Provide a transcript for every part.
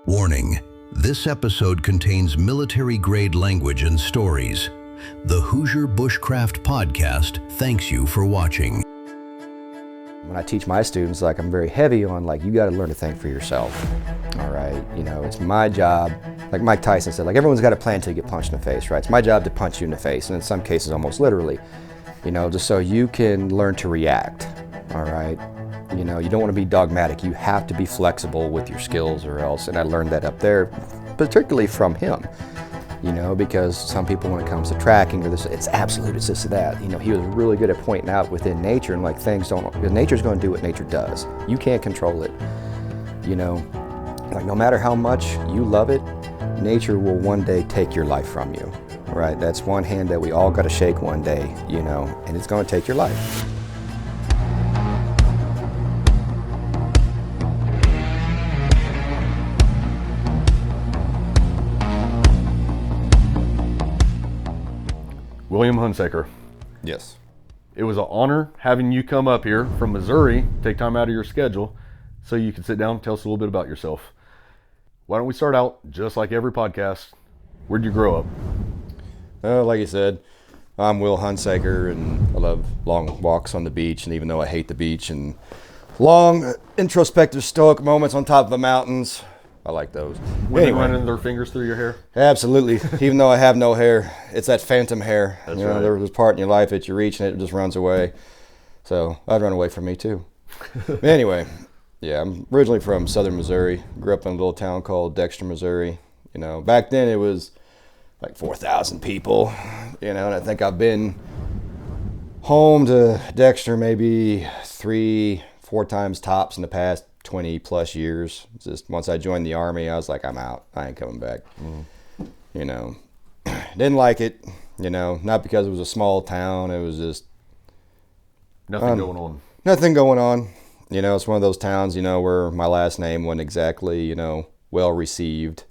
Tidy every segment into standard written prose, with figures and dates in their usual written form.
Warning, this episode contains military-grade language and stories. The Hoosier Bushcraft podcast thanks you for watching. When I teach my students, I'm very heavy on, you got to learn to think for yourself, all right? It's my job, like Mike Tyson said, everyone's got a plan until you get punched in the face, right? It's my job to punch you in the face, and in some cases almost literally, just so you can learn to react, all right? You don't want to be dogmatic. You have to be flexible with your skills or else, and I learned that up there, particularly from him, because some people, when it comes to tracking or this, it's absolute, it's this or that. He was really good at pointing out within nature and things don't, nature's going to do what nature does. You can't control it, no matter how much you love it, nature will one day take your life from you, right? That's one hand that we all got to shake one day, and it's going to take your life. William Hunsaker. Yes. It was an honor having you come up here from Missouri, take time out of your schedule, so you can sit down and tell us a little bit about yourself. Why don't we start out, just like every podcast, where'd you grow up? Like you said, I'm Will Hunsaker, and I love long walks on the beach, and even though I hate the beach, and long, introspective, stoic moments on top of the mountains, I like those. Women running their fingers through your hair? Absolutely. Even though I have no hair, it's that phantom hair. That's right. There's a part in your life that you reach and it just runs away. So I'd run away from me too. But anyway, yeah, I'm originally from southern Missouri. Grew up in a little town called Dexter, Missouri. Back then it was 4,000 people. And I think I've been home to Dexter maybe 3-4 times tops in the past 20 plus years. Just once I joined the Army, I was like, I'm out. I ain't coming back. Didn't like it, not because it was a small town. It was just Nothing going on. Nothing going on. It's one of those towns, where my last name wasn't exactly, well received.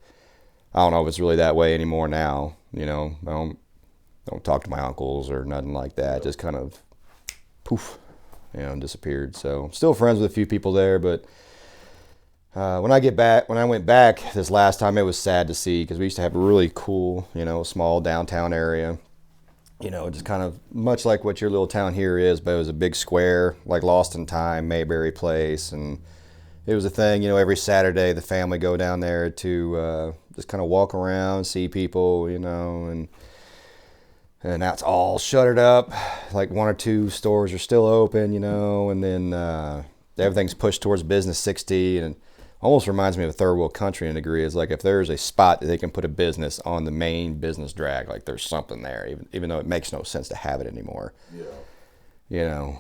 I don't know if it's really that way anymore now. I don't talk to my uncles or nothing like that. Just kind of poof, disappeared. So still friends with a few people there, but when I went back this last time, it was sad to see because we used to have a really cool, small downtown area. Just kind of much like what your little town here is, but it was a big square, like Lost in Time, Mayberry Place, and it was a thing. Every Saturday the family go down there to just kind of walk around, see people, and now it's all shuttered up. Like 1 or 2 stores are still open, and then everything's pushed towards Business 60, and almost reminds me of a third world country in a degree. Is if there's a spot that they can put a business on the main business drag, there's something there, even though it makes no sense to have it anymore. Yeah.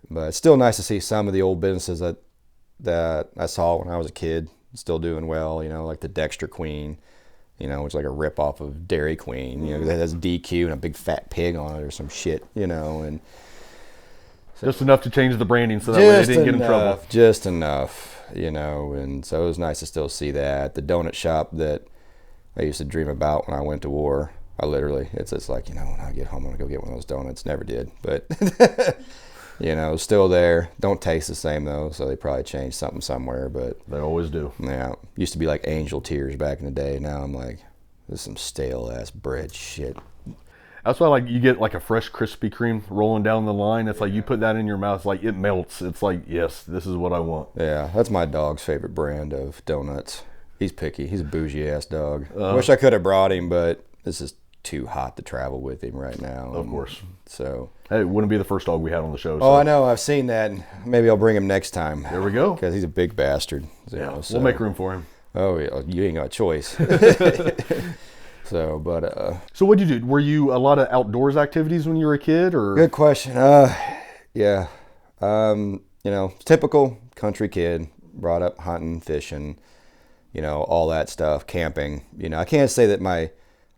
But it's still nice to see some of the old businesses that I saw when I was a kid still doing well, like the Dexter Queen, which is like a rip off of Dairy Queen, that has DQ and a big fat pig on it or some shit, and Just enough to change the branding so that way they didn't get in trouble. Just enough, and so it was nice to still see that. The donut shop that I used to dream about when I went to war, it's just when I get home, I'm going to go get one of those donuts. Never did, but, still there. Don't taste the same, though, so they probably changed something somewhere, but. They always do. Yeah, used to be like angel tears back in the day. Now I'm like, this is some stale-ass bread shit. That's why you get a fresh Krispy Kreme rolling down the line. It's you put that in your mouth, it melts. It's yes, this is what I want. Yeah, that's my dog's favorite brand of donuts. He's picky. He's a bougie ass dog. Wish I could have brought him, but this is too hot to travel with him right now. Of course. So. Hey, it wouldn't be the first dog we had on the show. So. Oh, I know. I've seen that. Maybe I'll bring him next time. There we go. Because he's a big bastard. So. We'll make room for him. Oh, yeah. You ain't got a choice. So, but So what'd you do? Were you a lot of outdoors activities when you were a kid, or? Good question. Yeah. Typical country kid, brought up hunting, fishing, all that stuff, camping. I can't say that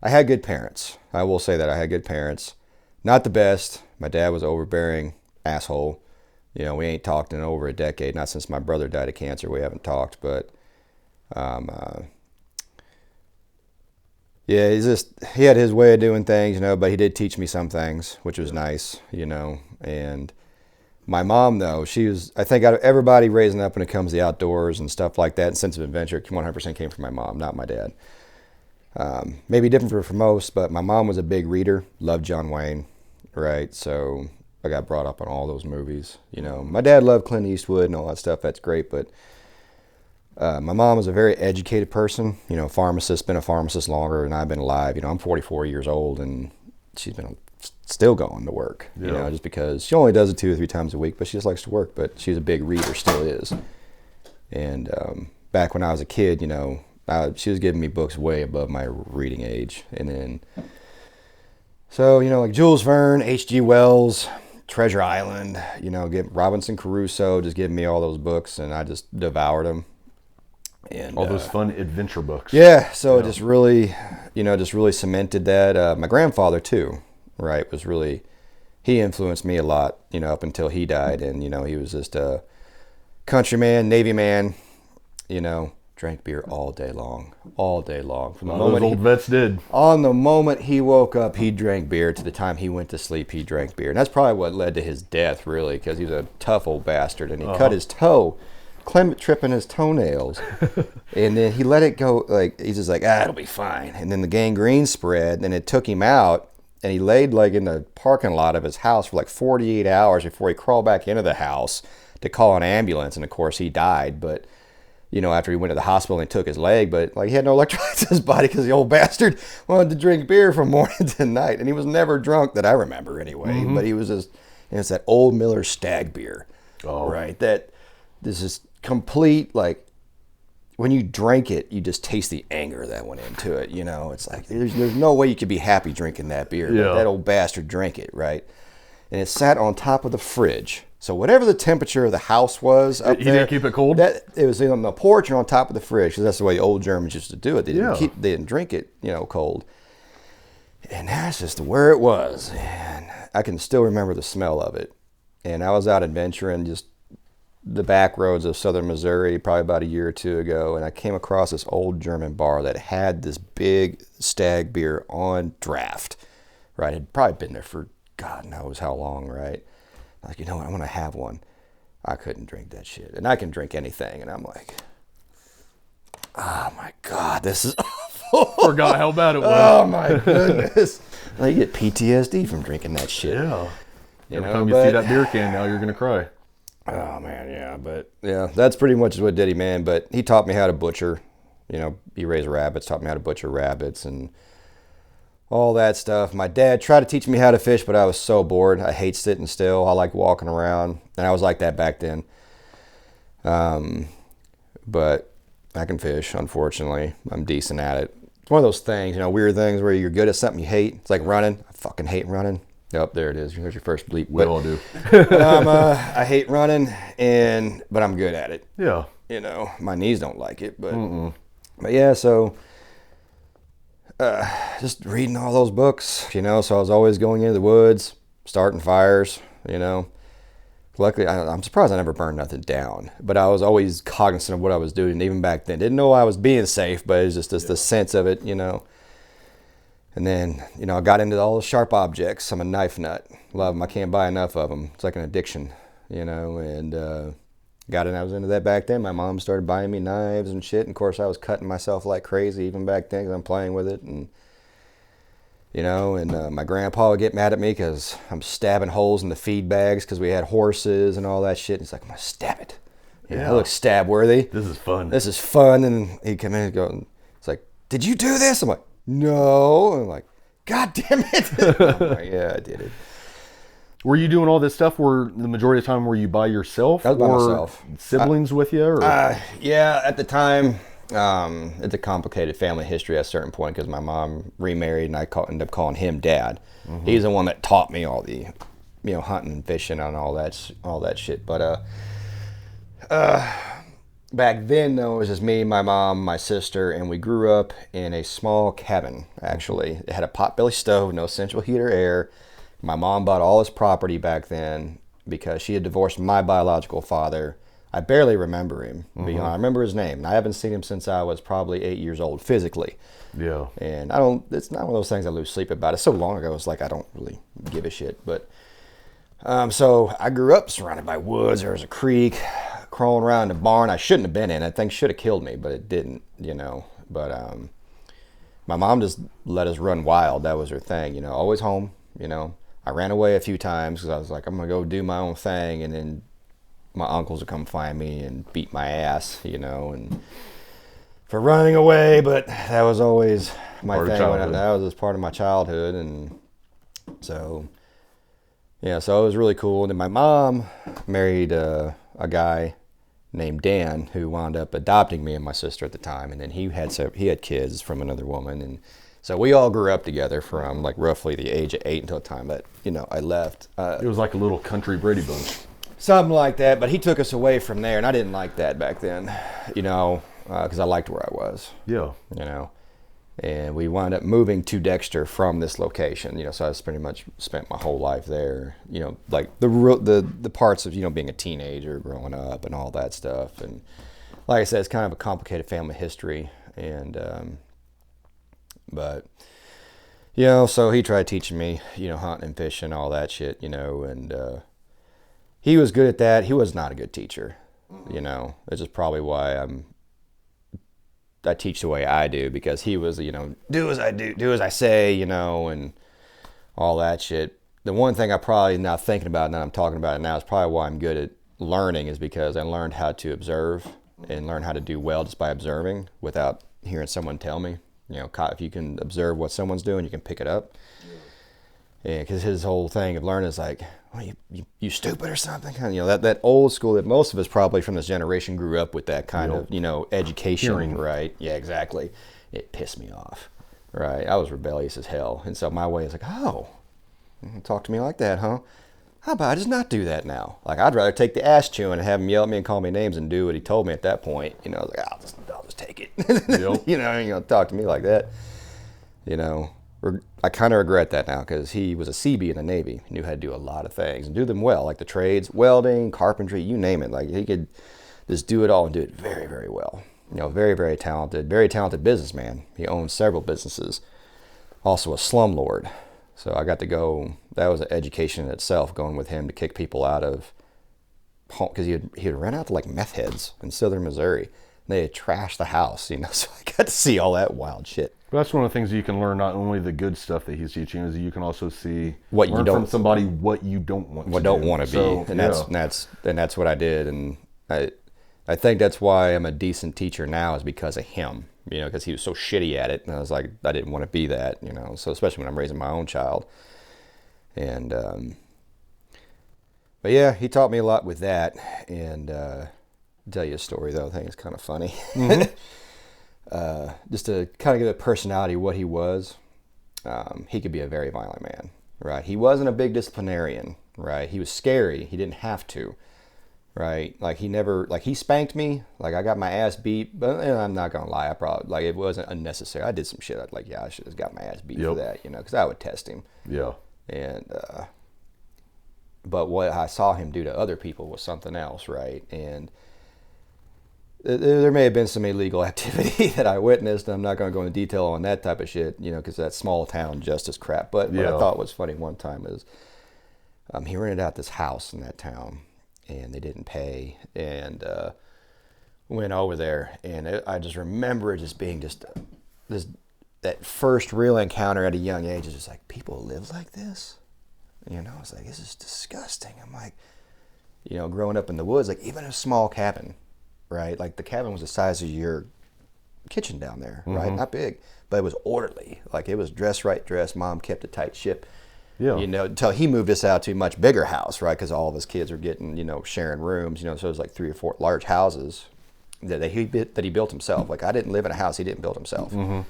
I had good parents. I will say that I had good parents. Not the best. My dad was an overbearing asshole. We ain't talked in over a decade. Not since my brother died of cancer. We haven't talked, but yeah, he had his way of doing things, but he did teach me some things, which was nice, and My mom, though, I think out of everybody raising up when it comes to the outdoors and stuff like that, and sense of adventure, 100% came from my mom, not my dad. Maybe different for most, but my mom was a big reader, loved John Wayne, right? So I got brought up on all those movies. My dad loved Clint Eastwood and all that stuff. That's great, but my mom was a very educated person. Pharmacist, been a pharmacist longer than I've been alive. I'm 44 years old, and she's been still going to work. Just because she only does it 2 or 3 times a week, but she just likes to work. But she's a big reader, still is. And back when I was a kid, she was giving me books way above my reading age. And then, so, like Jules Verne, H.G. Wells, Treasure Island, get Robinson Crusoe, just giving me all those books, and I just devoured them. And all those fun adventure books. Yeah, so it just really cemented that. My grandfather too, right, he influenced me a lot, up until he died. And, he was just a countryman, Navy man, drank beer all day long. From the moment those old vets did. On the moment he woke up, he drank beer. To the time he went to sleep, he drank beer. And that's probably what led to his death, really, because he was a tough old bastard. And he cut his toe, tripping his toenails. And then he let it go. He's just like, it'll be fine. And then the gangrene spread, and it took him out. And he laid in the parking lot of his house for 48 hours before he crawled back into the house to call an ambulance. And of course he died. But after he went to the hospital and took his leg, but he had no electrolytes in his body because the old bastard wanted to drink beer from morning to night. And he was never drunk that I remember anyway. Mm-hmm. But he was just, and it's that old Miller Stag beer, right? That this is complete, when you drank it, you just taste the anger that went into it. It's like, there's no way you could be happy drinking that beer. Yeah. But that old bastard drank it, right? And it sat on top of the fridge. So whatever the temperature of the house was up there, didn't keep it cold. It was on the porch or on top of the fridge, because that's the way the old Germans used to do it. They didn't drink it, cold. And that's just where it was. And I can still remember the smell of it. And I was out adventuring just the back roads of southern Missouri probably about a year or 2 ago, and I came across this old German bar that had this big Stag beer on draft. Right, it had probably been there for God knows how long, right? Like, what, I'm going to have one. I couldn't drink that shit. And I can drink anything. And I'm like, oh my God, this is awful. Forgot how bad it was. Oh my goodness. You get PTSD from drinking that shit. Yeah. Every time you see that beer can now, you're going to cry. Oh man, yeah. But yeah, that's pretty much what did he, man. But he taught me how to butcher. He raised rabbits, taught me how to butcher rabbits and all that stuff. My dad tried to teach me how to fish, but I was so bored. I hate sitting still. I like walking around, and I was like that back then. But I can fish, unfortunately. I'm decent at it. It's one of those things, weird things where you're good at something you hate. It's like running. I fucking hate running. Yep, there it is. There's your first bleep. We all do. I hate running, but I'm good at it. Yeah. My knees don't like it, but yeah, so just reading all those books, so I was always going into the woods, starting fires, Luckily, I'm surprised I never burned nothing down, but I was always cognizant of what I was doing, even back then. Didn't know I was being safe, but it was just the sense of it, And then, I got into all the sharp objects. I'm a knife nut. Love them. I can't buy enough of them. It's like an addiction, and I was into that back then. My mom started buying me knives and shit. And of course, I was cutting myself like crazy even back then because I'm playing with it. And, my grandpa would get mad at me because I'm stabbing holes in the feed bags because we had horses and all that shit. And he's like, I'm going to stab it. It looks stab worthy. This is fun. And he'd come in and go, it's like, did you do this? I'm like, no. And I'm like, God damn it. I'm like, yeah, I did it. Were you doing all this stuff the majority of the time were you by yourself? I was by myself. Siblings with you? Or? Yeah, at the time, it's a complicated family history at a certain point because my mom remarried and I ended up calling him Dad. Mm-hmm. He's the one that taught me all the, hunting and fishing and all that shit. But back then, though, it was just me, my mom, my sister, and we grew up in a small cabin, actually. It had a potbelly stove, no central heat or air. My mom bought all his property back then because she had divorced my biological father. I barely remember him. Mm-hmm. I remember his name. And I haven't seen him since I was probably 8 years old physically. Yeah. And it's not one of those things I lose sleep about. It's so long ago, it's like I don't really give a shit. But So I grew up surrounded by woods. There was a creek, crawling around the barn. I shouldn't have been in. That thing should have killed me, but it didn't, But my mom just let us run wild. That was her thing, always home, I ran away a few times because I was like, I'm going to go do my own thing. And then my uncles would come find me and beat my ass, and for running away. But that was always my thing. That was just part of my childhood. And so, yeah, so it was really cool. And then my mom married a guy named Dan who wound up adopting me and my sister at the time. And then he had kids from another woman. And so we all grew up together from like roughly the age of 8 until the time that, I left. It was like a little country Brady Bunch. Something like that, but he took us away from there, and I didn't like that back then, because I liked where I was. Yeah. And we wound up moving to Dexter from this location, so I pretty much spent my whole life there, like the parts of, being a teenager, growing up and all that stuff. And like I said, it's kind of a complicated family history. And, but, so he tried teaching me, hunting and fishing, all that shit, and, he was good at that. He was not a good teacher, This is probably why I teach the way I do, because he was, do as I do as I say, and all that shit. The one thing I probably now thinking about, now I'm talking about it now, is probably why I'm good at learning, is because I learned how to observe and learn how to do well just by observing without hearing someone tell me. If you can observe what someone's doing, you can pick it up. Yeah, because his whole thing of learning is like, well, you stupid or something. That old school that most of us probably from this generation grew up with, that kind of, education, hearing. Right? Yeah, exactly. It pissed me off, right? I was rebellious as hell. And so my way is like, oh, talk to me like that, huh? How about I just not do that now? Like, I'd rather take the ass chewing and have him yell at me and call me names and do what he told me at that point. I was like, I'll just take it. Yep. Talk to me like that. I kind of regret that now, because he was a CB in the Navy. He knew how to do a lot of things and do them well, like the trades, welding, carpentry, you name it. Like, he could just do it all and do it very, very well. Very, very talented businessman. He owned several businesses. Also a slumlord. So I got to go, that was an education in itself, going with him to kick people out of home, because he'd run out to like meth heads in southern Missouri. They had trashed the house, so I got to see all that wild shit. But that's one of the things you can learn, not only the good stuff that he's teaching, is you can also see what you don't from somebody what you don't want what to don't do. want to So, be, and that's what I did. And I think that's why I'm a decent teacher now, is because of him, because he was so shitty at it, and I was like, I didn't want to be that, so especially when I'm raising my own child. And but yeah, he taught me a lot with that. And tell you a story though, I think it's kind of funny. Mm-hmm. Just to kind of give a personality of what he was. He could be a very violent man, right? He wasn't a big disciplinarian, right? He was scary. He didn't have to, right? Like, he spanked me. Like, I got my ass beat, but I'm not gonna lie, it wasn't unnecessary. I did some shit. I should have got my ass beat for that, because I would test him. Yeah. And but what I saw him do to other people was something else, right? And there may have been some illegal activity that I witnessed. I'm not going to go into detail on that type of shit, because that's small town justice crap. But what I thought was funny one time is he rented out this house in that town, and they didn't pay. And went over there, and I just remember it just being that first real encounter at a young age is just like, people live like this? It's like, this is disgusting. I'm like, growing up in the woods, like, even a small cabin, right? Like, the cabin was the size of your kitchen down there, right? Mm-hmm. Not big, but it was orderly. Like, it was dress right, Mom kept a tight ship. Yeah. Until he moved us out to a much bigger house, right? Because all of his kids were getting, sharing rooms, so it was like 3 or 4 large houses that he built himself. Like, I didn't live in a house he didn't build himself. Mm-hmm.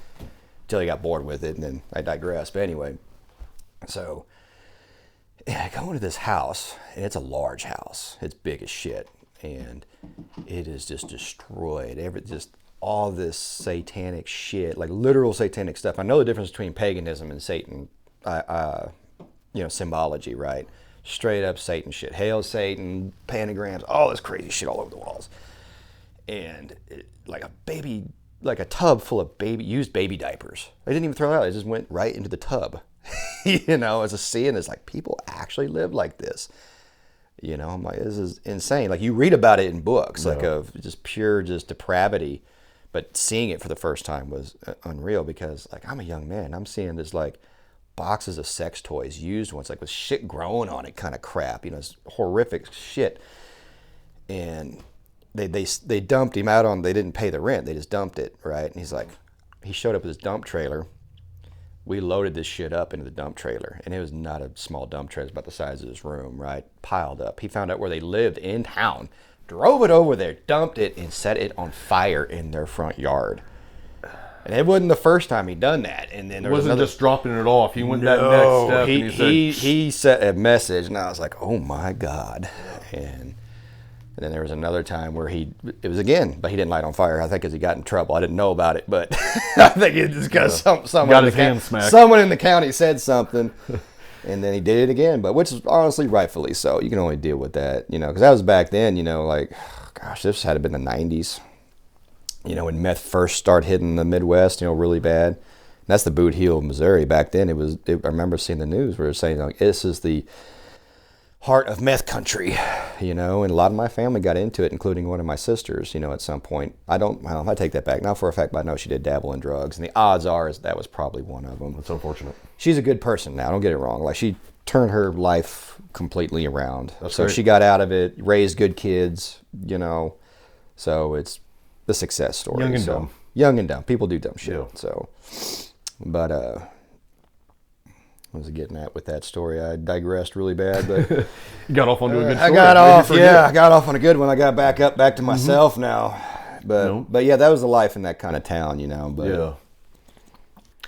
Until he got bored with it, and then I digress. But anyway, so I go into this house, and it's a large house. It's big as shit, and it is just destroyed. Just all this satanic shit, like literal satanic stuff. I know the difference between paganism and Satan, symbology, right? Straight up Satan shit. Hail Satan, pentagrams, all this crazy shit all over the walls. And like a tub full of used baby diapers. They didn't even throw it out. It just went right into the tub. you know, as a seeing it's like people actually live like this. You know, I'm like, this is insane. Like you read about it in books, like of just pure just depravity, but seeing it for the first time was unreal because like I'm a young man. I'm seeing this like boxes of sex toys, used ones, like with shit growing on it kind of crap, you know, it's horrific shit. And they dumped him out on, they didn't pay the rent. They just dumped it, right? And he's like, he showed up with his dump trailer. We loaded this shit up into the dump trailer, and it was not a small dump trailer. It was about the size of his room, right? Piled up. He found out where they lived in town, drove it over there, dumped it, and set it on fire in their front yard. And it wasn't the first time he'd done that. And then there was another, just dropping it off. He went that next step. He sent a message, and I was like, oh my God. And then there was another time where it was again, but he didn't light on fire. I think because he got in trouble. I didn't know about it, but I think it just because someone in the county said something, and then he did it again. But which is honestly rightfully so. You can only deal with that, you know, because that was back then, you know, like, gosh, this had to been the 90s, you know, when meth first started hitting the Midwest, you know, really bad. And that's the Boot Heel, Missouri. Back then, I remember seeing the news where it was saying, like, this is the heart of meth country, you know, and a lot of my family got into it, including one of my sisters, you know, at some point. I take that back. Not for a fact, but I know she did dabble in drugs, and the odds are is that was probably one of them. That's unfortunate. She's a good person now, don't get it wrong. Like, she turned her life completely around. That's so great. She got out of it, raised good kids, you know, so it's the success story. Young and dumb. Young and dumb. People do dumb shit. Yeah. So, but, what was I getting at with that story? I digressed really bad, but You got off onto a good story. I got off on a good one. I got back to myself now. But yeah, that was the life in that kind of town, you know. But yeah.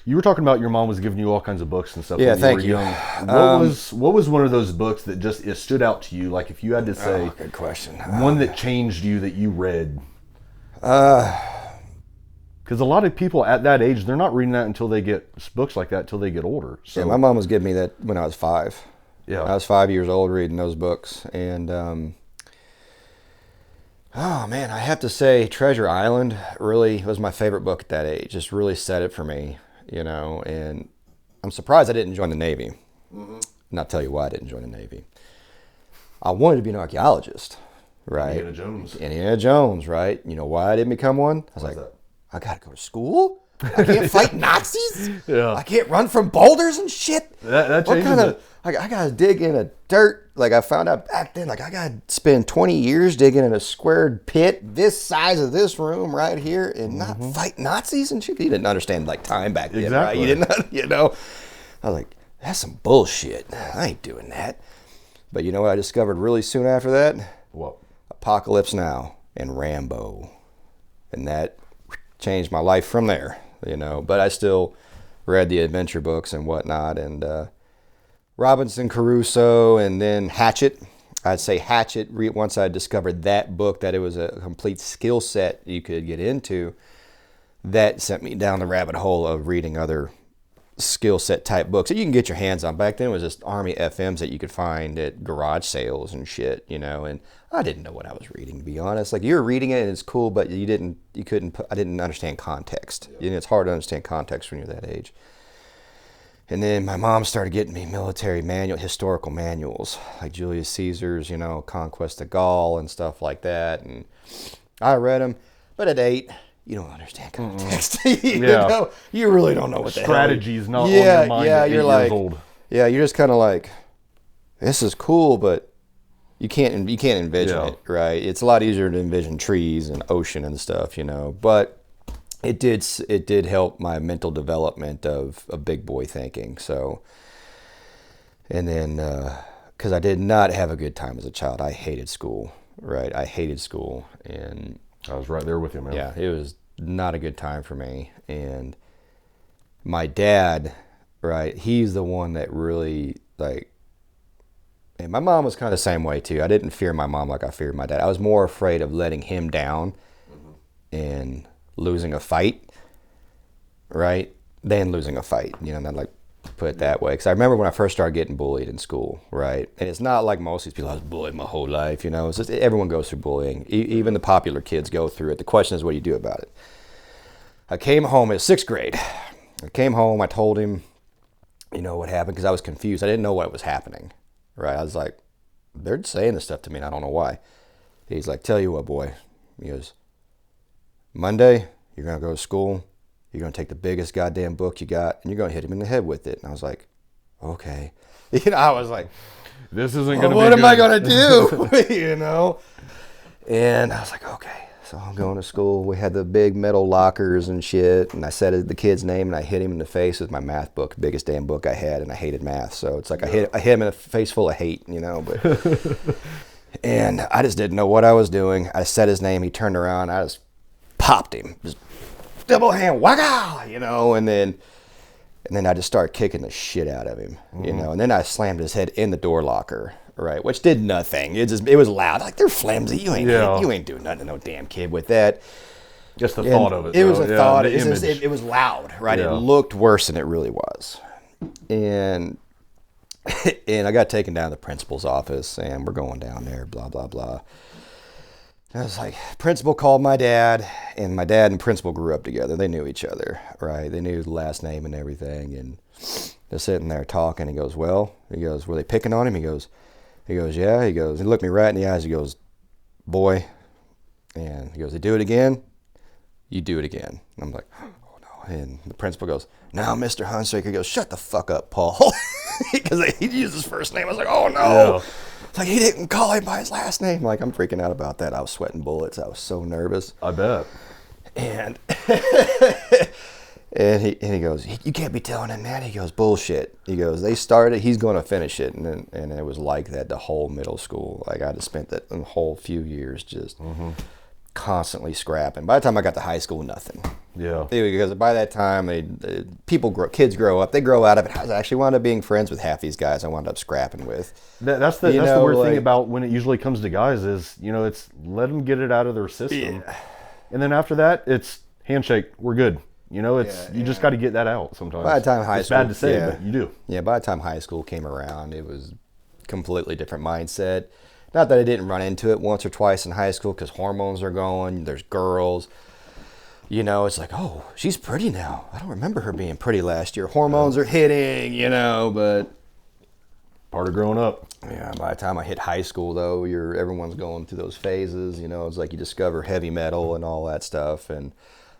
You were talking about your mom was giving you all kinds of books and stuff Yeah, when thank you were you. young. What was one of those books that just it stood out to you? Like if you had to say good question. one that changed you that you read. Because a lot of people at that age, they're not reading that until they get books like that until they get older. So Yeah, my mom was giving me that when I was 5. Yeah. I was 5 years old reading those books. And, oh man, I have to say Treasure Island really was my favorite book at that age. Just really set it for me, you know. And I'm surprised I didn't join the Navy. And I'll tell you why I didn't join the Navy. I wanted to be an archaeologist, right? Indiana Jones, right? You know why I didn't become one? I was like, I gotta go to school? I can't fight Nazis? Yeah. I can't run from boulders and shit? That changes it. I gotta dig in a dirt. Like I found out back then, like I gotta spend 20 years digging in a squared pit this size of this room right here and not fight Nazis and shit. You didn't understand like time back then, right? You didn't, you know? I was like, that's some bullshit. I ain't doing that. But you know what I discovered really soon after that? What? Apocalypse Now and Rambo. And that changed my life from there, you know. But I still read the adventure books and whatnot, and Robinson Crusoe, and then Hatchet. I'd say Hatchet, once I discovered that book, that it was a complete skill set you could get into, that sent me down the rabbit hole of reading other skill set type books that you can get your hands on. Back then it was just Army FMs that you could find at garage sales and shit, you know, and I didn't know what I was reading, to be honest. Like, you were reading it and it's cool, but I didn't understand context. You know, it's hard to understand context when you're that age. And then my mom started getting me military historical manuals, like Julius Caesar's, you know, Conquest of Gaul and stuff like that. And I read them, but at 8, you don't understand context. You know, you really don't know what the strategy's not on your mind at 8 years old. Yeah, you're just kind of like, this is cool, but you can't envision it, right? It's a lot easier to envision trees and ocean and stuff, you know. But it did help my mental development of big boy thinking. So, and then because I did not have a good time as a child, I hated school, right? I hated school, and I was right there with you, man. Yeah, it was not a good time for me. And my dad, right, he's the one that really, like, and my mom was kind of the same way too. I didn't fear my mom like I feared my dad. I was more afraid of letting him down and losing a fight, right, than losing a fight. You know, not like put it that way. Because I remember when I first started getting bullied in school, right? And it's not like most of these people, I was bullied my whole life, you know. It's just everyone goes through bullying. Even the popular kids go through it. The question is, what do you do about it? I came home, it was 6th grade. I came home, I told him, you know what happened? Because I was confused. I didn't know what was happening, right? I was like, they're saying this stuff to me and I don't know why. He's like, tell you what, boy. He goes, Monday, you're going to go to school. You're going to take the biggest goddamn book you got and you're going to hit him in the head with it. And I was like, okay. You know, I was like, this isn't going to be what good. am I going to do? You know? And I was like, okay. So I'm going to school. We had the big metal lockers and shit. And I said the kid's name and I hit him in the face with my math book, biggest damn book I had. And I hated math. So it's like I hit him in a face full of hate, you know. But and I just didn't know what I was doing. I said his name. He turned around. I just popped him. Just double hand, wagga, you know. And then I just started kicking the shit out of him, you know. And then I slammed his head in the door locker. Right, which did nothing. It was loud. Like, they're flimsy. You ain't doing nothing to no damn kid with that. Just the thought of it. It was a thought. It was loud, right? Yeah. It looked worse than it really was. And I got taken down to the principal's office, and we're going down there, blah, blah, blah. And I was like, principal called my dad, and my dad and principal grew up together. They knew each other, right? They knew the last name and everything. And they're sitting there talking. He goes, were they picking on him? He goes, yeah. He goes, he looked me right in the eyes. He goes, boy. And he goes, they do it again, you do it again. And I'm like, oh no. And the principal goes, now, Mr. Hunsaker, goes, shut the fuck up, Paul. Because he used his first name. I was like, oh no. Yeah. It's like, he didn't call him by his last name. Like, I'm freaking out about that. I was sweating bullets. I was so nervous. I bet. And And he goes, you can't be telling him that. He goes, bullshit. He goes, they started, he's going to finish it. And it was like that the whole middle school. Like, I just spent that whole few years just constantly scrapping. By the time I got to high school, nothing. Yeah. Because by that time, kids grow up. They grow out of it. I actually wound up being friends with half these guys I wound up scrapping with. That's the weird thing about when it usually comes to guys is, it's let them get it out of their system. Yeah. And then after that, it's handshake. We're good. You just got to get that out sometimes. By the time high school, it's bad to say, but you do. Yeah, by the time high school came around, it was a completely different mindset. Not that I didn't run into it once or twice in high school because hormones are going, there's girls. It's like, oh, she's pretty now. I don't remember her being pretty last year. Hormones are hitting, but... Part of growing up. Yeah, by the time I hit high school, though, everyone's going through those phases. It's like you discover heavy metal and all that stuff, and...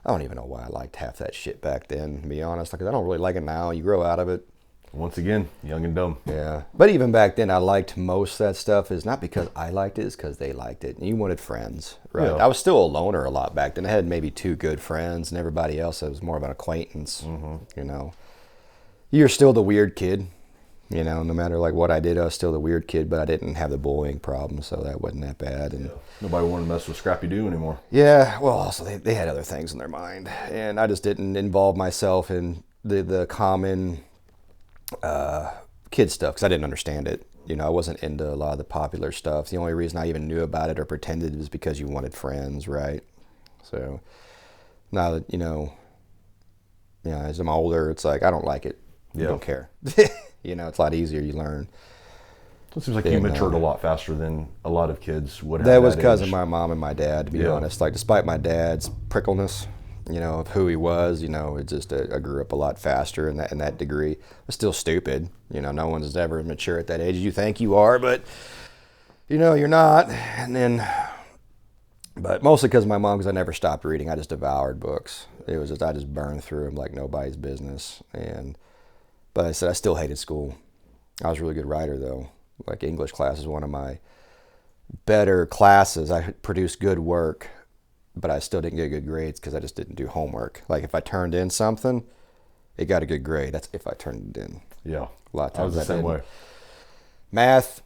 I don't even know why I liked half that shit back then, to be honest. Because I don't really like it now. You grow out of it. Once again, young and dumb. Yeah. But even back then, I liked most of that stuff. It's not because I liked it. It's because they liked it. And you wanted friends, right? Yeah. I was still a loner a lot back then. I had maybe 2 good friends, and everybody else, it was more of an acquaintance, You're still the weird kid. No matter what I did, I was still the weird kid, but I didn't have the bullying problem, so that wasn't that bad. And nobody wanted to mess with Scrappy Doo anymure. Yeah, well, also they had other things in their mind, and I just didn't involve myself in the common kid stuff because I didn't understand it. I wasn't into a lot of the popular stuff. The only reason I even knew about it or pretended was because you wanted friends, right? So now that as I'm older, it's like I don't like it. I don't care. It's a lot easier. You learn. It seems like you matured a lot faster than a lot of kids would have. That was because of my mom and my dad, to be honest. Like, despite my dad's prickleness, of who he was, it just, I grew up a lot faster in that degree. I was still stupid. No one's ever mature at that age. You think you are, but, you're not. And then, but mostly because of my mom, because I never stopped reading. I just devoured books. It was just, I just burned through them like nobody's business. But I said I still hated school. I was a really good writer, though. Like, English class is one of my better classes. I produced good work, but I still didn't get good grades because I just didn't do homework. Like, if I turned in something, it got a good grade. That's if I turned it in. Yeah. A lot of times I was the same way. Math,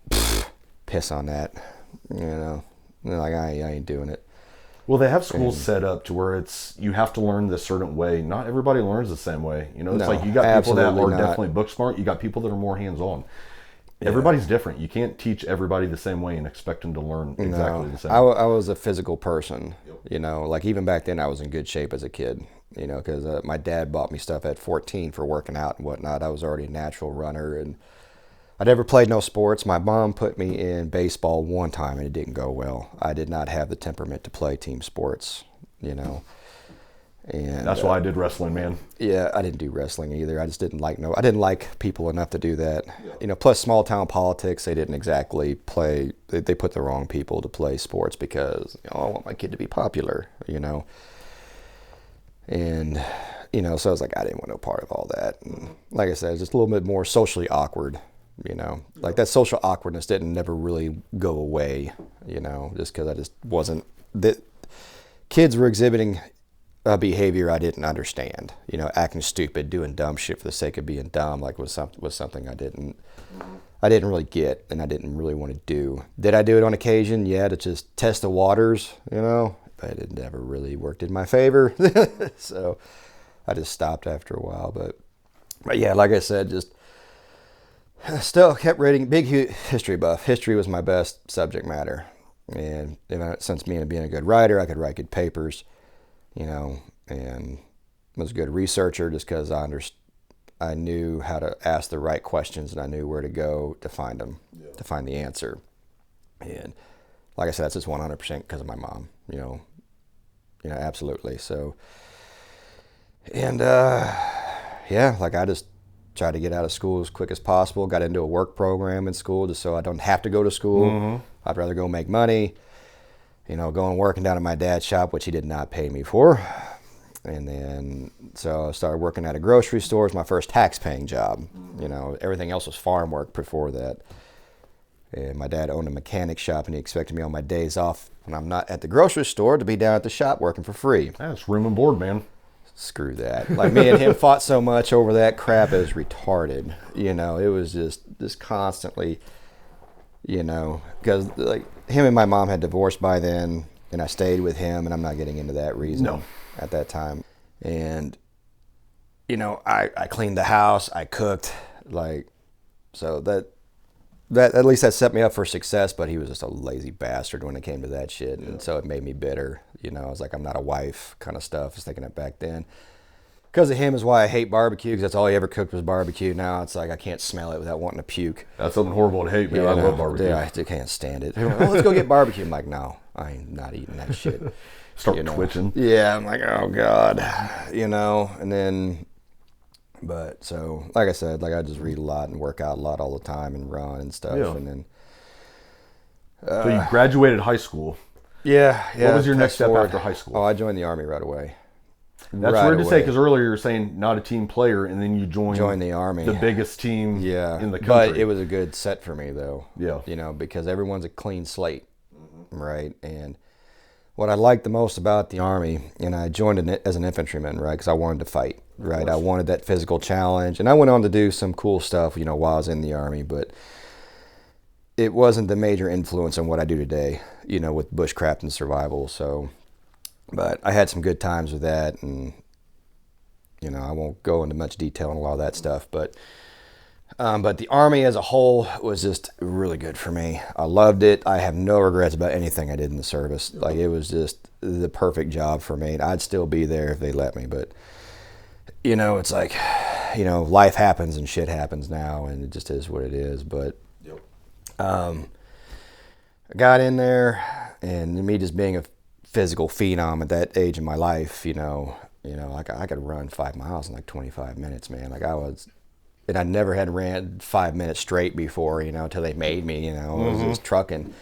piss on that. Like, I ain't doing it. Well, they have schools set up to where you have to learn this certain way. Not everybody learns the same way. It's like you got people that are definitely book smart. You got people that are more hands-on. Yeah. Everybody's different. You can't teach everybody the same way and expect them to learn exactly the same. I was a physical person. Like even back then I was in good shape as a kid. Because my dad bought me stuff at 14 for working out and whatnot. I was already a natural runner, and I never played no sports. My mom put me in baseball one time, and it didn't go well. I did not have the temperament to play team sports, And And that's why I did wrestling, man. Yeah, I didn't do wrestling either. I just didn't like I didn't like people enough to do that. Plus small town politics, they didn't exactly play. They put the wrong people to play sports because I want my kid to be popular. And so I was like, I didn't want no part of all that. And like I said, just a little bit more socially awkward. Like that social awkwardness didn't never really go away. Just because I just wasn't. The kids were exhibiting a behavior I didn't understand, acting stupid, doing dumb shit for the sake of being dumb, like was something I didn't really get, and I didn't really want to do. Did I do it on occasion? Yeah, to just test the waters, but it never really worked in my favor. So I just stopped after a while. But yeah, like I said, just still kept reading. Big history buff. History was my best subject matter, and since being a good writer, I could write good papers. And was a good researcher just because I knew how to ask the right questions and I knew where to go to find them, to find the answer. And like I said, that's just 100% because of my mom, absolutely. So, and like I just tried to get out of school as quick as possible, got into a work program in school just so I don't have to go to school. Mm-hmm. I'd rather go make money. Going working down at my dad's shop, which he did not pay me for. And then, so I started working at a grocery store. It was my first tax-paying job. Everything else was farm work before that. And my dad owned a mechanic shop, and he expected me on my days off when I'm not at the grocery store to be down at the shop working for free. That's room and board, man. Screw that. Like, me and him fought so much over that crap, it was retarded. It was just constantly, because like him and my mom had divorced by then, and I stayed with him, and I'm not getting into that reason at that time. And I cleaned the house, I cooked, so that at least that set me up for success. But he was just a lazy bastard when it came to that shit, and so it made me bitter. I was like, I'm not a wife kind of stuff. I was thinking it back then. Because of him is why I hate barbecue, because that's all he ever cooked was barbecue. Now it's like I can't smell it without wanting to puke. That's something horrible to hate, man. I love barbecue. Yeah, I can't stand it. Let's go get barbecue. I'm like, no, I ain't not eating that shit. Start twitching. Yeah, I'm like, oh God, and then, but so, like I said, like I just read a lot and work out a lot all the time and run and stuff. Yeah. And then. So you graduated high school. Yeah. What was your next step after high school? Oh, I joined the Army right away. That's weird to say, because earlier you were saying not a team player, and then you joined the Army, the biggest team in the country. But it was a good set for me, though. Yeah. Because everyone's a clean slate, right? And what I liked the most about the Army, and I joined as an infantryman, right? Because I wanted to fight, right? I wanted that physical challenge, and I went on to do some cool stuff, while I was in the Army, but it wasn't the major influence on what I do today, with bushcraft and survival. So. But I had some good times with that, and I won't go into much detail on a lot of that stuff. But the Army as a whole was just really good for me. I loved it. I have no regrets about anything I did in the service. Like, it was just the perfect job for me. And I'd still be there if they let me. But it's like, life happens and shit happens now, and it just is what it is. But I got in there, and me just being a physical phenom at that age in my life, I could run 5 miles in like 25 minutes, man. Like and I never had ran 5 minutes straight before, till they made me, I was just trucking.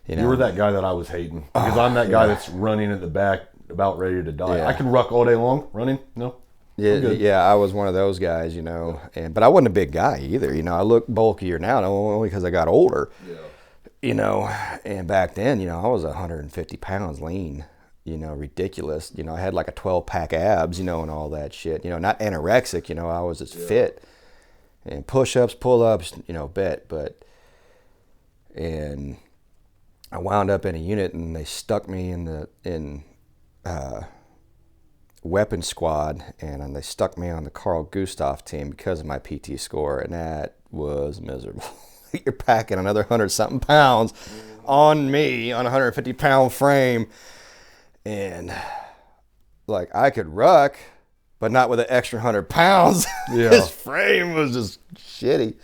You were that guy that I was hating, because I'm that guy that's running at the back, about ready to die. Yeah. I can ruck all day long, running, no. Yeah, I was one of those guys, but I wasn't a big guy either. I look bulkier now, only because I got older. Yeah. And back then, I was 150 pounds lean, ridiculous. I had like a 12-pack abs, and all that shit. Not anorexic, I was just fit. And push-ups, pull-ups, and I wound up in a unit, and they stuck me in weapons squad, and they stuck me on the Carl Gustav team because of my PT score, and that was miserable. You're packing another 100-something pounds on me on a 150-pound frame, and like I could ruck, but not with an extra 100 pounds. Yeah. His frame was just shitty,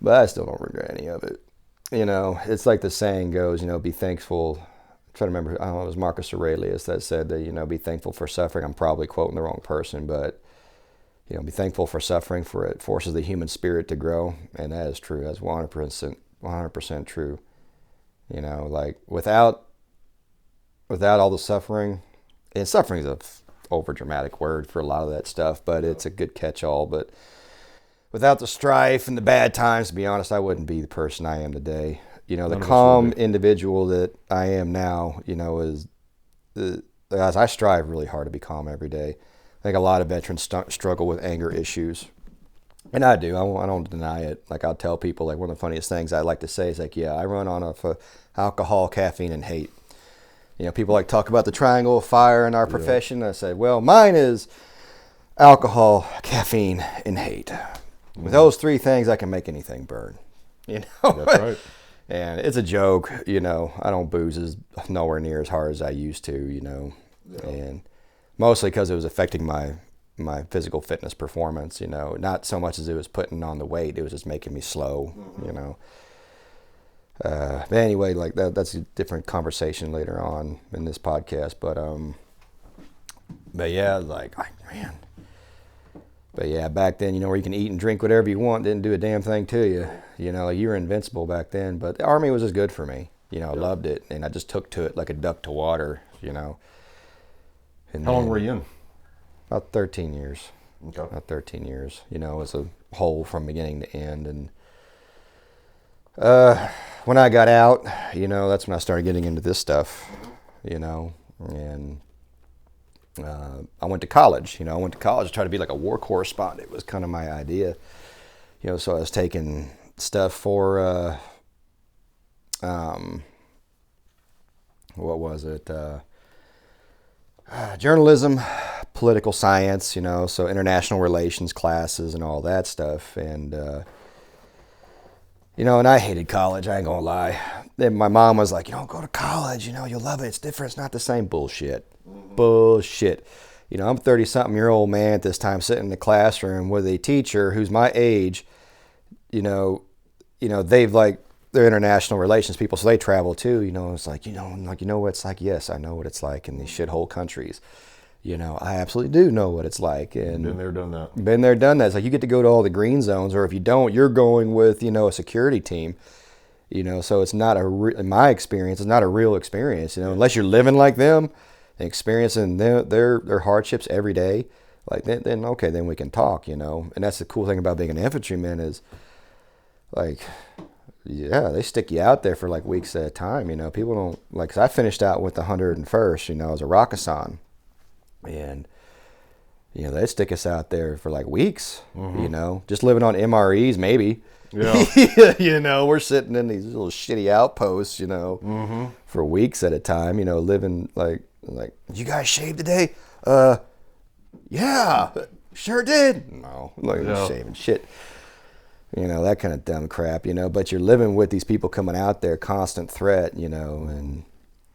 but I still don't regret any of it. It's like the saying goes, be thankful, trying to remember, I don't know, it was Marcus Aurelius that said that, be thankful for suffering. I'm probably quoting the wrong person, but, be thankful for suffering, for it forces the human spirit to grow. And that is true. That's 100% true. Like without all the suffering, and suffering is a over dramatic word for a lot of that stuff, but it's a good catch-all. But without the strife and the bad times, to be honest, I wouldn't be the person I am today. The calm individual that I am now, is as I strive really hard to be calm every day. I think a lot of veterans struggle with anger issues. And I do. I don't deny it. Like, I'll tell people, like, one of the funniest things I like to say is, like, yeah, I run on alcohol, caffeine, and hate. People like talk about the triangle of fire in our profession. I say, well, mine is alcohol, caffeine, and hate. With those three things, I can make anything burn. That's right. And it's a joke. I don't booze as nowhere near as hard as I used to. And mostly because it was affecting my physical fitness performance. Not so much as it was putting on the weight. It was just making me slow. But anyway, like that's a different conversation later on in this podcast. But yeah, like, man. But yeah, back then, where you can eat and drink whatever you want, didn't do a damn thing to you. You were invincible back then. But the Army was just good for me. I loved it, and I just took to it like a duck to water. And how long were you in? About 13 years. Okay. About 13 years. It was a whole from beginning to end. And when I got out, that's when I started getting into this stuff. And I went to college. I went to college to try to be like a war correspondent. It was kind of my idea. So I was taking stuff for, what was it? Journalism, political science, so international relations classes and all that stuff. And, and I hated college, I ain't gonna lie. Then my mom was like, go to college, you'll love it. It's different. It's not the same bullshit. Bullshit. I'm 30-something-year-old man at this time sitting in the classroom with a teacher who's my age. They've they're international relations people, so they travel too. It's like, what it's like. Yes, I know what it's like in these shithole countries. I absolutely do know what it's like. And been there, done that. Been there, done that. It's like you get to go to all the green zones, or if you don't, you're going with, a security team. So it's not in my experience, it's not a real experience. Unless you're living like them and experiencing their hardships every day. Like then okay, then we can talk. And that's the cool thing about being an infantryman is, like, yeah, they stick you out there for like weeks at a time. People don't like. 'Cause I finished out with the 101st. As a Rakkasan. And, they'd stick us out there for like weeks, just living on MREs maybe. Yeah. We're sitting in these little shitty outposts, for weeks at a time, living like, you guys shaved today? Yeah, sure did. No, shaving shit. That kind of dumb crap, but you're living with these people coming out there, constant threat, and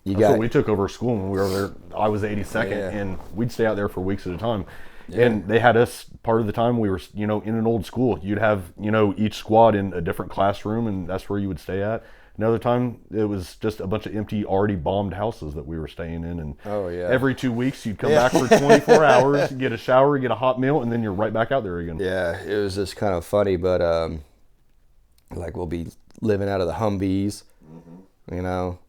That's what we took over school when we were there. I was 82nd, and we'd stay out there for weeks at a time. Yeah. And they had us, part of the time we were, in an old school. You'd have, each squad in a different classroom, and that's where you would stay at. Another time, it was just a bunch of empty, already bombed houses that we were staying in. And every 2 weeks, you'd come back for 24 hours, get a shower, get a hot meal, and then you're right back out there again. Yeah, it was just kind of funny, but we'll be living out of the Humvees.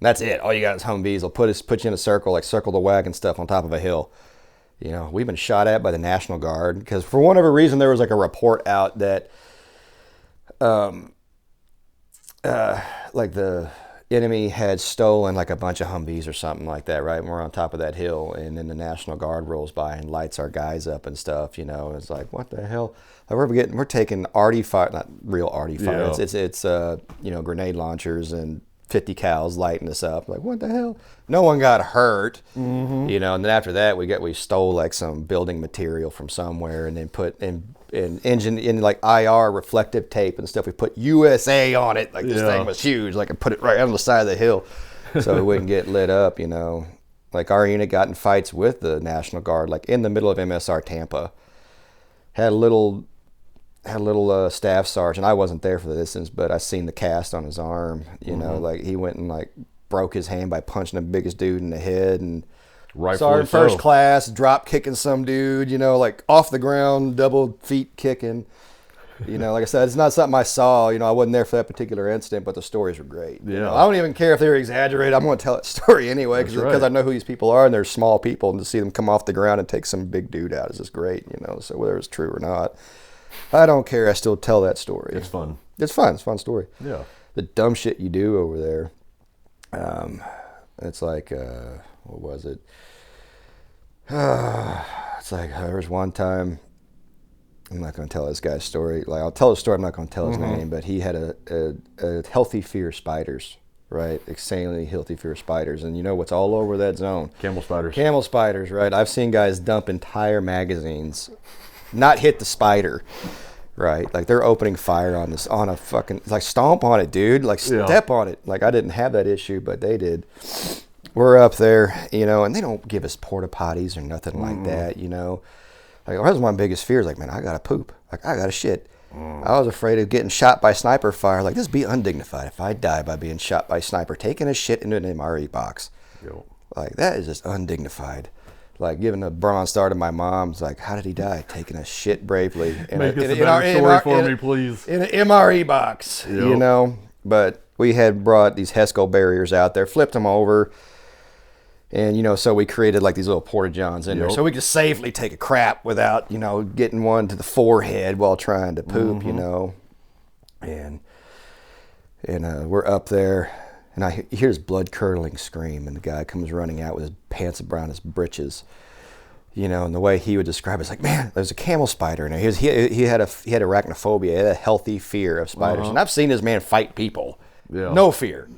That's it. All you got is Humvees. They'll put you in a circle, like circle the wagon stuff on top of a hill. We've been shot at by the National Guard because for whatever reason there was like a report out that, like the enemy had stolen like a bunch of Humvees or something like that, right? And we're on top of that hill, and then the National Guard rolls by and lights our guys up and stuff. It's like, what the hell? Like we're taking arty fire, not real arty fire. Yeah. It's grenade launchers and 50 cals lighting us up. Like, what the hell? No one got hurt. And then after that we stole like some building material from somewhere and then put in engine in like IR reflective tape and stuff. We put USA on it. Like this thing was huge. Like I put it right on the side of the hill so it wouldn't get lit up, Like our unit got in fights with the National Guard, like in the middle of MSR Tampa. Had a little staff sergeant. I wasn't there for the instance, but I seen the cast on his arm. Like he went and like broke his hand by punching the biggest dude in the head, and Rightfully first class, drop kicking some dude, like off the ground, double feet kicking. Like I said, it's not something I saw. I wasn't there for that particular incident, but the stories were great. Yeah. I don't even care if they were exaggerated. I'm going to tell that story anyway because I know who these people are, and they're small people, and to see them come off the ground and take some big dude out is just great. So whether it's true or not, I don't care. I still tell that story. It's fun. It's fun. It's a fun story. Yeah. The dumb shit you do over there. It's like, what was it? It's like there was one time. I'm not going to tell this guy's story. Like, I'll tell the story. I'm not going to tell his name, but he had a healthy fear of spiders, right? Extremely healthy fear of spiders. And you know what's all over that zone? Camel spiders. Camel spiders, right? I've seen guys dump entire magazines, not hit the spider, right? Like they're opening fire on a fucking, like stomp on it, dude. Like step on it. Like I didn't have that issue, but they did. We're up there, and they don't give us porta potties or nothing like that, Like, that was my biggest fear. Like, man, I got to poop. Like, I got to shit. I was afraid of getting shot by sniper fire. Like, this would be undignified if I die by being shot by sniper, taking a shit into an MRE box. Yo. Like, that is just undignified. Like, giving a Bronze Star to my mom. It's like, how did he die? Taking a shit bravely. Make this a better story for me, please. In an MRE box, But we had brought these HESCO barriers out there, flipped them over. And, so we created like these little porta-johns in there. So we could safely take a crap without, getting one to the forehead while trying to poop, And we're up there, and I hear this blood-curdling scream, and the guy comes running out with his pants around his britches. And the way he would describe it, it's like, man, there's a camel spider in there. He had arachnophobia. He had a healthy fear of spiders. And I've seen this man fight people. Yeah. No fear.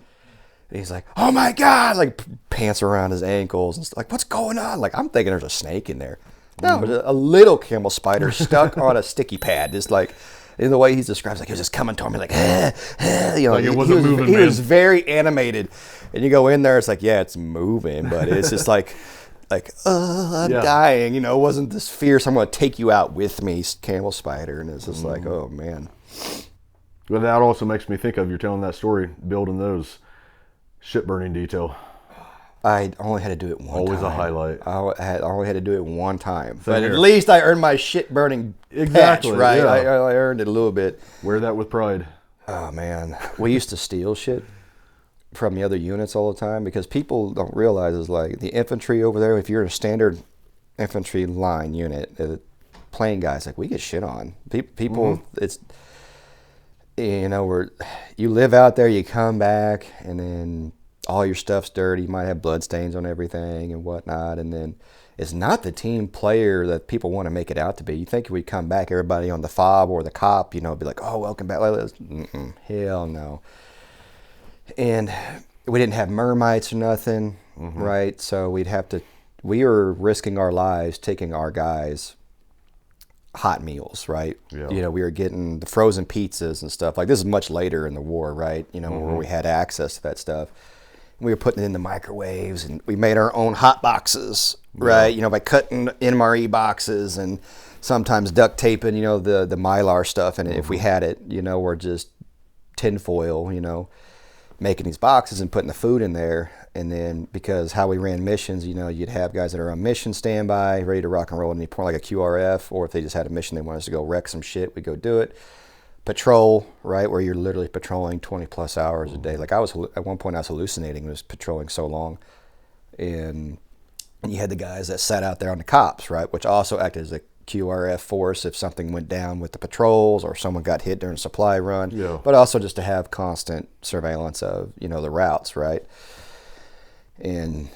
And he's like, oh my God, like pants around his ankles and stuff. Like, what's going on? Like, I'm thinking there's a snake in there. No, a little camel spider stuck on a sticky pad. Just like, in the way he describes, like he was just coming toward me like, like it wasn't moving, he was very animated. And you go in there, it's like, yeah, it's moving, but it's just like, I'm dying. It wasn't this fierce, I'm going to take you out with me, camel spider. And it's just like, oh man. But that also makes me think of, you're telling that story, building those. Shit burning detail. I only had to do it one time. Always a highlight. I only had to do it one time. Same but here. At least I earned my shit burning patch, right? Yeah. I earned it a little bit. Wear that with pride. Oh man, we used to steal shit from the other units all the time because people don't realize is like the infantry over there. If you're in a standard infantry line unit, plain guys, like we get shit on. People, it's. You live out there, you come back, and then all your stuff's dirty. You might have blood stains on everything and whatnot. And then it's not the team player that people want to make it out to be. You think we'd come back, everybody on the fob or the cop, be like, oh, welcome back. Hell no. And we didn't have mermites or nothing, right? So we were risking our lives taking our guys hot meals, right? Yeah. We were getting the frozen pizzas and stuff. Like this is much later in the war, right? Where we had access to that stuff. And we were putting it in the microwaves, and we made our own hot boxes, right? By cutting MRE boxes and sometimes duct taping, the Mylar stuff. And if we had it, or just tinfoil, making these boxes and putting the food in there. And then because how we ran missions, you'd have guys that are on mission standby, ready to rock and roll at any point, like a QRF, or if they just had a mission they wanted us to go wreck some shit, we'd go do it. Patrol, right, where you're literally patrolling 20 plus hours a day. Like at one point I was hallucinating, was patrolling so long. And you had the guys that sat out there on the cops, right, which also acted as a QRF force if something went down with the patrols or someone got hit during a supply run, but also just to have constant surveillance of, the routes, right? And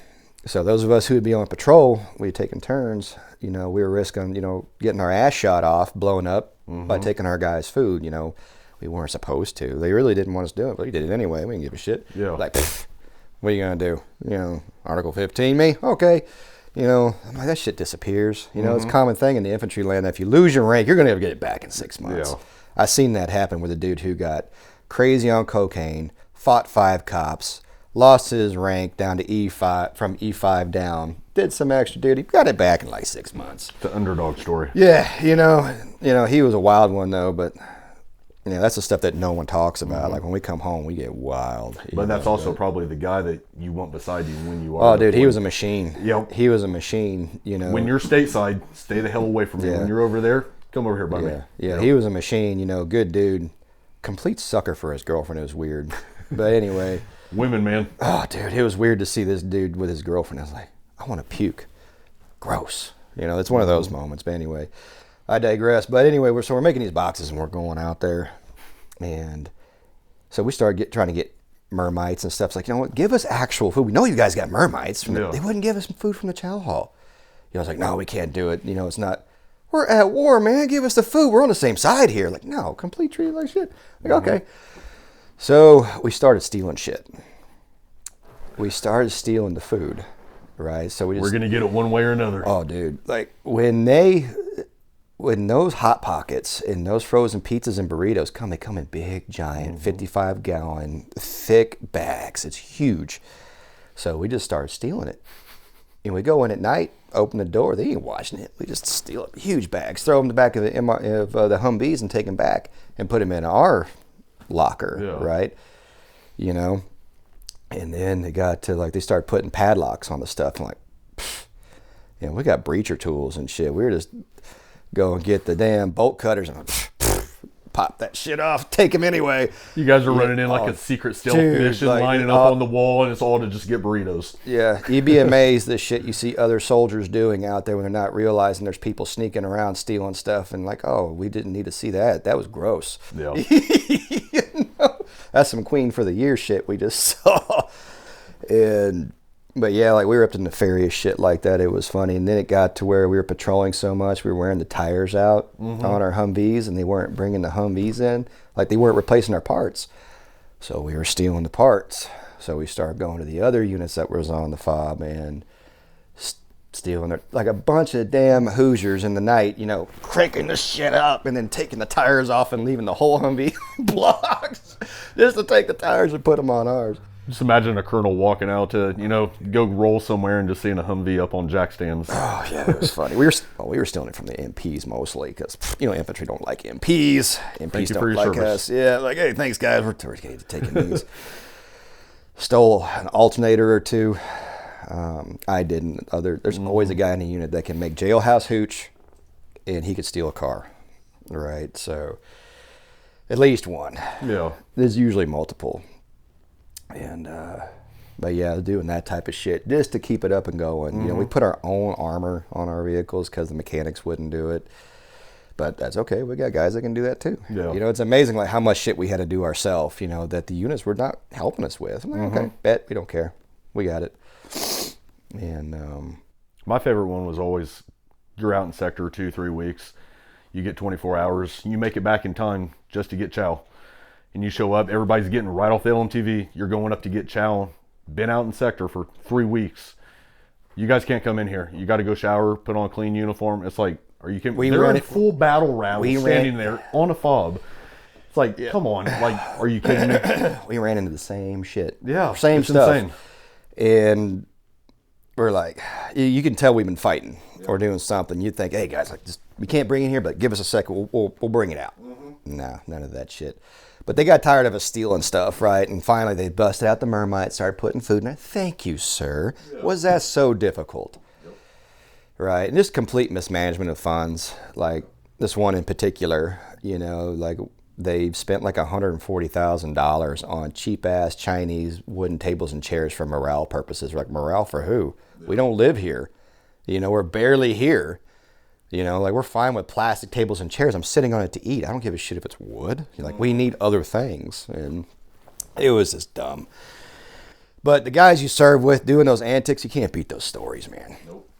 so those of us who would be on patrol, we'd taken turns, we were risking, getting our ass shot off, blowing up by taking our guys' food, we weren't supposed to. They really didn't want us to do it, but we did it anyway. We didn't give a shit. Yeah. Like, what are you going to do? Article 15 me? Okay. I'm like, that shit disappears. It's a common thing in the infantry land that if you lose your rank, you're going to get it back in 6 months. Yeah. I seen that happen with a dude who got crazy on cocaine, fought 5 cops, lost his rank down to E5, from E5 down, did some extra duty, got it back in like 6 months. The underdog story. Yeah, he was a wild one though, but You know, that's the stuff that no one talks about. Like when we come home, we get wild. But that's also probably the guy that you want beside you when you are. Oh, dude, he was a machine. Yep. He was a machine, you know. When you're stateside, stay the hell away from me. When you're over there, come over here by me. Yeah, he was a machine, you know, good dude. Complete sucker for his girlfriend. It was weird. But anyway. Women, man. Oh, dude, it was weird to see this dude with his girlfriend. I was like, I want to puke. Gross. You know, it's one of those moments. But anyway, I digress. But anyway, we're making these boxes and we're going out there. And so we started trying to get mermites and stuff. It's like, you know what, give us actual food. We know you guys got mermites. They wouldn't give us food from the chow hall. You know, I was like, no, we can't do it. You know, it's not, we're at war, man. Give us the food. We're on the same side here. Like, no, complete treat like shit. Like, okay. So we started stealing shit. We started stealing the food, right? So we're going to get it one way or another. Oh, dude. Like, when those Hot Pockets and those frozen pizzas and burritos they come in big, giant, 55-gallon, thick bags. It's huge. So we just started stealing it. And we go in at night, open the door. They ain't washing it. We just steal it. Huge bags. Throw them in the back of the Humvees and take them back and put them in our locker, right? You know? And then they got to, like, they started putting padlocks on the stuff. I'm like, you know, we got breacher tools and shit. We were just go and get the damn bolt cutters and pop that shit off, take them anyway. You guys are running in like a secret stealth mission, like, lining up on the wall, and it's all to just get burritos. Yeah, you'd be amazed the shit you see other soldiers doing out there when they're not realizing there's people sneaking around stealing stuff, and like, oh, we didn't need to see that. That was gross. Yeah. You know? That's some Queen for the Year shit we just saw. But yeah, like we were up to nefarious shit like that. It was funny. And then it got to where we were patrolling so much, we were wearing the tires out on our Humvees, and they weren't bringing the Humvees in. Like they weren't replacing our parts. So we were stealing the parts. So we started going to the other units that was on the fob and stealing like a bunch of damn Hoosiers in the night, you know, cranking the shit up and then taking the tires off and leaving the whole Humvee blocks just to take the tires and put them on ours. Just imagine a colonel walking out to, you know, go roll somewhere and just seeing a Humvee up on jack stands. Oh, yeah, it was funny. We were stealing it from the MPs mostly because, you know, infantry don't like MPs. MPs don't like us. Yeah, like, hey, thanks, guys. We're taking these. Stole an alternator or two. I didn't. There's always a guy in the unit that can make jailhouse hooch, and he could steal a car, right? So, at least one. Yeah. There's usually multiple. And but yeah, doing that type of shit just to keep it up and going. You know, we put our own armor on our vehicles because the mechanics wouldn't do it, but that's okay. We got guys that can do that too. Yeah. You know, it's amazing like how much shit we had to do ourselves, you know, that the units were not helping us with. I'm like, okay, bet, we don't care, we got it. And my favorite one was always, you're out in sector 2-3 weeks, you get 24 hours, you make it back in time just to get chow. And you show up, everybody's getting right off the LMTV. You're going up to get chow. Been out in sector for 3 weeks. You guys can't come in here. You got to go shower, put on a clean uniform. It's like, are you kidding? They're in full battle round, standing there on a fob. It's like, come on. Like, are you kidding me? We ran into the same shit. Yeah, same stuff. Insane. And we're like, you can tell we've been fighting or doing something. You'd think, hey guys, like, just we can't bring it here, but give us a second. We'll bring it out. No, none of that shit. But they got tired of us stealing stuff, right? And finally they busted out the mermite, started putting food in it. Thank you, sir. Yeah. Was that so difficult? Yep. Right? And just complete mismanagement of funds. Like this one in particular, you know, like they spent like $140,000 on cheap-ass Chinese wooden tables and chairs for morale purposes. We're like, morale for who? Yeah. We don't live here. You know, we're barely here. You know, like we're fine with plastic tables and chairs. I'm sitting on it to eat. I don't give a shit if it's wood. You're like, we need other things. And it was just dumb. But the guys you serve with doing those antics, you can't beat those stories, man. Nope.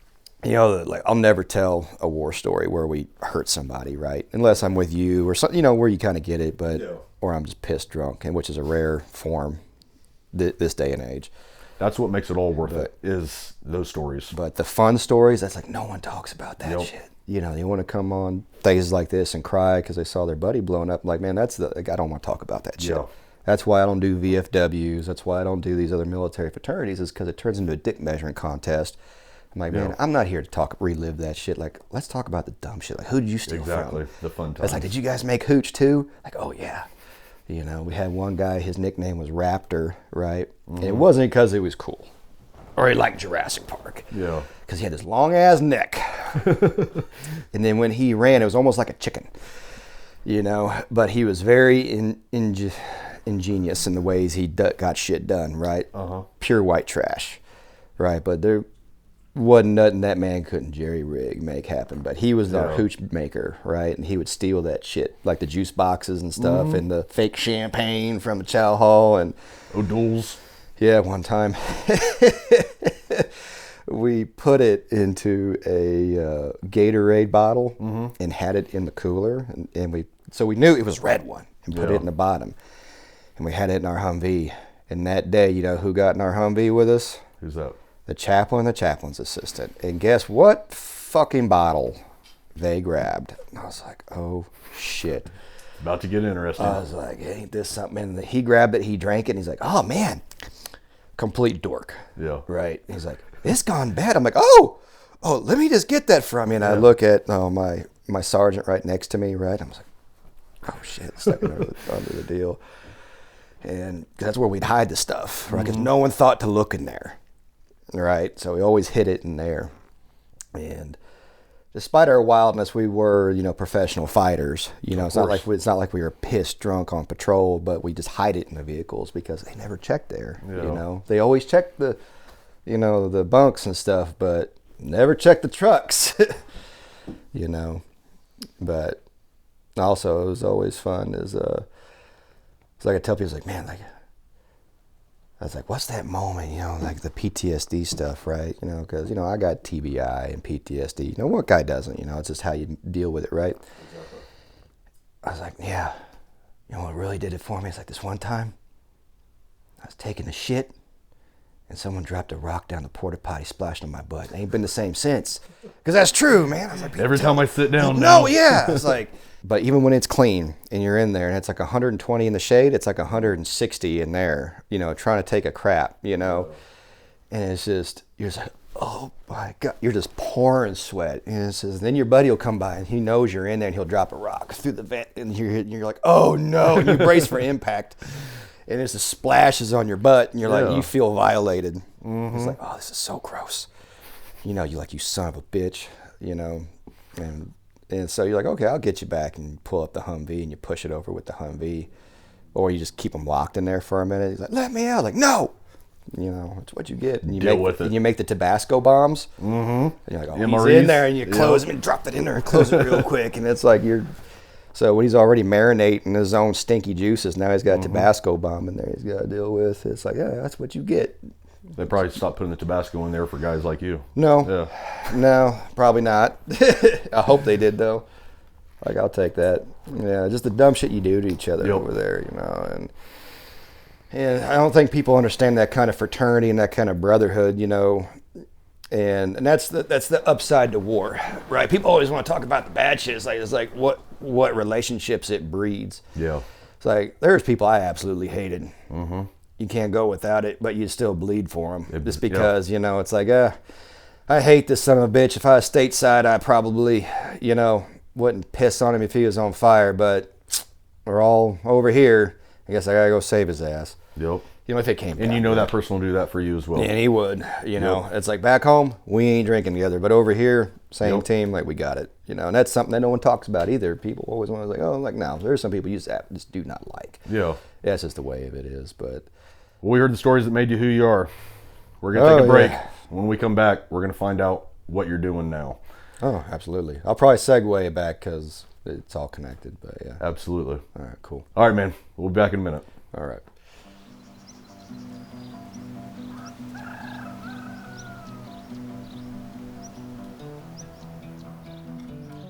You know, like I'll never tell a war story where we hurt somebody, right? Unless I'm with you or something, you know, where you kind of get it, but or I'm just pissed drunk, and which is a rare form this day and age. That's what makes it all worth it, is those stories. But the fun stories, that's like no one talks about that shit. You know, they want to come on things like this and cry because they saw their buddy blown up. Like, man, I don't want to talk about that shit. Yeah. That's why I don't do VFWs. That's why I don't do these other military fraternities, is because it turns into a dick measuring contest I'm like, man, I'm not here to relive that shit. Like, let's talk about the dumb shit. Like, who did you steal from? Exactly, the fun times. It's like, did you guys make hooch too? Like, oh yeah. You know, we had one guy, his nickname was Raptor, right? And it wasn't because he was cool. Or he liked Jurassic Park. Yeah. Because he had this long ass neck. And then when he ran, it was almost like a chicken. You know, but he was very ingenious in the ways he got shit done, right? Pure white trash, right? But there wasn't nothing that man couldn't jerry-rig, make happen. But he was our hooch maker, right? And he would steal that shit, like the juice boxes and stuff, and the fake champagne from the chow hall. And O'Doul's. Yeah, one time we put it into a Gatorade bottle and had it in the cooler, and so we knew it was red one and put it in the bottom, and we had it in our Humvee. And that day, you know who got in our Humvee with us? Who's that? The chaplain, the chaplain's assistant. And guess what fucking bottle they grabbed? And I was like, oh shit. About to get interesting. I was like, ain't this something? And he grabbed it, he drank it, and he's like, oh man, complete dork. Yeah. Right. He's like, it's gone bad. I'm like, oh, let me just get that from you. And I look at my sergeant right next to me, right? I'm like, oh shit, stepping under the deal. And that's where we'd hide the stuff, right? Because no one thought to look in there, right? So we always hid it in there. And despite our wildness, we were, you know, professional fighters. You know, it's not like we were pissed drunk on patrol, but we just hide it in the vehicles because they never checked there. Yeah. You know, they always checked the bunks and stuff, but never checked the trucks. You know, but also it was always fun. It's like I tell people, it's like, man, like I was like, what's that moment, you know, like the PTSD stuff, right? You know, because, you know, I got TBI and PTSD. You know, what guy doesn't? You know, it's just how you deal with it, right? Exactly. I was like, yeah. You know what really did it for me? It's like this one time, I was taking a shit, and someone dropped a rock down the porta potty, splashed on my butt. It ain't been the same since. Because that's true, man. I was like, every time I sit down now. No, yeah. It's like, but even when it's clean and you're in there and it's like 120 in the shade, it's like 160 in there, you know, trying to take a crap, you know. And it's just, you're just like, oh my God, you're just pouring sweat. And it says, then your buddy will come by and he knows you're in there and he'll drop a rock through the vent and you're like, oh no, and you brace for impact. And it's the splashes on your butt and you're like, you feel violated. It's like, oh, this is so gross. You know, you son of a bitch, you know. And so you're like, okay, I'll get you back, and you pull up the Humvee and you push it over with the Humvee, or you just keep them locked in there for a minute. He's like, let me out. Like, no, you know, it's what you get. And you make the Tabasco bombs. And you're like, oh, MREs. He's in there, and you close him and drop it in there and close it real quick. And it's like so when he's already marinating his own stinky juices, now he's got a Tabasco bomb in there he's got to deal with. It's like, yeah, that's what you get. They probably stopped putting the Tabasco in there for guys like you. No, probably not. I hope they did though. Like, I'll take that. Yeah, just the dumb shit you do to each other over there, you know. And I don't think people understand that kind of fraternity and that kind of brotherhood, you know. And that's the upside to war, right? People always want to talk about the bad shit. It's like what relationships it breeds. Yeah. It's like, there's people I absolutely hated. You can't go without it, but you still bleed for them. Just because, you know, it's like, I hate this son of a bitch. If I was stateside, I probably, you know, wouldn't piss on him if he was on fire, but we're all over here. I guess I gotta go save his ass. Yep. You know, if it came down. And you know that person will do that for you as well. And he would, you know. It's like, back home, we ain't drinking together, but over here, same team, like, we got it. You know, and that's something that no one talks about either. People always want to like, oh, like, no, there's some people you just do not like. Yeah. That's just the way of it is, but. Well, we heard the stories that made you who you are. We're going to take a break. Yeah. When we come back, we're going to find out what you're doing now. Oh, absolutely. I'll probably segue it back because it's all connected, but yeah. Absolutely. All right, cool. All right, man. We'll be back in a minute. All right.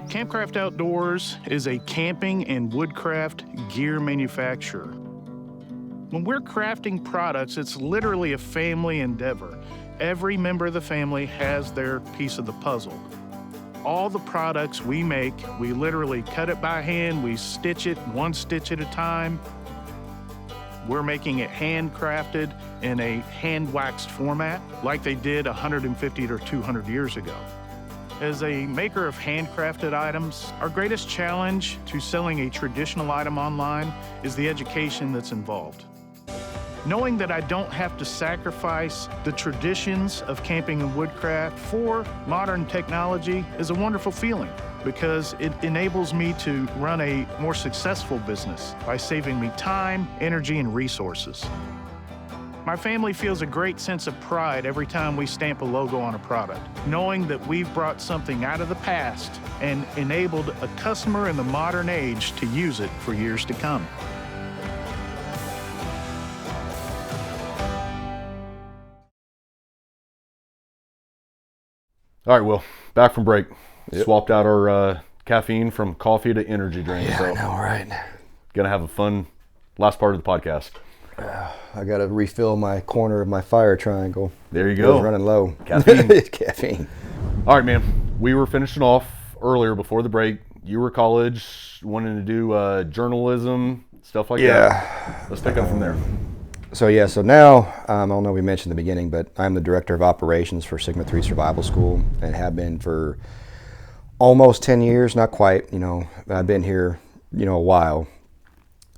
Campcraft Outdoors is a camping and woodcraft gear manufacturer. When we're crafting products, it's literally a family endeavor. Every member of the family has their piece of the puzzle. All the products we make, we literally cut it by hand, we stitch it one stitch at a time. We're making it handcrafted in a hand-waxed format like they did 150 or 200 years ago. As a maker of handcrafted items, our greatest challenge to selling a traditional item online is the education that's involved. Knowing that I don't have to sacrifice the traditions of camping and woodcraft for modern technology is a wonderful feeling, because it enables me to run a more successful business by saving me time, energy, and resources. My family feels a great sense of pride every time we stamp a logo on a product, knowing that we've brought something out of the past and enabled a customer in the modern age to use it for years to come. All right, Will, back from break. Yep. Swapped out our caffeine from coffee to energy drink. Yeah, so I know, right? Gonna have a fun last part of the podcast. I gotta refill my corner of my fire triangle. There you go. It's running low. Caffeine. Caffeine. All right, man. We were finishing off earlier before the break. You were college, wanting to do journalism, stuff like that. Let's pick up from there. So now, I don't know if we mentioned in the beginning, but I'm the director of operations for Sigma 3 Survival School and have been for almost 10 years, not quite, but I've been here, a while.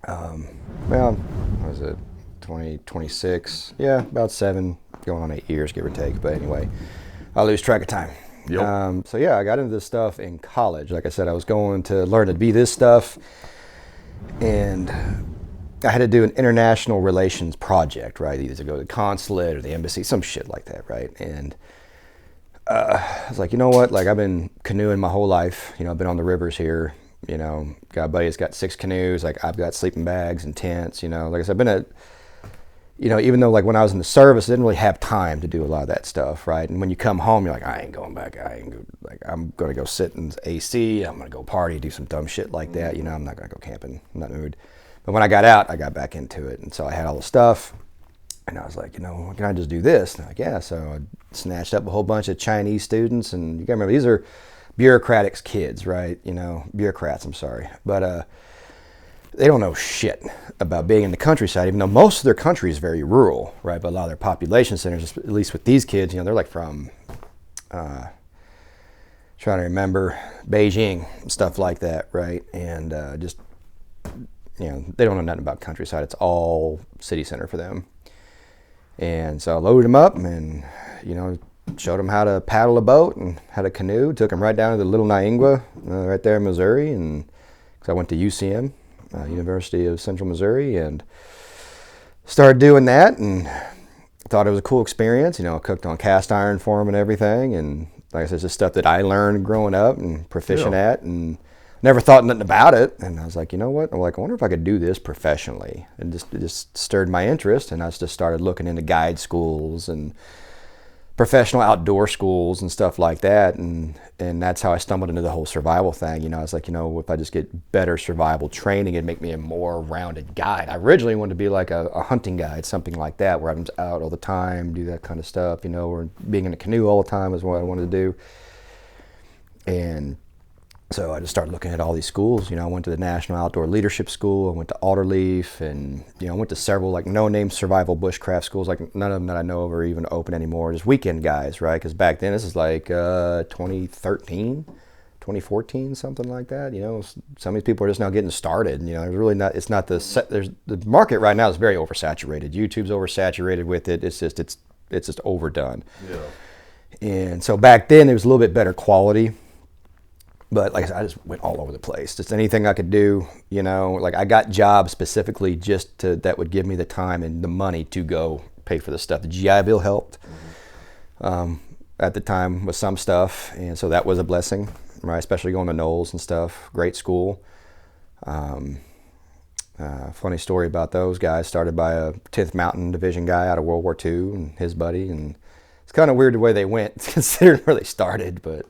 What was it, 26? Yeah, about 7, going on 8 years, give or take. But anyway, I lose track of time. Yep. I got into this stuff in college. Like I said, I was going to learn to be this stuff, and I had to do an international relations project, right? Either to go to the consulate or the embassy, some shit like that, right? And I was like, you know what? Like, I've been canoeing my whole life. I've been on the rivers here. Got a buddy that's got 6 canoes. Like, I've got sleeping bags and tents. Like I said, I've been at, even though like when I was in the service, I didn't really have time to do a lot of that stuff, right? And when you come home, you're like, I ain't going back. I'm gonna go sit in AC. I'm gonna go party, do some dumb shit like that. I'm not gonna go camping. I'm not in the mood. But when I got out, I got back into it. And so I had all the stuff. And I was like, can I just do this? And I'm like, yeah. So I snatched up a whole bunch of Chinese students. And you gotta remember, these are bureaucrats kids, right? Bureaucrats, I'm sorry. But they don't know shit about being in the countryside, even though most of their country is very rural, right? But a lot of their population centers, at least with these kids, they're like from, trying to remember, Beijing, stuff like that, right? And they don't know nothing about countryside. It's all city center for them. And so I loaded them up and, showed them how to paddle a boat and how to canoe. Took them right down to the Little Niangua, right there in Missouri. And because I went to UCM, University of Central Missouri, and started doing that and thought it was a cool experience. Cooked on cast iron for them and everything. And like I said, it's just stuff that I learned growing up and proficient at, and never thought nothing about it. And I was like, you know what? I wonder if I could do this professionally. And it just stirred my interest. And I just started looking into guide schools and professional outdoor schools and stuff like that. And that's how I stumbled into the whole survival thing. I was like, if I just get better survival training, it'd make me a more rounded guide. I originally wanted to be like a hunting guide, something like that, where I'm out all the time, do that kind of stuff, or being in a canoe all the time is what I wanted to do. And so I just started looking at all these schools. I went to the National Outdoor Leadership School. I went to Alderleaf, and I went to several like no-name survival bushcraft schools. Like none of them that I know of are even open anymore. Just weekend guys, right? Because back then, this is like 2013, 2014, something like that. Some of these people are just now getting started. There's really not. It's not the market right now is very oversaturated. YouTube's oversaturated with it. It's just overdone. Yeah. And so back then, it was a little bit better quality. But like I said, I just went all over the place. Just anything I could do, like I got jobs specifically that would give me the time and the money to go pay for the stuff. The GI Bill helped at the time with some stuff. And so that was a blessing, right? Especially going to Knowles and stuff. Great school. Funny story about those guys, started by a 10th Mountain Division guy out of World War II and his buddy. And it's kind of weird the way they went considering where they started, but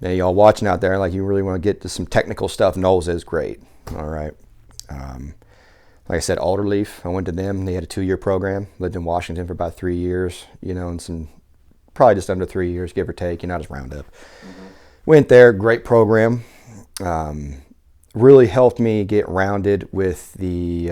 y'all watching out there, like you really want to get to some technical stuff, Knowles is great. All right. Like I said, Alderleaf, I went to them. They had a 2-year program. Lived in Washington for about 3 years, and probably just under 3 years, give or take, just round up. Mm-hmm. Went there, great program. really helped me get rounded with the,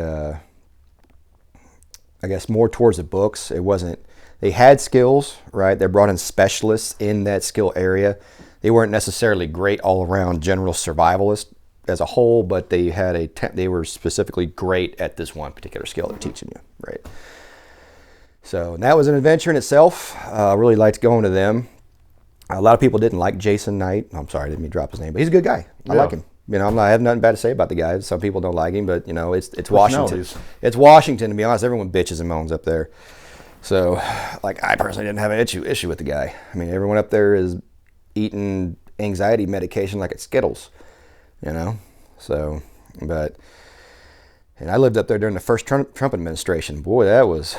I guess, more towards the books. It wasn't, they had skills, right? They brought in specialists in that skill area. They weren't necessarily great all around general survivalists as a whole, but they had they were specifically great at this one particular skill they're teaching you, right? So that was an adventure in itself. I really liked going to them. A lot of people didn't like Jason Knight. I'm sorry, I didn't mean to drop his name, but he's a good guy. I like him. You know, I have nothing bad to say about the guy. Some people don't like him, but you know, it's Washington. It's Washington, to be honest. Everyone bitches and moans up there. So, like, I personally didn't have an issue with the guy. I mean, everyone up there is eating anxiety medication like it's Skittles, you know. So, and I lived up there during the first Trump administration. Boy, that was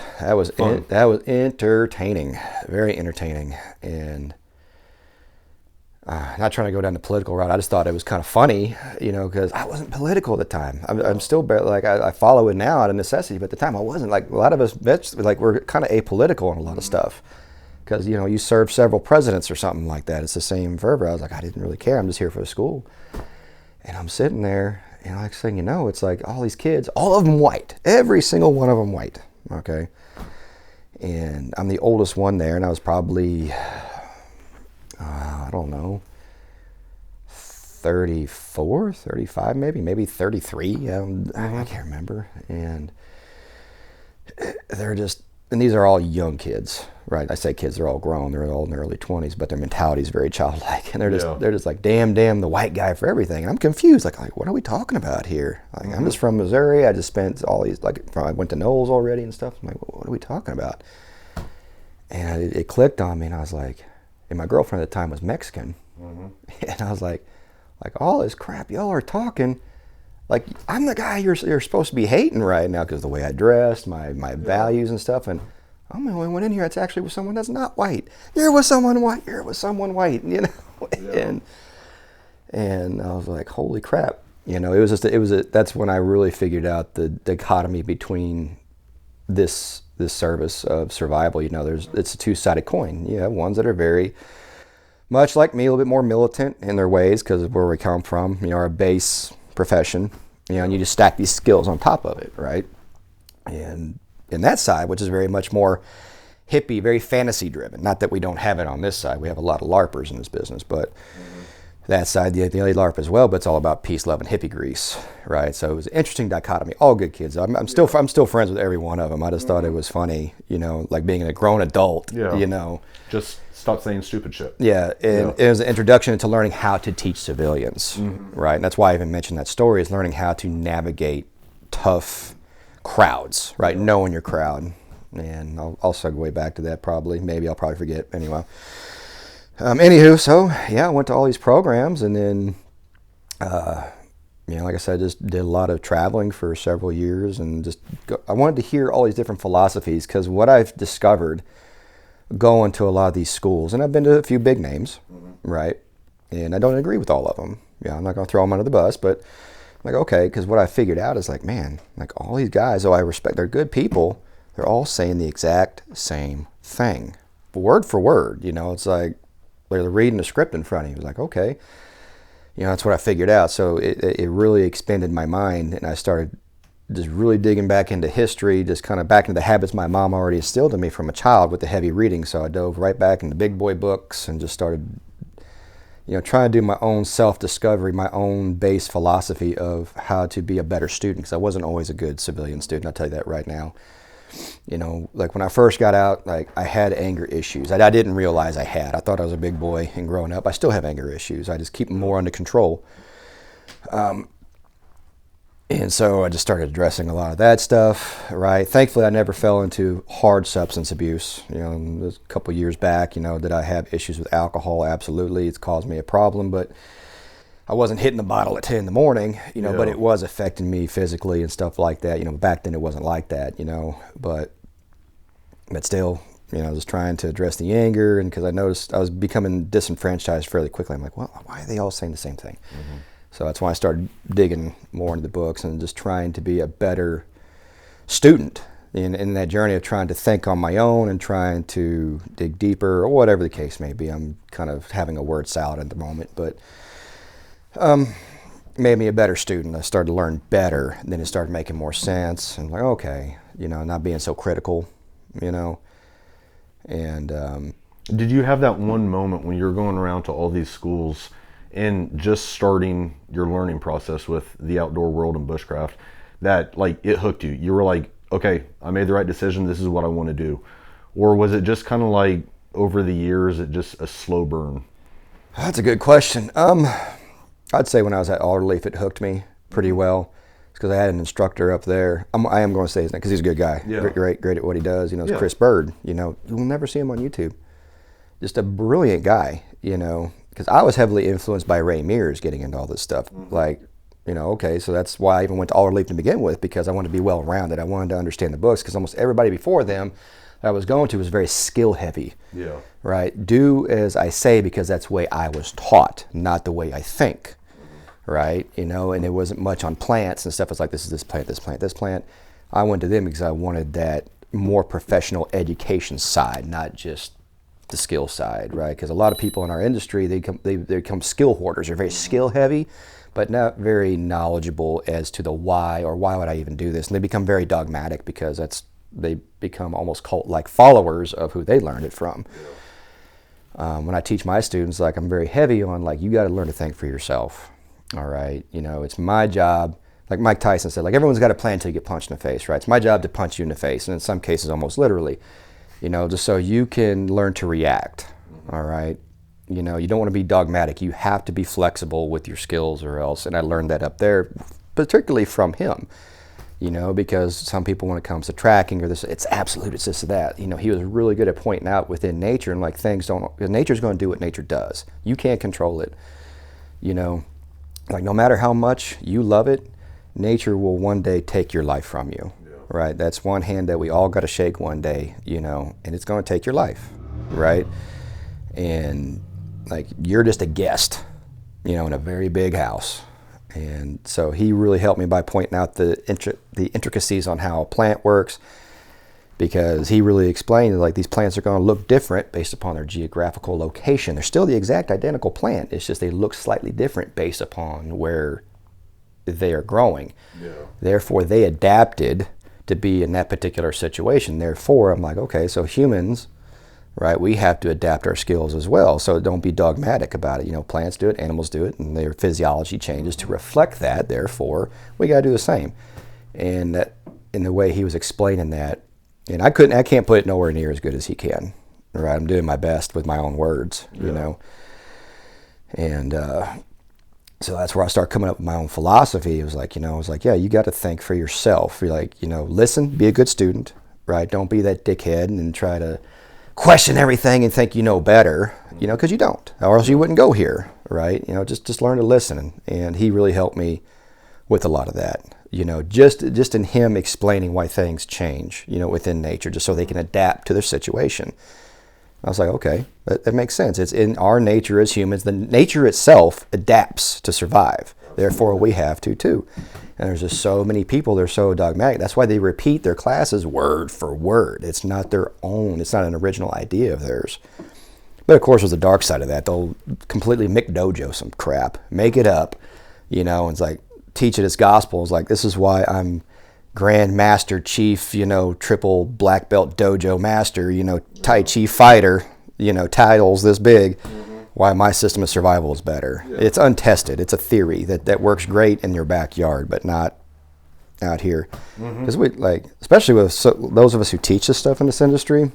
entertaining, very entertaining, and. Not trying to go down the political route. I just thought it was kind of funny, you know, because I wasn't political at the time. I'm still like I follow it now out of necessity, but at the time I wasn't. Like a lot of us vets, like we're kind of apolitical on a lot of stuff, because you know you serve several presidents or something like that. It's the same fervor. I was like, I didn't really care. I'm just here for the school, and I'm sitting there, and next thing you know, it's like all these kids, all of them white, every single one of them white. Okay, and I'm the oldest one there, and I was probably. I don't know, 34, 35 maybe 33. I can't remember. And they're just, and these are all young kids, right? I say kids, they're all grown. They're all in their early 20s, but their mentality is very childlike. And they're just like, damn, the white guy for everything. And I'm confused. Like what are we talking about here? Like, I'm just from Missouri. I just spent all these, I went to Knowles already and stuff. I'm like, what are we talking about? And it clicked on me, and I was like, and my girlfriend at the time was Mexican. And I was like all this crap y'all are talking, like I'm the guy you're supposed to be hating right now because the way I dressed, my values and stuff, and I'm the only one in here that's actually with someone that's not white. You're with someone white, you know. Yeah. And I was like, holy crap, you know. That's when I really figured out the dichotomy between this service of survival. You know, it's a two-sided coin. You have ones that are very much like me, a little bit more militant in their ways because of where we come from, you know, our base profession, you know, and you just stack these skills on top of it, right? And in that side, which is very much more hippie, very fantasy driven, not that we don't have it on this side, we have a lot of LARPers in this business, but that side, the only LARP as well, but it's all about peace, love, and hippie grease, right? So it was an interesting dichotomy. All good kids. I'm still friends with every one of them. I just thought it was funny, you know, like being a grown adult, you know. Just stop saying stupid shit. Yeah, and it was an introduction to learning how to teach civilians, right? And that's why I even mentioned that story, is learning how to navigate tough crowds, right? Knowing your crowd. And I'll segue back to that probably. Maybe I'll probably forget. Anyway. Anywho, so yeah, I went to all these programs, and then, you know, like I said, I just did a lot of traveling for several years, and I wanted to hear all these different philosophies, because what I've discovered going to a lot of these schools, and I've been to a few big names, right? And I don't agree with all of them. Yeah, I'm not going to throw them under the bus, but I'm like, okay, because what I figured out is like, man, like all these guys, I respect, they're good people, they're all saying the exact same thing, word for word. You know, it's like, they're reading the script in front of you. It was like, okay, you know, that's what I figured out. So it really expanded my mind, and I started just really digging back into history, just kind of back into the habits my mom already instilled in me from a child with the heavy reading. So I dove right back into big boy books and just started, you know, trying to do my own self-discovery, my own base philosophy of how to be a better student, because I wasn't always a good civilian student. I'll tell you that right now. You know, like when I first got out, like I had anger issues. I didn't realize I had. I thought I was a big boy and growing up. I still have anger issues. I just keep them more under control. And so I just started addressing a lot of that stuff, right? Thankfully, I never fell into hard substance abuse. You know, a couple years back, you know, did I have issues with alcohol? Absolutely. It's caused me a problem, but I wasn't hitting the bottle at 10 in the morning, you know, but it was affecting me physically and stuff like that. You know, back then it wasn't like that, you know, but still, you know, I was trying to address the anger, and because I noticed I was becoming disenfranchised fairly quickly. I'm like, well, why are they all saying the same thing? So that's why I started digging more into the books and just trying to be a better student in that journey of trying to think on my own and trying to dig deeper, or whatever the case may be. I'm kind of having a word salad at the moment, but made me a better student. I started to learn better, and then it started making more sense. And like, okay, not being so critical, and Did you have that one moment when you were going around to all these schools and just starting your learning process with the outdoor world and bushcraft that like it hooked you? You were like, okay, I made the right decision. This is what I want to do. Or was it just kind of like over the years, it just a slow burn? That's a good question. I'd say when I was at Alderleaf, it hooked me pretty well. It's because I had an instructor up there. I am going to say his name because he's a good guy. Yeah. Great at what he does. It's Chris Bird. You'll never see him on YouTube. Just a brilliant guy, because I was heavily influenced by Ray Mears getting into all this stuff. Like, okay, so that's why I even went to Alderleaf to begin with, because I wanted to be well-rounded. I wanted to understand the books, because almost everybody before them that I was going to was very skill-heavy. Yeah. Right? Do as I say, because that's the way I was taught, not the way I think. Right? And it wasn't much on plants and stuff. It's like, this is this plant, this plant, this plant. I went to them because I wanted that more professional education side, not just the skill side, right? Because a lot of people in our industry, they become skill hoarders. They're very skill heavy, but not very knowledgeable as to the why, or why would I even do this? And they become very dogmatic because they become almost cult-like followers of who they learned it from. When I teach my students, like, I'm very heavy on, like, you got to learn to think for yourself. All right, it's my job. Like Mike Tyson said, like, everyone's got a plan until you get punched in the face, right? It's my job to punch you in the face, and in some cases, almost literally. Just so you can learn to react. All right, you don't want to be dogmatic. You have to be flexible with your skills, or else. And I learned that up there, particularly from him. Because some people, when it comes to tracking or this, it's absolute, it's this or that. He was really good at pointing out within nature, and like, things don't. Nature's going to do what nature does. You can't control it. Like, no matter how much you love it, nature will one day take your life from you. Yeah. Right? That's one hand that we all got to shake one day, and it's going to take your life, right? And like, you're just a guest, in a very big house. And so he really helped me by pointing out the intricacies on how a plant works, because he really explained that, like, these plants are going to look different based upon their geographical location. They're still the exact identical plant. It's just they look slightly different based upon where they are growing. Yeah. Therefore, they adapted to be in that particular situation. Therefore, I'm like, okay, so humans, right, we have to adapt our skills as well. So don't be dogmatic about it. Plants do it, animals do it, and their physiology changes to reflect that. Therefore, we got to do the same. And that, in the way he was explaining that, and I can't put it nowhere near as good as he can. Right, I'm doing my best with my own words, and so that's where I start coming up with my own philosophy. It was like, yeah, you got to think for yourself. You're like, listen, be a good student, right? Don't be that dickhead and try to question everything and think you know better, because you don't, or else you wouldn't go here, right? Just learn to listen. And he really helped me with a lot of that. Just in him explaining why things change, within nature, just so they can adapt to their situation. I was like, okay, that makes sense. It's in our nature as humans. The nature itself adapts to survive. Therefore, we have to too. And there's just so many people, they're so dogmatic. That's why they repeat their classes word for word. It's not their own. It's not an original idea of theirs. But of course, there's the dark side of that. They'll completely McDojo some crap, make it up, and it's like, teach it as gospel. It's like, this is why I'm Grand Master Chief, triple black belt dojo master, Tai Chi fighter, titles this big. Why my system of survival is better. Yeah. It's untested. It's a theory that works great in your backyard, but not out here. Because we, like, especially with those of us who teach this stuff in this industry,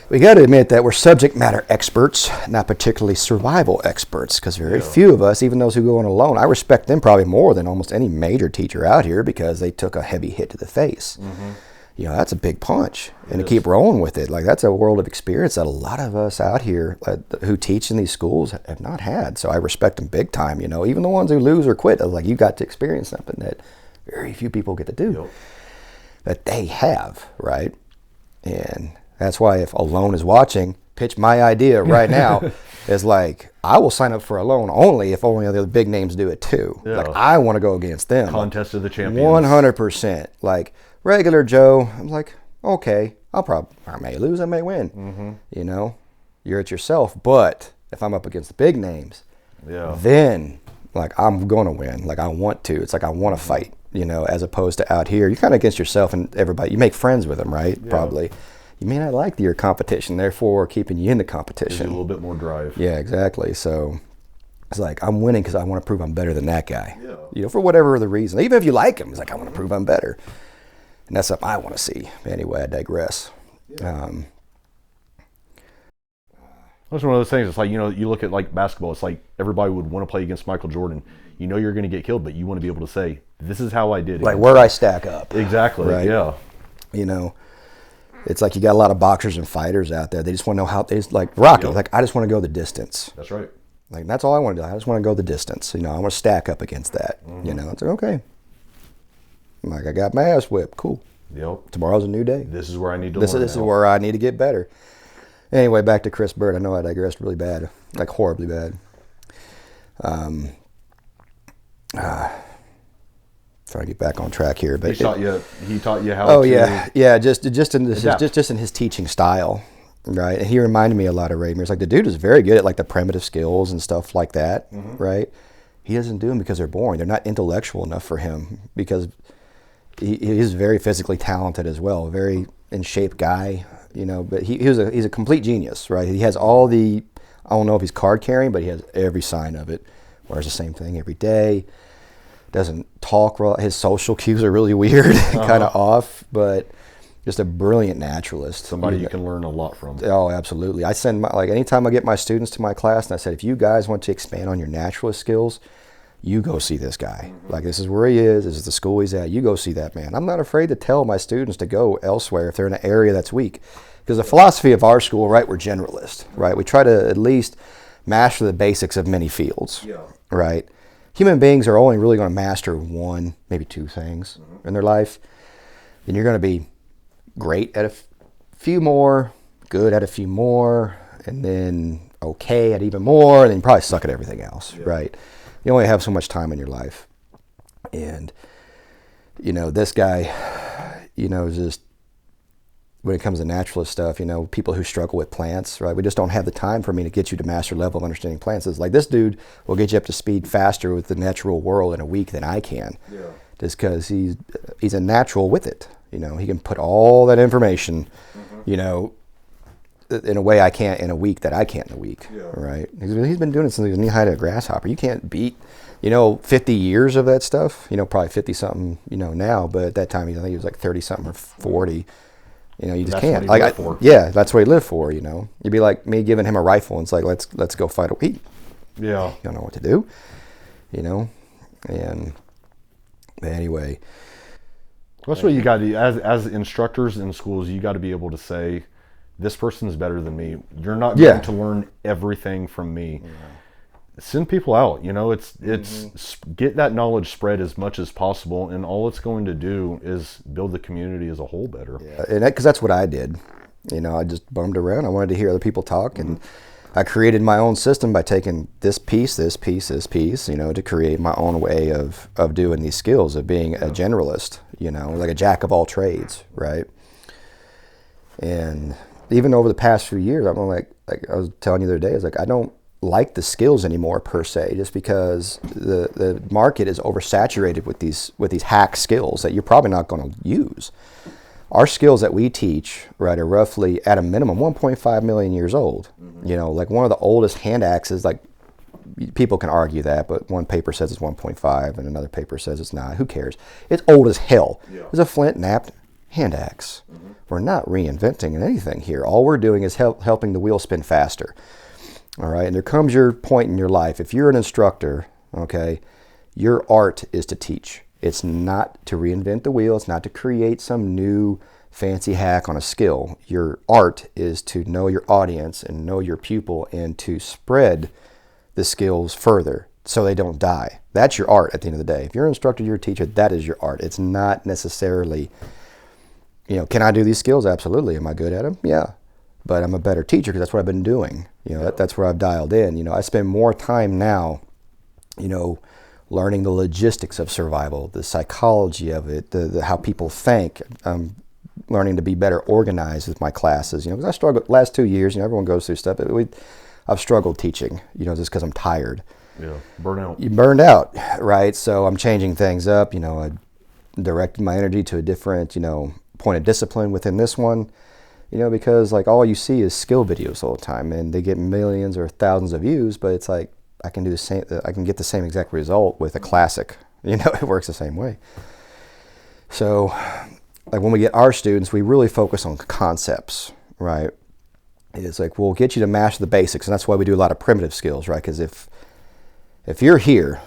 we got to admit that we're subject matter experts, not particularly survival experts, because very few of us, even those who go on alone, I respect them probably more than almost any major teacher out here, because they took a heavy hit to the face. That's a big punch. And to keep rolling with it, like, that's a world of experience that a lot of us out here who teach in these schools have not had. So I respect them big time, even the ones who lose or quit. Like, you got to experience something that very few people get to do. That they have, right? And that's why if Alone is watching, pitch my idea right now is like, I will sign up for Alone only if only the other big names do it too. Yeah. Like, I want to go against them. Contest of the champions. 100%. Like, regular Joe, I'm like, okay, I may lose, I may win. You're at yourself. But if I'm up against the big names, then Like, I'm going to win. Like, I want to. It's like I want to fight, you know, as opposed to out here. You're kind of against yourself and everybody. You make friends with them, right? Yeah. Probably. You may not like your competition, therefore keeping you in the competition. Gives you a little bit more drive. Yeah, exactly. So it's like, I'm winning because I want to prove I'm better than that guy. Yeah. You know, for whatever the reason. Even if you like him, it's like, I want to prove I'm better. And that's something I want to see. Anyway, I digress. Yeah. That's one of those things. It's like, you know, you look at like basketball. It's like everybody would want to play against Michael Jordan. You know you're going to get killed, but you want to be able to say, this is how I did it. Like where I stack up. Exactly, right? Yeah. You know, it's like you got a lot of boxers and fighters out there. They just want to know how, they just, like Rocky, like, I just want to go the distance. That's right. Like, that's all I want to do. I just want to go the distance. You know, I want to stack up against that. You know, it's like, okay. Like, I got my ass whipped. Cool. Yep. Tomorrow's a new day. This is where I need to learn. This is where I need to get better. Anyway, back to Chris Bird. I know I digressed really bad, like horribly bad. Trying to get back on track here, but he taught you how. Oh yeah. Just in his teaching style, right? And he reminded me a lot of Ray Mears. Like, the dude is very good at like the primitive skills and stuff like that, right? He doesn't do them because they're boring. They're not intellectual enough for him, because he is very physically talented as well, very in shape guy. You know, but he's a complete genius, right? He has all the, I don't know if he's card carrying, but he has every sign of it. Wears the same thing every day. Doesn't talk well. His social cues are really weird, kind of off, but just a brilliant naturalist. Somebody you can learn a lot from. Oh, absolutely. I send like anytime I get my students to my class, and I said, if you guys want to expand on your naturalist skills, you go see this guy. Like, this is where he is. This is the school he's at. You go see that man. I'm not afraid to tell my students to go elsewhere if they're in an area that's weak. Because the philosophy of our school, right, we're generalists, right? We try to at least master the basics of many fields, right? Human beings are only really going to master one, maybe two things in their life. And you're going to be great at a few more, good at a few more, and then okay at even more, and then you probably suck at everything else, right? You only have so much time in your life. And, you know, this guy, you know, just when it comes to naturalist stuff, you know, people who struggle with plants, right? We just don't have the time for me to get you to master level of understanding plants. It's like, this dude will get you up to speed faster with the natural world in a week than I can. Yeah. Just because he's a natural with it. You know, he can put all that information, you know, in a way I can't in a week that I can't in a week, right? He's been doing it since he was knee-high to a grasshopper. You can't beat, you know, 50 years of that stuff. You know, probably 50-something, you know, now. But at that time, I think he was like 30-something or 40. You know, you just can't. Like, yeah, that's what he lived for, you know. You'd be like me giving him a rifle, and it's like, let's go fight a weed. Yeah. You don't know what to do, you know. And anyway. That's what you got to do. As instructors in schools, you got to be able to say, this person is better than me. You're not going to learn everything from me. Yeah. Send people out. You know, it's get that knowledge spread as much as possible, and all it's going to do is build the community as a whole better. Yeah, and because that's what I did. You know, I just bummed around. I wanted to hear other people talk, and I created my own system by taking this piece, you know, to create my own way of doing these skills, of being a generalist, you know, like a jack of all trades, right? And even over the past few years, I'm like I was telling you the other day, I was like, I don't like the skills anymore per se, just because the market is oversaturated with these hack skills that you're probably not going to use. Our skills that we teach, right, are roughly at a minimum 1.5 million years old. You know, like one of the oldest hand axes, like people can argue that, but one paper says it's 1.5 and another paper says it's not. Who cares? It's old as hell. It's a flint knapped hand axe. We're not reinventing anything here. All we're doing is helping the wheel spin faster. All right, and there comes your point in your life. If you're an instructor, okay, your art is to teach. It's not to reinvent the wheel. It's not to create some new fancy hack on a skill. Your art is to know your audience and know your pupil and to spread the skills further so they don't die. That's your art at the end of the day. If you're an instructor, you're a teacher, that is your art. It's not necessarily, you know, can I do these skills? Absolutely. Am I good at them? Yeah. But I'm a better teacher because that's what I've been doing. You know, that's where I've dialed in. You know, I spend more time now, you know, learning the logistics of survival, the psychology of it, the how people think. I'm learning to be better organized with my classes. You know, because I struggled last 2 years. You know, everyone goes through stuff. I've struggled teaching. You know, just because I'm tired. Yeah, burn out. You burned out, right? So I'm changing things up. I directed my energy to a different, point of discipline within this one, because like all you see is skill videos all the time, and they get millions or thousands of views, but it's like I can do the same. I can get the same exact result with a classic. It works the same way. So, like when we get our students, we really focus on concepts, right? It's like we'll get you to master the basics, and that's why we do a lot of primitive skills, right? Because if you're here,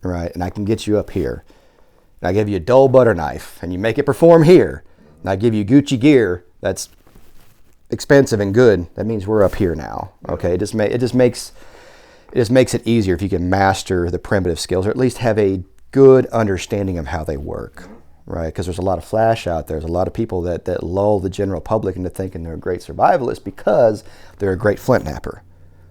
right, and I can get you up here, and I give you a dull butter knife, and you make it perform here, and I give you Gucci gear that's expensive and good, that means we're up here now, okay? It just makes it easier if you can master the primitive skills, or at least have a good understanding of how they work, right? Because there's a lot of flash out there. There's a lot of people that lull the general public into thinking they're a great survivalist because they're a great flint knapper.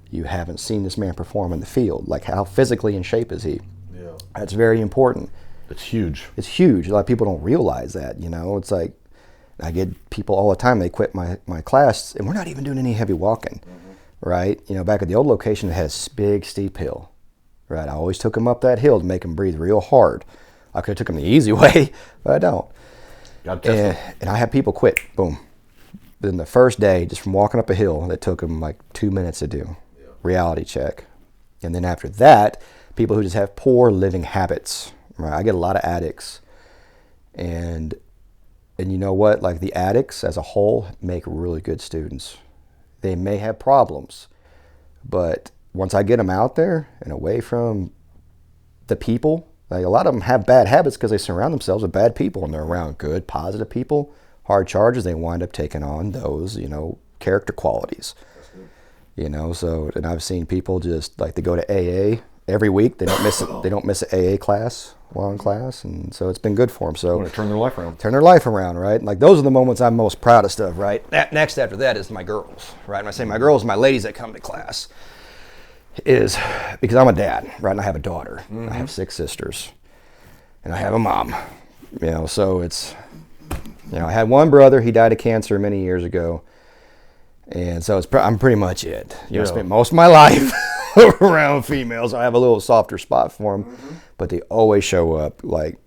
You haven't seen this man perform in the field. Like, how physically in shape is he? Yeah. That's very important. It's huge. It's huge. A lot of people don't realize that, It's like, I get people all the time, they quit my class, and we're not even doing any heavy walking, right? Back at the old location, it has big, steep hill, right? I always took them up that hill to make them breathe real hard. I could have took them the easy way, but I don't. Gotta test them. And I have people quit, boom. Then the first day, just from walking up a hill, that took them like 2 minutes to do. Reality check. And then after that, people who just have poor living habits, right? I get a lot of addicts. And you know what? Like, the addicts as a whole make really good students. They may have problems, but once I get them out there and away from the people, like a lot of them have bad habits because they surround themselves with bad people, and they're around good, positive people, hard charges, they wind up taking on those, character qualities. So, and I've seen people just like, they go to AA every week. They don't miss an AA class while in class, and so it's been good for them. So Want to turn their life around. Turn their life around, right? And like, those are the moments I'm most proudest of, right? Next after that is my girls, right? When I say my girls, my ladies that come to class, is because I'm a dad, right? And I have a daughter. I have 6 sisters, and I have a mom. So it's, I had one brother. He died of cancer many years ago. And so I'm pretty much it. I spent most of my life around females. I have a little softer spot for them, but they always show up like,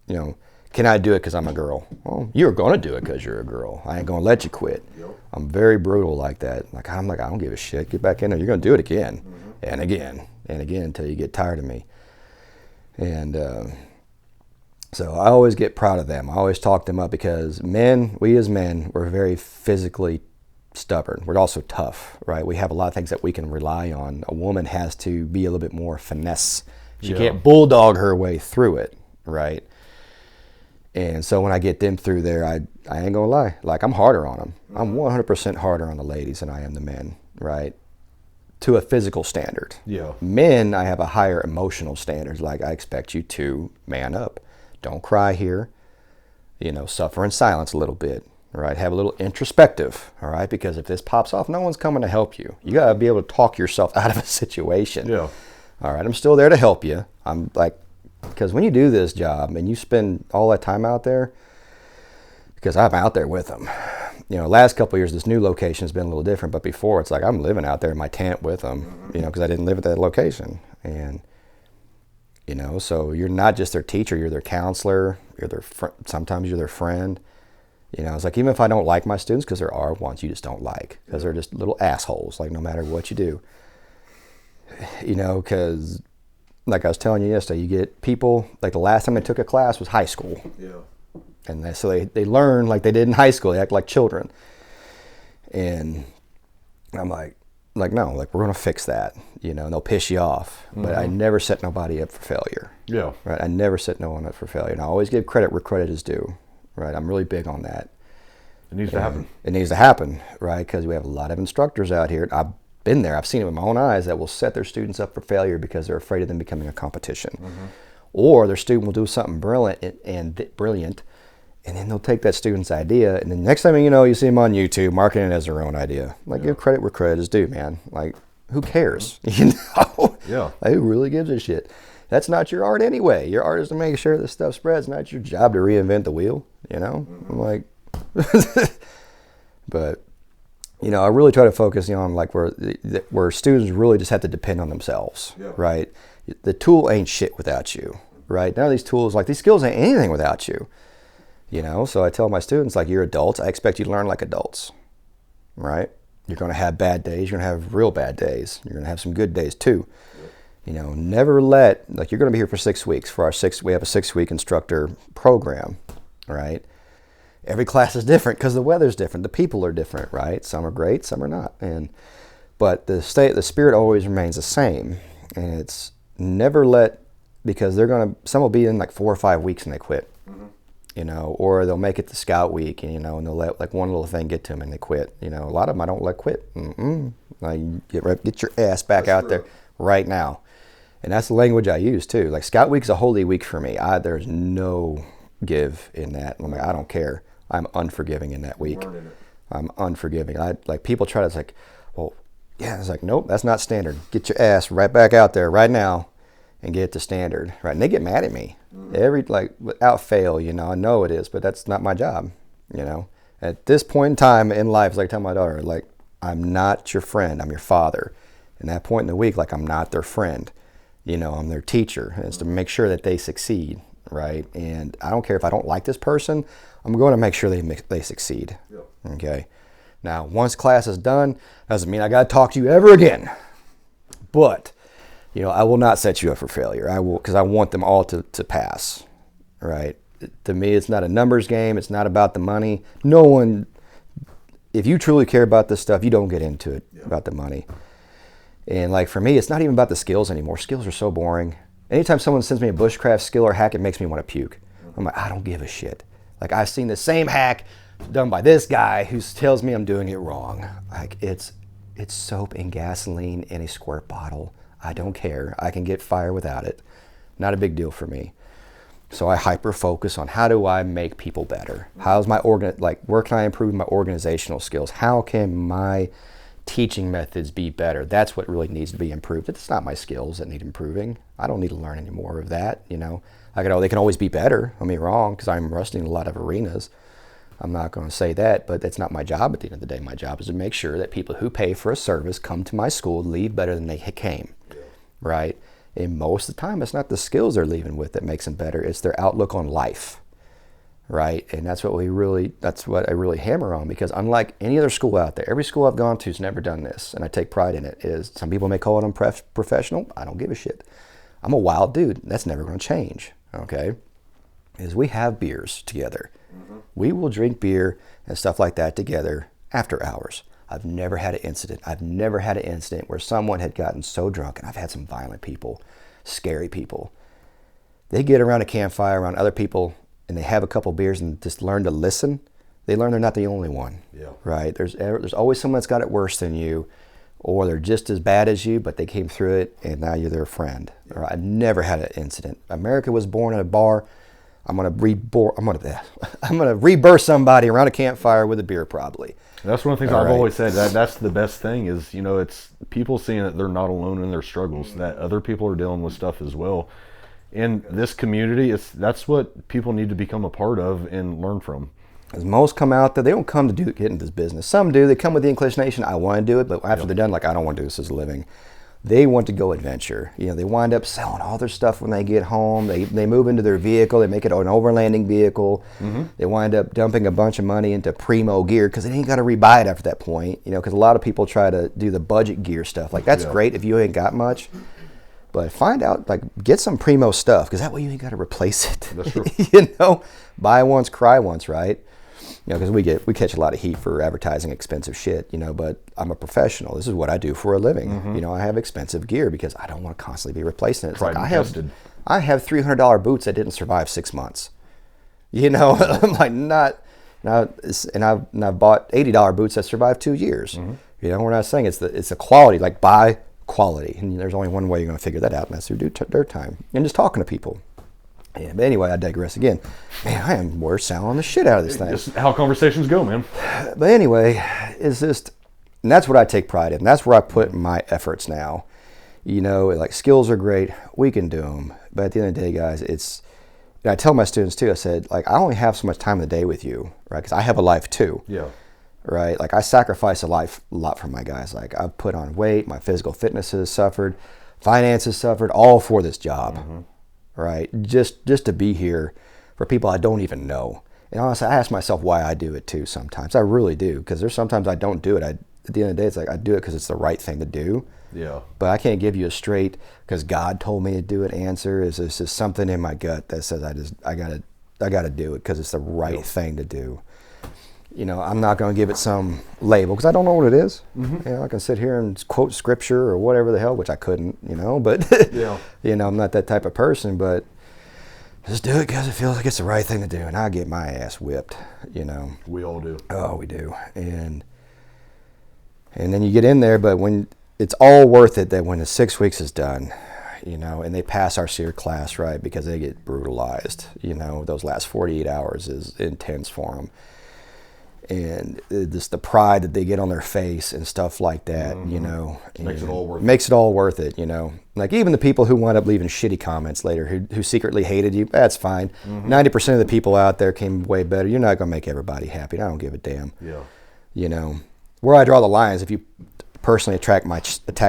can I do it because I'm a girl? Well, you're going to do it because you're a girl. I ain't going to let you quit. I'm very brutal like that. I'm like, I don't give a shit. Get back in there. You're going to do it again and again and again until you get tired of me. And so I always get proud of them. I always talk them up because we as men, we're very physically stubborn. We're also tough, right? We have a lot of things that we can rely on. A woman has to be a little bit more finesse. She can't bulldog her way through it, right? And so when I get them through there, I ain't gonna lie, like, I'm harder on them. I'm 100% harder on the ladies than I am the men, right? To a physical standard. Men, I have a higher emotional standard. Like, I expect you to man up. Don't cry here. Suffer in silence a little bit. All right, have a little introspective, all right? Because if this pops off, no one's coming to help you. You got to be able to talk yourself out of a situation. All right, I'm still there to help you. I'm like, because when you do this job and you spend all that time out there, because I'm out there with them. Last couple of years, this new location has been a little different, but before, it's like I'm living out there in my tent with them, because I didn't live at that location. And, so you're not just their teacher, you're their counselor, sometimes you're their friend. It's like, even if I don't like my students, because there are ones you just don't like, because they're just little assholes, like, no matter what you do. Because, like I was telling you yesterday, you get people, like, the last time they took a class was high school. And so they learn like they did in high school. They act like children. And I'm like, no, like, we're going to fix that, and they'll piss you off. But I never set nobody up for failure. Right? I never set no one up for failure. And I always give credit where credit is due. Right, I'm really big on that. It needs to happen. It needs to happen, right? Because we have a lot of instructors out here. I've been there. I've seen it with my own eyes that will set their students up for failure because they're afraid of them becoming a competition. Or their student will do something brilliant, and then they'll take that student's idea, and then next time you see them on YouTube marketing it as their own idea. Like, give credit where credit is due, man. Like, who cares? Like, who really gives a shit? That's not your art anyway. Your art is to make sure this stuff spreads, not your job to reinvent the wheel, I'm like, but I really try to focus on like where students really just have to depend on themselves, right? The tool ain't shit without you, right? None of these tools, like these skills ain't anything without you, So I tell my students, like, you're adults. I expect you to learn like adults, right? You're going to have bad days. You're going to have real bad days. You're going to have some good days too. Never like, you're going to be here for 6 weeks. We have a 6-week instructor program, right? Every class is different because the weather's different. The people are different, right? Some are great, some are not. But the spirit always remains the same. And it's never because some will be in like 4 or 5 weeks and they quit, or they'll make it to scout week, and they'll let like one little thing get to them and they quit. A lot of them I don't let quit. Like, get your ass back out there right now. And that's the language I use too. Like, scout week's a holy week for me. There's no give in that. I'm like, I don't care. I'm unforgiving in that week. I'm unforgiving. Like, people try to, it's like, well, yeah, it's like, nope, that's not standard. Get your ass right back out there right now and get it to standard, right? And they get mad at me without fail, I know it is, but that's not my job, At this point in time in life, it's like I tell my daughter, like, I'm not your friend, I'm your father. And that point in the week, like, I'm not their friend, I'm their teacher. And it's to make sure that they succeed, right? And I don't care if I don't like this person, I'm going to make sure they succeed, okay? Now, once class is done, doesn't mean I got to talk to you ever again. But, I will not set you up for failure. I will, because I want them all to pass, right? To me, it's not a numbers game. It's not about the money. No one, if you truly care about this stuff, you don't get into it about the money. And like, for me, it's not even about the skills anymore. Skills are so boring. Anytime someone sends me a bushcraft skill or hack, it makes me want to puke. I'm like, I don't give a shit. Like, I've seen the same hack done by this guy who tells me I'm doing it wrong. Like, it's soap and gasoline in a squirt bottle. I don't care. I can get fire without it. Not a big deal for me. So I hyper focus on, how do I make people better? Where can I improve my organizational skills? How can my teaching methods be better? That's what really needs to be improved. It's not my skills that need improving. I don't need to learn any more of that. They can always be better. Don't get me wrong, because I'm rusting in a lot of arenas. I'm not going to say that, but that's not my job at the end of the day. My job is to make sure that people who pay for a service come to my school, leave better than they came, right? And most of the time, it's not the skills they're leaving with that makes them better. It's their outlook on life, right? And that's what I really hammer on, because unlike any other school out there, every school I've gone to has never done this, and I take pride in it. Some people may call it unprofessional. I don't give a shit. I'm a wild dude. That's never going to change, okay? We have beers together. We will drink beer and stuff like that together after hours. I've never had an incident. I've never had an incident where someone had gotten so drunk, and I've had some violent people, scary people. They get around a campfire, around other people, and they have a couple beers and just learn to listen. They learn they're not the only one, right? There's always someone that's got it worse than you, or they're just as bad as you, but they came through it, and now you're their friend. Or I've never had an incident. America was born in a bar. I'm gonna rebirth somebody around a campfire with a beer, probably. That's one of the things I've always said. That's the best thing is, it's people seeing that they're not alone in their struggles, that other people are dealing with stuff as well. In this community, that's what people need to become a part of and learn from. As most come out there, they don't come to get into this business. Some do. They come with the inclination, I want to do it, but after they're done, like, I don't want to do this as a living. They want to go adventure. They wind up selling all their stuff when they get home. They move into their vehicle. They make it an overlanding vehicle. Mm-hmm. They wind up dumping a bunch of money into primo gear because they ain't got to rebuy it after that point. Because a lot of people try to do the budget gear stuff. Like, that's great if you ain't got much. But find out, get some primo stuff, because that way you ain't got to replace it. That's true. Buy once, cry once, right? Because we catch a lot of heat for advertising expensive shit, but I'm a professional. This is what I do for a living. Mm-hmm. I have expensive gear because I don't want to constantly be replacing it. It's like I have $300 boots that didn't survive 6 months. I'm like, not now, and I've bought $80 boots that survived 2 years. Mm-hmm. We're not saying it's a quality, like, buy quality, and there's only one way you're going to figure that out, and that's through dirt time and just talking to people. Yeah, but anyway, I digress again. Man, we're selling the shit out of this thing. Just how conversations go, man. But anyway, and that's what I take pride in. That's where I put my efforts now. Skills are great. We can do them. But at the end of the day, guys, and I tell my students too, I said, I only have so much time in the day with you, right? Because I have a life too. Yeah. right? Like I sacrifice a lot for my guys. Like I've put on weight, my physical fitness has suffered, finances suffered, all for this job, right? Just to be here for people I don't even know. And honestly, I ask myself why I do it too sometimes. I really do, because there's sometimes I don't do it. At the end of the day, it's like I do it because it's the right thing to do. Yeah. But I can't give you a straight, because God told me to do it answer. It's just something in my gut that says I gotta do it because it's the right thing to do. You know, I'm not going to give it some label because I don't know what it is. You know, I can sit here and quote scripture or whatever the hell, which I couldn't, you know, but you know, I'm not that type of person, but just do it because it feels like it's the right thing to do, and I get my ass whipped, you know. We all do. Oh, we do. And then you get in there, but when it's all worth it, that when the 6 weeks is done, you know, and they pass our SEER class, right, because they get brutalized, you know, those last 48 hours is intense for them. And just the pride that they get on their face and stuff like that, you know. Makes it all worth it. Makes it all worth it, you know. Like even the people who wind up leaving shitty comments later, who secretly hated you, that's fine. 90% of the people out there came way better. You're not going to make everybody happy. I don't give a damn. Yeah. You know, where I draw the line is if you personally attack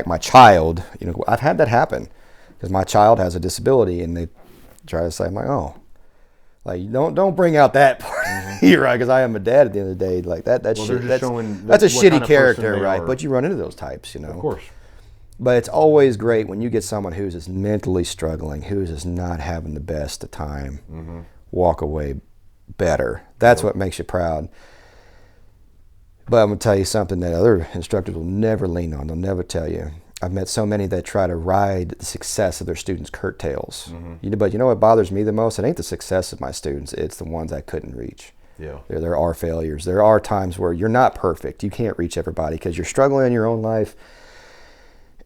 my child, you know, I've had that happen because my child has a disability and they try to say, I'm like, oh. Like don't bring out that part. You're right, because I am a dad at the end of the day. Like that's a shitty character, right? But you run into those types, you know. Of course. But it's always great when you get someone who's just mentally struggling, who's just not having the best of time, walk away better. That's what makes you proud. But I'm gonna tell you something that other instructors will never lean on. They'll never tell you. I've met so many that try to ride the success of their students' curtails. But you know what bothers me the most? It ain't the success of my students. It's the ones I couldn't reach. Yeah. There are failures. There are times where you're not perfect. You can't reach everybody because you're struggling in your own life.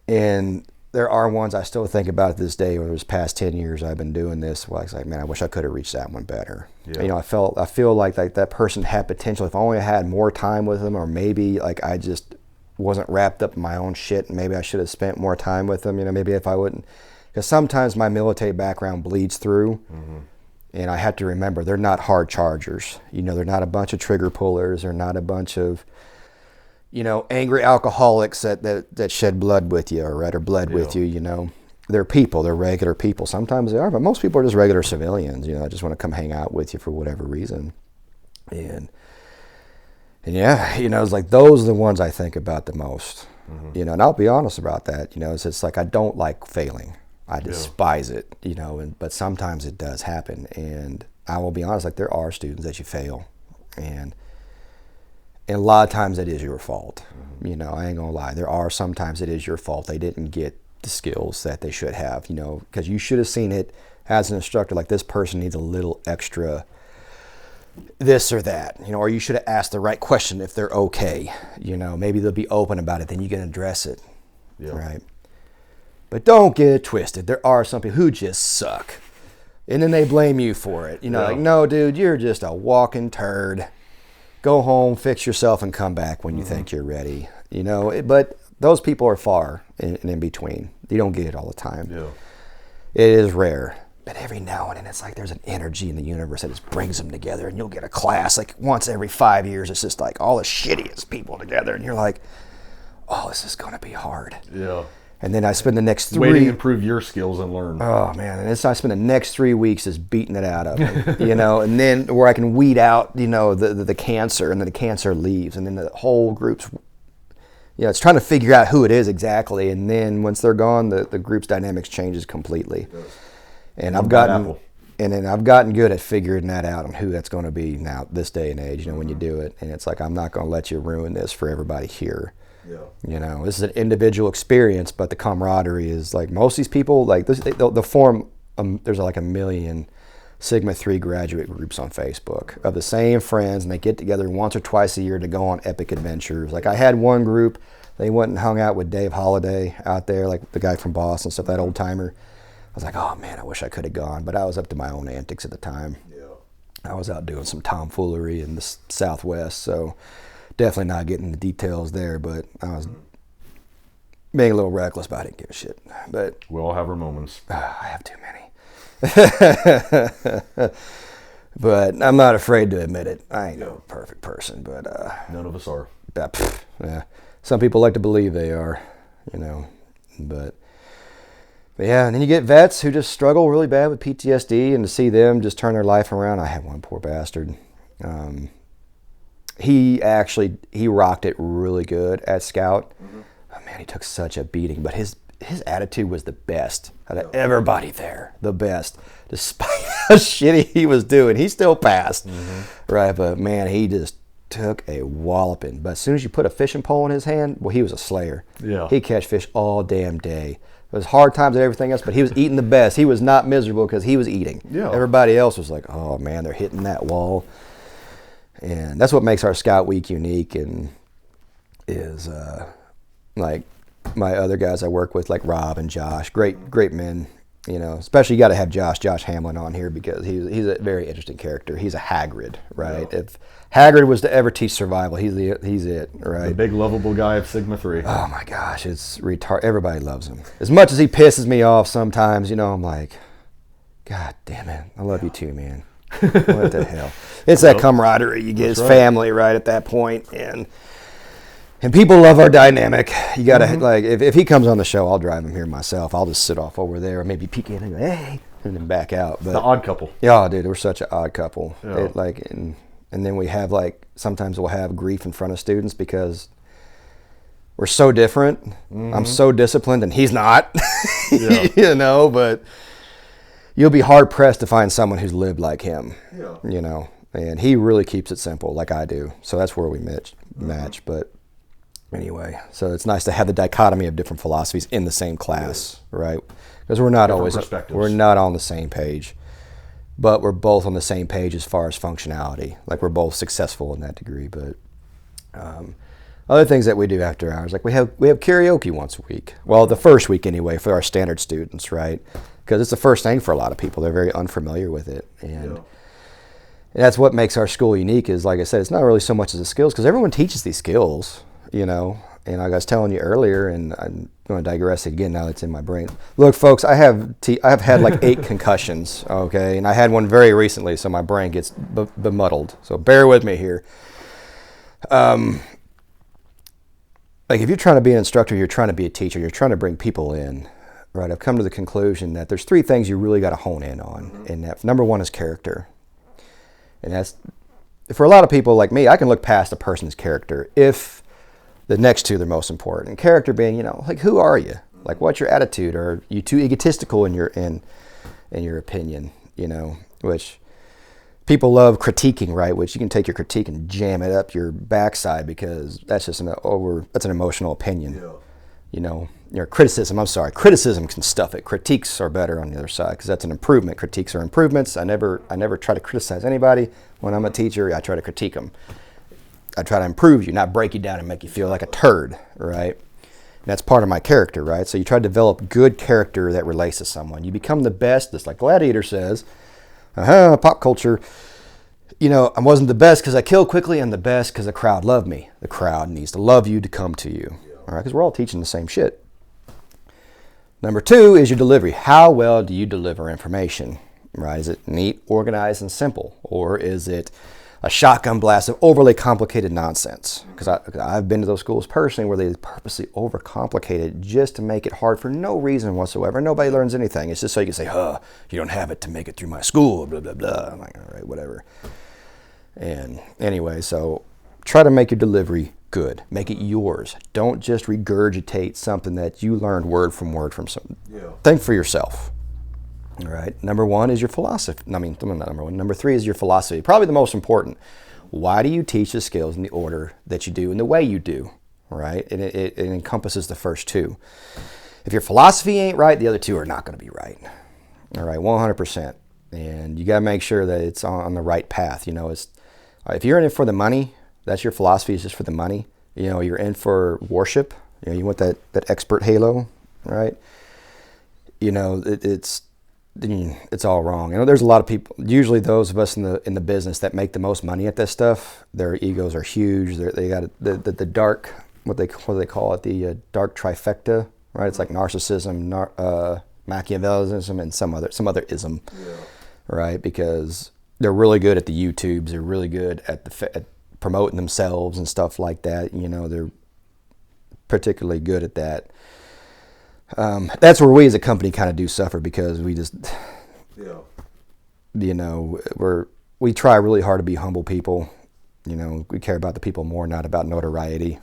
And there are ones I still think about to this day, over this past 10 years I've been doing this. Well, I was like, man, I wish I could have reached that one better. Yeah. You know, I feel like that person had potential. If I only had more time with them, or maybe like I just wasn't wrapped up in my own shit, and maybe I should have spent more time with them, you know, maybe if I wouldn't, because sometimes my military background bleeds through, and I have to remember they're not hard chargers, you know, they're not a bunch of trigger pullers, they're not a bunch of, you know, angry alcoholics that shed blood with you or bled with you, you know. They're people, they're regular people. Sometimes they are, but most people are just regular civilians, you know, just want to come hang out with you for whatever reason. And yeah, you know, it's like those are the ones I think about the most, you know, and I'll be honest about that. You know, it's just like I don't like failing. I despise it, you know, but sometimes it does happen. And I will be honest, like there are students that you fail. And a lot of times it is your fault. You know, I ain't gonna lie. There are sometimes it is your fault. They didn't get the skills that they should have, you know, because you should have seen it as an instructor, like this person needs a little extra this or that, you know, or you should have asked the right question if they're okay, you know, maybe they'll be open about it, then you can address it, right? But don't get it twisted. There are some people who just suck, and then they blame you for it, you know, like, no, dude, you're just a walking turd. Go home, fix yourself, and come back when you think you're ready, you know. But those people are far and in between. You don't get it all the time. It is rare. But every now and then, it's like there's an energy in the universe that just brings them together, and you'll get a class like once every 5 years. It's just like all the shittiest people together, and you're like, "Oh, this is gonna be hard." Yeah. And then I spend the next waiting to improve your skills and learn. Oh man, and I spend the next 3 weeks just beating it out of them, you know, and then where I can weed out, you know, the cancer, and then the cancer leaves, and then the whole group's, you know, it's trying to figure out who it is exactly, and then once they're gone, the group's dynamics changes completely. And I've gotten good at figuring that out on who that's going to be now this day and age, you know, when you do it. And it's like, I'm not going to let you ruin this for everybody here. You know, this is an individual experience, but the camaraderie is like most of these people, like this, they'll form, there's like 1 million Sigma 3 graduate groups on Facebook of the same friends, and they get together once or twice a year to go on epic adventures. Like I had one group, they went and hung out with Dave Holliday out there, like the guy from Boston, stuff, that old timer. I was like, oh man, I wish I could have gone, but I was up to my own antics at the time. I was out doing some tomfoolery in the Southwest, so definitely not getting the details there, but I was being a little reckless, but I didn't give a shit. But we all have our moments. I have too many. But I'm not afraid to admit it. I ain't no perfect person, but None of us are. Yeah. Some people like to believe they are, you know. But yeah, and then you get vets who just struggle really bad with PTSD, and to see them just turn their life around. I had one poor bastard. He rocked it really good at Scout. Oh, man, he took such a beating, but his attitude was the best out of everybody there, the best. Despite how shitty he was doing, he still passed, right? But man, he just took a walloping. But as soon as you put a fishing pole in his hand, well, he was a slayer. Yeah. He'd catch fish all damn day. It was hard times and everything else, but he was eating the best. He was not miserable because he was eating. Yeah. Everybody else was like, oh man, they're hitting that wall. And that's what makes our Scout Week unique, and is like my other guys I work with, like Rob and Josh, great men. You know, especially you got to have Josh Hamlin on here because he's a very interesting character. He's a Hagrid, right? Yeah. If Hagrid was to ever teach survival, he's it, right? The big lovable guy of Sigma 3. Oh my gosh, it's retarded. Everybody loves him. As much as he pisses me off sometimes, you know, I'm like, God damn it, I love you too, man. What the hell? It's that camaraderie you get as family, right, at that point, and people love our dynamic. You gotta like if he comes on the show, I'll drive him here myself. I'll just sit off over there, or maybe peek in and go, hey, and then back out. But the odd couple. Yeah, dude, we're such an odd couple. Yeah. And then we have sometimes we'll have grief in front of students because we're so different. I'm so disciplined and he's not. Yeah. You know, but you'll be hard pressed to find someone who's lived like him. Yeah. You know, and he really keeps it simple like I do. So that's where we match. But anyway, so it's nice to have the dichotomy of different philosophies in the same class, right? Because we're not on the same page, but we're both on the same page as far as functionality. Like we're both successful in that degree. But other things that we do after hours, like we have karaoke once a week. Well, the first week anyway for our standard students, right? Because it's the first thing for a lot of people. They're very unfamiliar with it, and that's what makes our school unique. Is like I said, it's not really so much as the skills, because everyone teaches these skills. You know, and like I was telling you earlier, and I'm going to digress again now that's in my brain. Look, folks, I have had like 8 concussions, okay, and I had one very recently, so my brain gets bemuddled. So bear with me here. Like if you're trying to be an instructor, you're trying to be a teacher, you're trying to bring people in, right? I've come to the conclusion that there's 3 things you really got to hone in on, and that number 1 is character, and that's for a lot of people like me. I can look past a person's character if the next 2 are the most important. Character being, you know, like who are you? Like what's your attitude? Or are you too egotistical in your opinion? You know, which people love critiquing, right? Which you can take your critique and jam it up your backside because that's just that's an emotional opinion. Yeah. You know, criticism can stuff it. Critiques are better on the other side because that's an improvement. Critiques are improvements. I never try to criticize anybody. When I'm a teacher, I try to critique them. I try to improve you, not break you down and make you feel like a turd, right? And that's part of my character, right? So you try to develop good character that relates to someone. You become the best, just like Gladiator says. Pop culture. You know, I wasn't the best because I killed quickly. I'm the best because the crowd loved me. The crowd needs to love you to come to you, all right? Because we're all teaching the same shit. Number 2 is your delivery. How well do you deliver information, right? Is it neat, organized, and simple? Or is it a shotgun blast of overly complicated nonsense? Because I've been to those schools personally where they purposely overcomplicate it just to make it hard for no reason whatsoever. Nobody learns anything. It's just so you can say, you don't have it to make it through my school, blah, blah, blah. I'm like, all right, whatever. And anyway, so try to make your delivery good. Make it yours. Don't just regurgitate something that you learned word from word from something. Yeah. Think for yourself. All right. Number 1 is your philosophy. Not number 1. Number 3 is your philosophy. Probably the most important. Why do you teach the skills in the order that you do and the way you do? All right. And it encompasses the first 2. If your philosophy ain't right, the other 2 are not going to be right. All right. 100%. And you got to make sure that it's on the right path. You know, if you're in it for the money, that's your philosophy is just for the money. You know, you're in for worship. You know, you want that expert halo, right? You know, it's all wrong. You know, there's a lot of people, usually those of us in the business that make the most money at this stuff, their egos are huge. They got the dark, what do they call it, the dark trifecta, right? It's like narcissism, Machiavellism, and some other ism, right? Because they're really good at the YouTubes. They're really good at promoting themselves and stuff like that. You know, they're particularly good at that. That's where we as a company kind of do suffer, because we just, you know, we try really hard to be humble people. You know, we care about the people more, not about notoriety.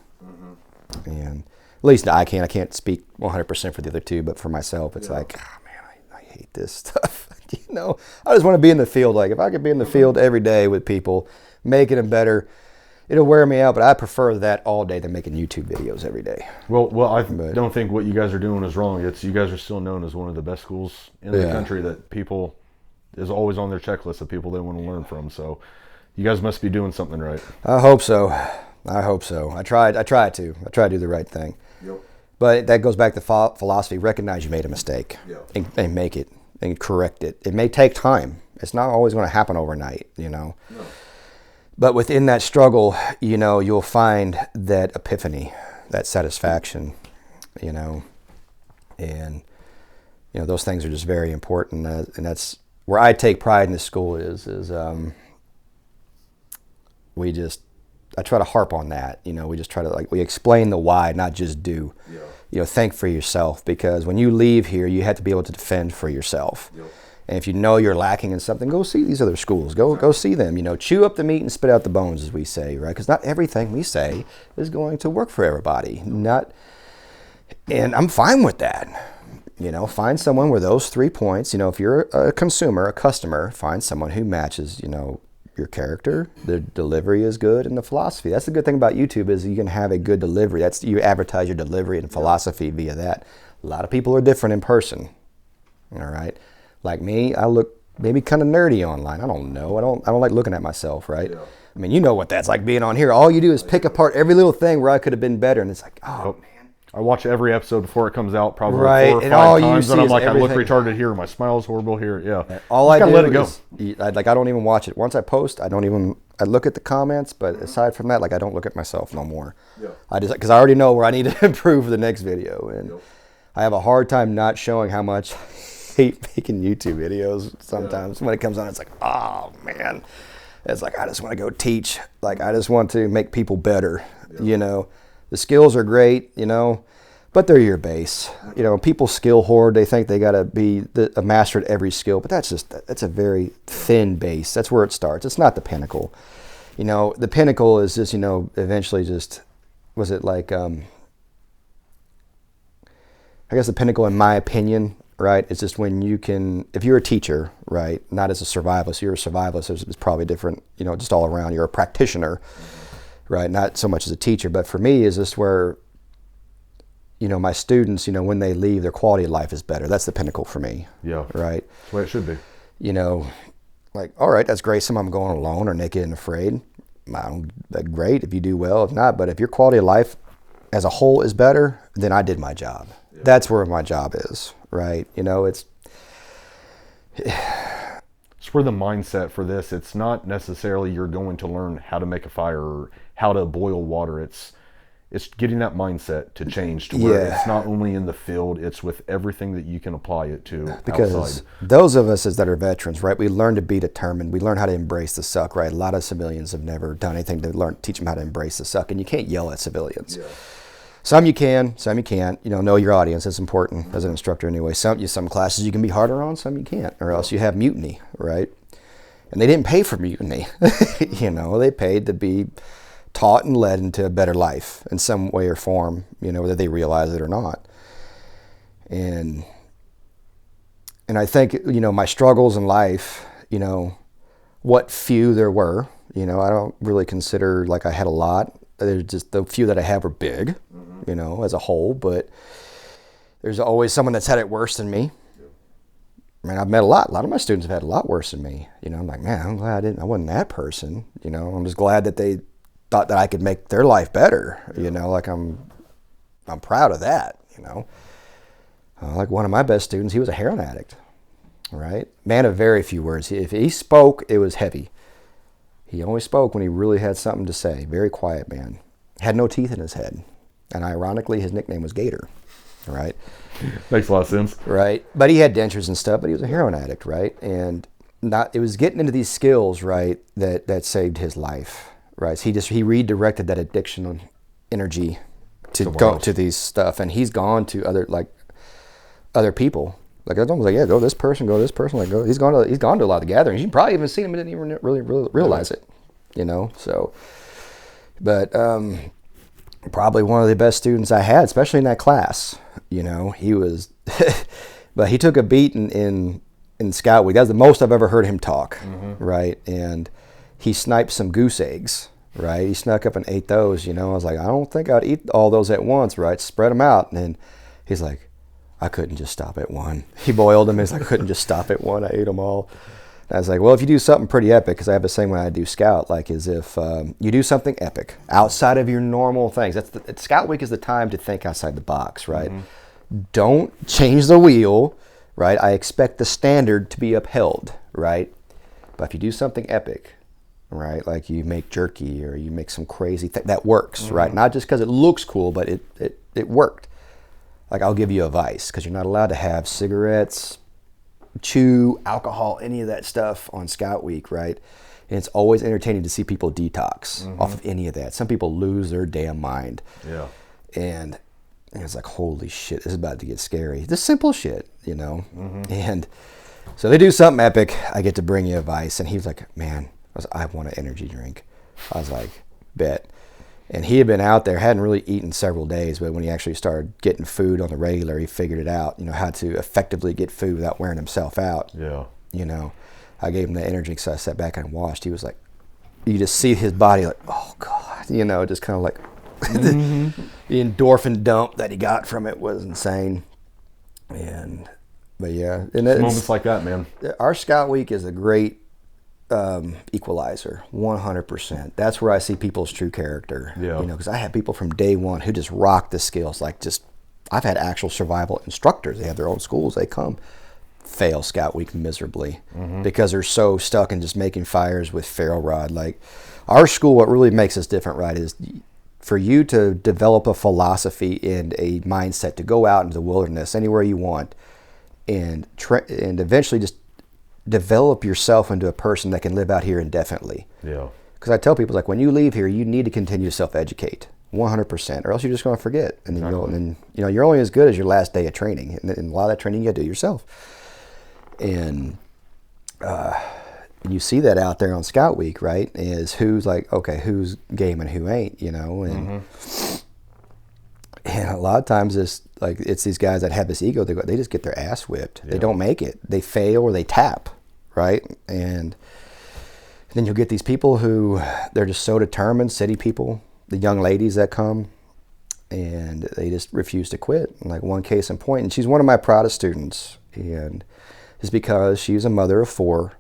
And at least I can't speak 100% for the other two, but for myself, it's like, oh man, I hate this stuff. You know, I just want to be in the field. Like, if I could be in the field every day with people, making them better, it'll wear me out. But I prefer that all day than making YouTube videos every day. Well, I don't think what you guys are doing is wrong. It's, you guys are still known as one of the best schools in the country that people is always on their checklist of people they want to learn from. So you guys must be doing something right. I hope so. I try to do the right thing. But that goes back to philosophy. Recognize you made a mistake and make it and correct it. It may take time. It's not always going to happen overnight, you know. But within that struggle, you know, you'll find that epiphany, that satisfaction, you know. And, you know, those things are just very important. And that's where I take pride in this school is I try to harp on that. You know, we just try to, we explain the why, not just do. You know, think for yourself, because when you leave here, you have to be able to defend for yourself. And if you know you're lacking in something, go see these other schools. Go see them. You know, chew up the meat and spit out the bones, as we say, right? Because not everything we say is going to work for everybody. And I'm fine with that. You know, find someone where those 3 points, you know, if you're a consumer, a customer, find someone who matches, you know, your character, the delivery is good, and the philosophy. That's the good thing about YouTube, is you can have a good delivery. You advertise your delivery and philosophy via that. A lot of people are different in person. All right. Like me, I look maybe kind of nerdy online. I don't know. I don't like looking at myself, right? I mean, you know what that's like being on here. All you do is pick apart every little thing where I could have been better, and it's like, oh man. I watch every episode before it comes out, probably 4 or 5 times, and I'm like, I look retarded here, my smile's horrible here. All I do let it go. I don't even watch it. Once I post, I look at the comments, but aside from that, I don't look at myself no more. I just, because I already know where I need to improve the next video, and I have a hard time not showing how much I hate making YouTube videos sometimes. When it comes on, it's like, oh man, it's like, I just want to go teach. Like, I just want to make people better, you know. The skills are great, you know, but they're your base. You know, people skill hoard. They think they got to be a master at every skill, but that's a very thin base. That's where it starts. It's not the pinnacle. You know, the pinnacle is just, you know, eventually just, was it like, I guess the pinnacle, in my opinion, right, is just when you can, if you're a teacher, right, not as a survivalist, you're a survivalist, it's probably different, you know, just all around. You're a practitioner. Right, not so much as a teacher, but for me, is this where, you know, my students, you know, when they leave, their quality of life is better. That's the pinnacle for me. Right. That's the way it should be. You know, like, all right, that's great. Some of them going alone or naked and afraid. Great if you do well. If not, but if your quality of life as a whole is better, then I did my job. That's where my job is. Right. You know, it's where the mindset for this, it's not necessarily you're going to learn how to make a fire or how to boil water. It's getting that mindset to change to where it's not only in the field, it's with everything that you can apply it to. Because outside. Those of us that are veterans, right, we learn to be determined. We learn how to embrace the suck, right? A lot of civilians have never done anything to teach them how to embrace the suck, and you can't yell at civilians. Some you can, some you can't. You know your audience. It's important as an instructor anyway. Some classes you can be harder on, some you can't, or else you have mutiny, right? And they didn't pay for mutiny. You know, they paid to be taught and led into a better life in some way or form, you know, whether they realize it or not. And I think, you know, my struggles in life, you know, what few there were, you know, I don't really consider like I had a lot. There's just the few that I have are big, you know, as a whole, but there's always someone that's had it worse than me. I mean, I've met a lot of my students have had a lot worse than me. You know, I'm like, man, I'm glad I wasn't that person. You know, I'm just glad that they thought that I could make their life better. You know, like I'm proud of that, you know. Like one of my best students, he was a heroin addict, right? Man of very few words. If he spoke, it was heavy. He only spoke when he really had something to say. Very quiet man. Had no teeth in his head. And ironically, his nickname was Gator, right? Makes a lot of sense. Right. But he had dentures and stuff, but he was a heroin addict, right? And it was getting into these skills, right, that saved his life, right? So he redirected that addiction on energy to go to these stuff, and he's gone to other people. Like, I was like, yeah, go this person. Like, go. He's gone to a lot of gatherings. You probably even seen him and didn't even really realize it, you know. So, but probably one of the best students I had, especially in that class. You know, he was, but he took a beat in Scout Week. That was the most I've ever heard him talk, right? And he sniped some goose eggs, right? He snuck up and ate those. You know, I was like, I don't think I'd eat all those at once, right? Spread them out, and then he's like, I couldn't just stop at one. He boiled them. He's like, I couldn't just stop at one. I ate them all. And I was like, well, if you do something pretty epic, because I have the same when I do Scout, like, is if you do something epic outside of your normal things. Scout Week is the time to think outside the box, right? Don't change the wheel, right? I expect the standard to be upheld, right? But if you do something epic, right, like you make jerky or you make some crazy thing, that works, right? Not just because it looks cool, but it worked. Like, I'll give you a vice, because you're not allowed to have cigarettes, chew, alcohol, any of that stuff on Scout Week, right? And it's always entertaining to see people detox off of any of that. Some people lose their damn mind. Yeah. And it's like, holy shit, this is about to get scary. The simple shit, you know? And so they do something epic. I get to bring you a vice. And he was like, man, I want an energy drink. I was like, bet. And he had been out there, hadn't really eaten several days, but when he actually started getting food on the regular, he figured it out, you know, how to effectively get food without wearing himself out. Yeah. You know, I gave him the energy, so I sat back and watched. He was like, you just see his body like, oh God, you know, just kind of like the endorphin dump that he got from it was insane. But yeah. And moments like that, man. Our Scout Week is a great equalizer, 100%. That's where I see people's true character. Yeah. You know, because I have people from day one who just rock the skills. Like, I've had actual survival instructors. They have their own schools. They come, fail Scout Week miserably because they're so stuck in just making fires with ferro rod. Like, our school, what really makes us different, right, is for you to develop a philosophy and a mindset to go out into the wilderness anywhere you want, and eventually just develop yourself into a person that can live out here indefinitely. Yeah. Because I tell people, like, when you leave here, you need to continue to self-educate 100%, or else you're just going to forget. And then you're only as good as your last day of training, and a lot of that training you got to do yourself. And you see that out there on Scout Week, right? Is who's like, okay, who's game and who ain't, you know? And and a lot of times it's these guys that have this ego. They just get their ass whipped. Yeah. They don't make it. They fail or they tap, right? And then you'll get these people who they're just so determined. City people, the young ladies that come, and they just refuse to quit. And like, one case in point, and she's one of my proudest students, and it's because she's a mother of 4,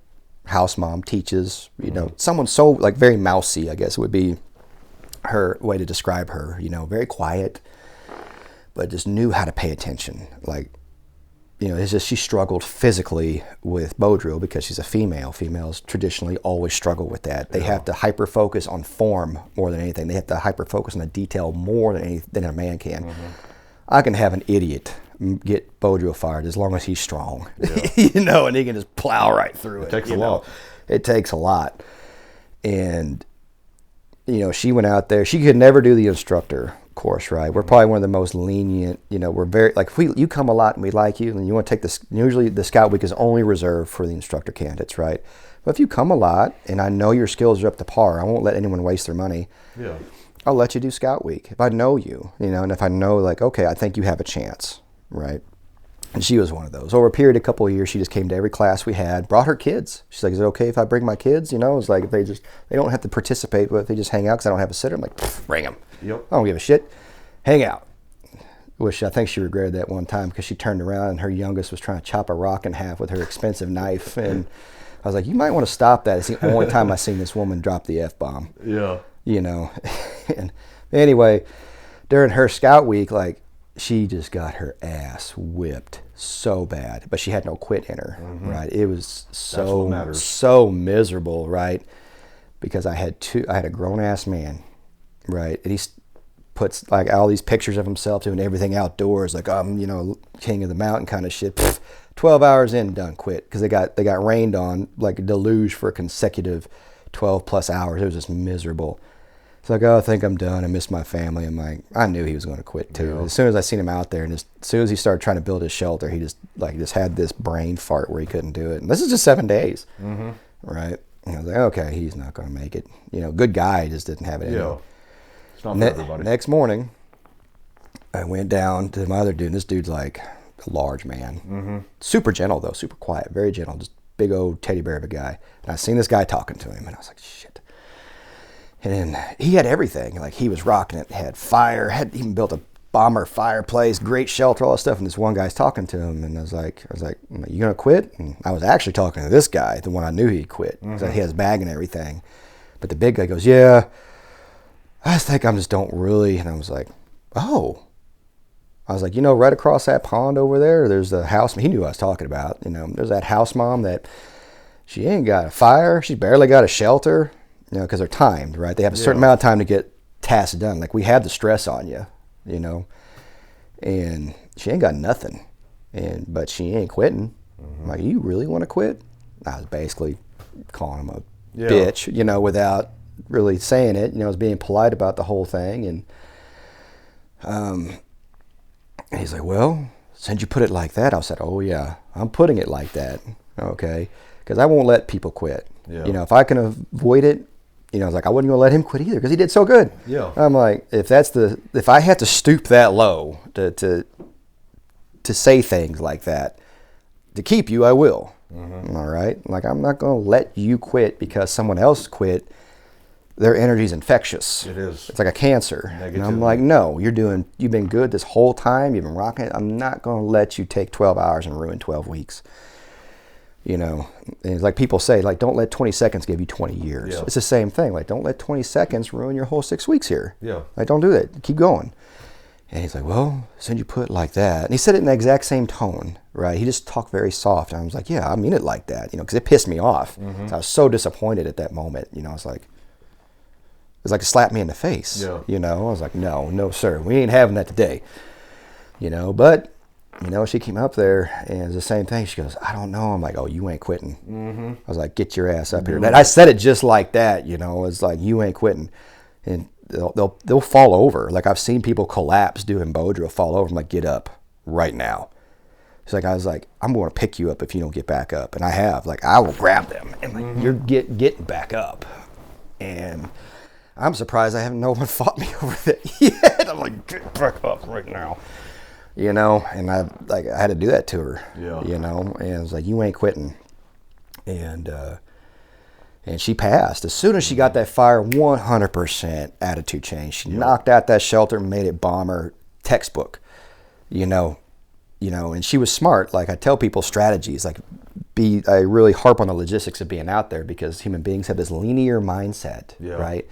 house mom, teaches. You know, someone so like very mousy, I guess would be her way to describe her. You know, very quiet, but just knew how to pay attention. Like, you know, it's just she struggled physically with bow drill because she's a female. Females traditionally always struggle with that. They have to hyper focus on form more than anything. They have to hyper focus on the detail more than a man can. I can have an idiot get bow drill fired as long as he's strong, you know, and he can just plow right through it. It takes a lot. It takes a lot. And, you know, she went out there. She could never do the instructor course, right? We're probably one of the most lenient, you know, we're very, like, if you come a lot and we like you, and you want to take this, usually the Scout Week is only reserved for the instructor candidates, right? But if you come a lot and I know your skills are up to par, I won't let anyone waste their money. Yeah. I'll let you do Scout Week if I know you, you know, and if I know, like, okay, I think you have a chance, right? And she was one of those. Over a period of a couple of years, she just came to every class we had, brought her kids. She's like, is it okay if I bring my kids? You know, it's like, if they don't have to participate, but if they just hang out because I don't have a sitter, I'm like, bring them. Yep. I don't give a shit. Hang out. Which I think she regretted that one time because she turned around and her youngest was trying to chop a rock in half with her expensive knife. And I was like, you might want to stop that. It's the only time I've seen this woman drop the F-bomb. Yeah. You know. And anyway, during her Scout Week, like, she just got her ass whipped so bad, but she had no quit in her, right? It was so miserable, right? Because I had a grown ass man, right? And he puts like all these pictures of himself doing everything outdoors, like I'm, you know, king of the mountain kind of shit. Pfft, 12 hours in, done, quit. Because they got rained on like a deluge for a consecutive 12 plus hours. It was just miserable. It's like, oh, I think I'm done. I miss my family. I'm like, I knew he was going to quit too. Yeah. As soon as I seen him out there, and as soon as he started trying to build his shelter, he just had this brain fart where he couldn't do it. And this is just 7 days, right? And I was like, okay, he's not going to make it. Good guy, just didn't have it in him. It's not for everybody. Next morning, I went down to my other dude, and this dude's like a large man. Super gentle, though, super quiet, very gentle, just big old teddy bear of a guy. And I seen this guy talking to him, and I was like, shit. And he had everything. Like, he was rocking it, had fire, had even built a bomber fireplace, great shelter, all that stuff. And this one guy's talking to him, and I was like, you gonna quit? And I was actually talking to this guy, the one I knew he'd quit. So he has bag and everything. But the big guy goes, yeah, I think I just don't really. And I was like, oh. I was like, right across that pond over there, there's the house. He knew what I was talking about. There's that house mom that she ain't got a fire. She barely got a shelter. Because they're timed, right? They have a certain amount of time to get tasks done. Like, we had the stress on you, and she ain't got nothing, but she ain't quitting. I'm like, you really want to quit? I was basically calling him a bitch, without really saying it. I was being polite about the whole thing, and he's like, well, since you put it like that, I said, oh yeah, I'm putting it like that, okay? Because I won't let people quit. Yeah. If I can avoid it. I was like, I wasn't going to let him quit either because he did so good. Yeah. I'm like, if I had to stoop that low to say things like that, to keep you, I will. All right? Like, I'm not going to let you quit because someone else quit. Their energy's infectious. It is. It's like a cancer. Negative. And I'm like, no, you've been good this whole time. You've been rocking it. I'm not going to let you take 12 hours and ruin 12 weeks. And it's like people say, like, don't let 20 seconds give you 20 years. Yeah. It's the same thing. Like, don't let 20 seconds ruin your whole 6 weeks here. Yeah. Like, don't do that. Keep going. And he's like, well, since you put it like that. And he said it in the exact same tone, right? He just talked very soft. And I was like, yeah, I mean it like that, because it pissed me off. So I was so disappointed at that moment. I was like, it was like a slap me in the face. Yeah. I was like, no, sir. We ain't having that today. But... she came up there and it was the same thing. She goes, I don't know. I'm like, oh, you ain't quitting. I was like, get your ass up here. And I said it just like that, It's like, you ain't quitting. And they'll fall over. Like, I've seen people collapse doing bow drill, fall over. I'm like, get up right now. I was like, I'm going to pick you up if you don't get back up. And I have. Like, I will grab them. And like, you're getting back up. And I'm surprised no one fought me over that yet. I'm like, get back up right now. And I had to do that to her, and I was like, you ain't quitting. And she passed. As soon as she got that fire, 100% attitude change. She knocked out that shelter, made it bomber textbook, and she was smart. Like, I tell people strategies, like I really harp on the logistics of being out there because human beings have this linear mindset, right?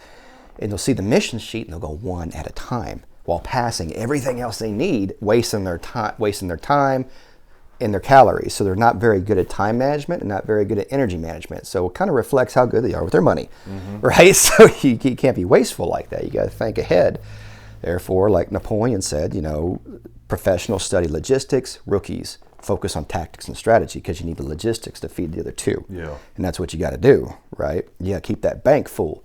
And they'll see the mission sheet and they'll go one at a time, while passing everything else they need, wasting their time and their calories. So they're not very good at time management and not very good at energy management. So it kind of reflects how good they are with their money, right? So you can't be wasteful like that. You got to think ahead. Therefore, like Napoleon said, professionals study logistics, rookies focus on tactics and strategy because you need the logistics to feed the other two. Yeah. And that's what you got to do, right? You got to keep that bank full.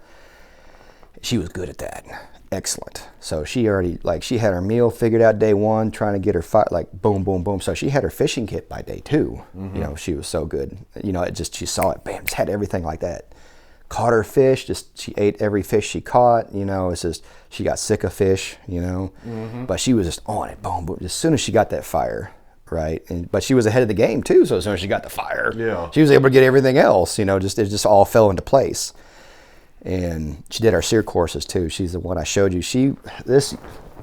She was good at that. Excellent. So she had her meal figured out day one, trying to get her boom, boom, boom. So she had her fishing kit by day two. She was so good. She saw it, bam, just had everything like that. Caught her fish, she ate every fish she caught. It's just, she got sick of fish, but she was just on it, boom, boom. As soon as she got that fire, right? But she was ahead of the game too. So as soon as she got the fire, she was able to get everything else, it just all fell into place. And she did our SEER courses too. She's the one I showed you. This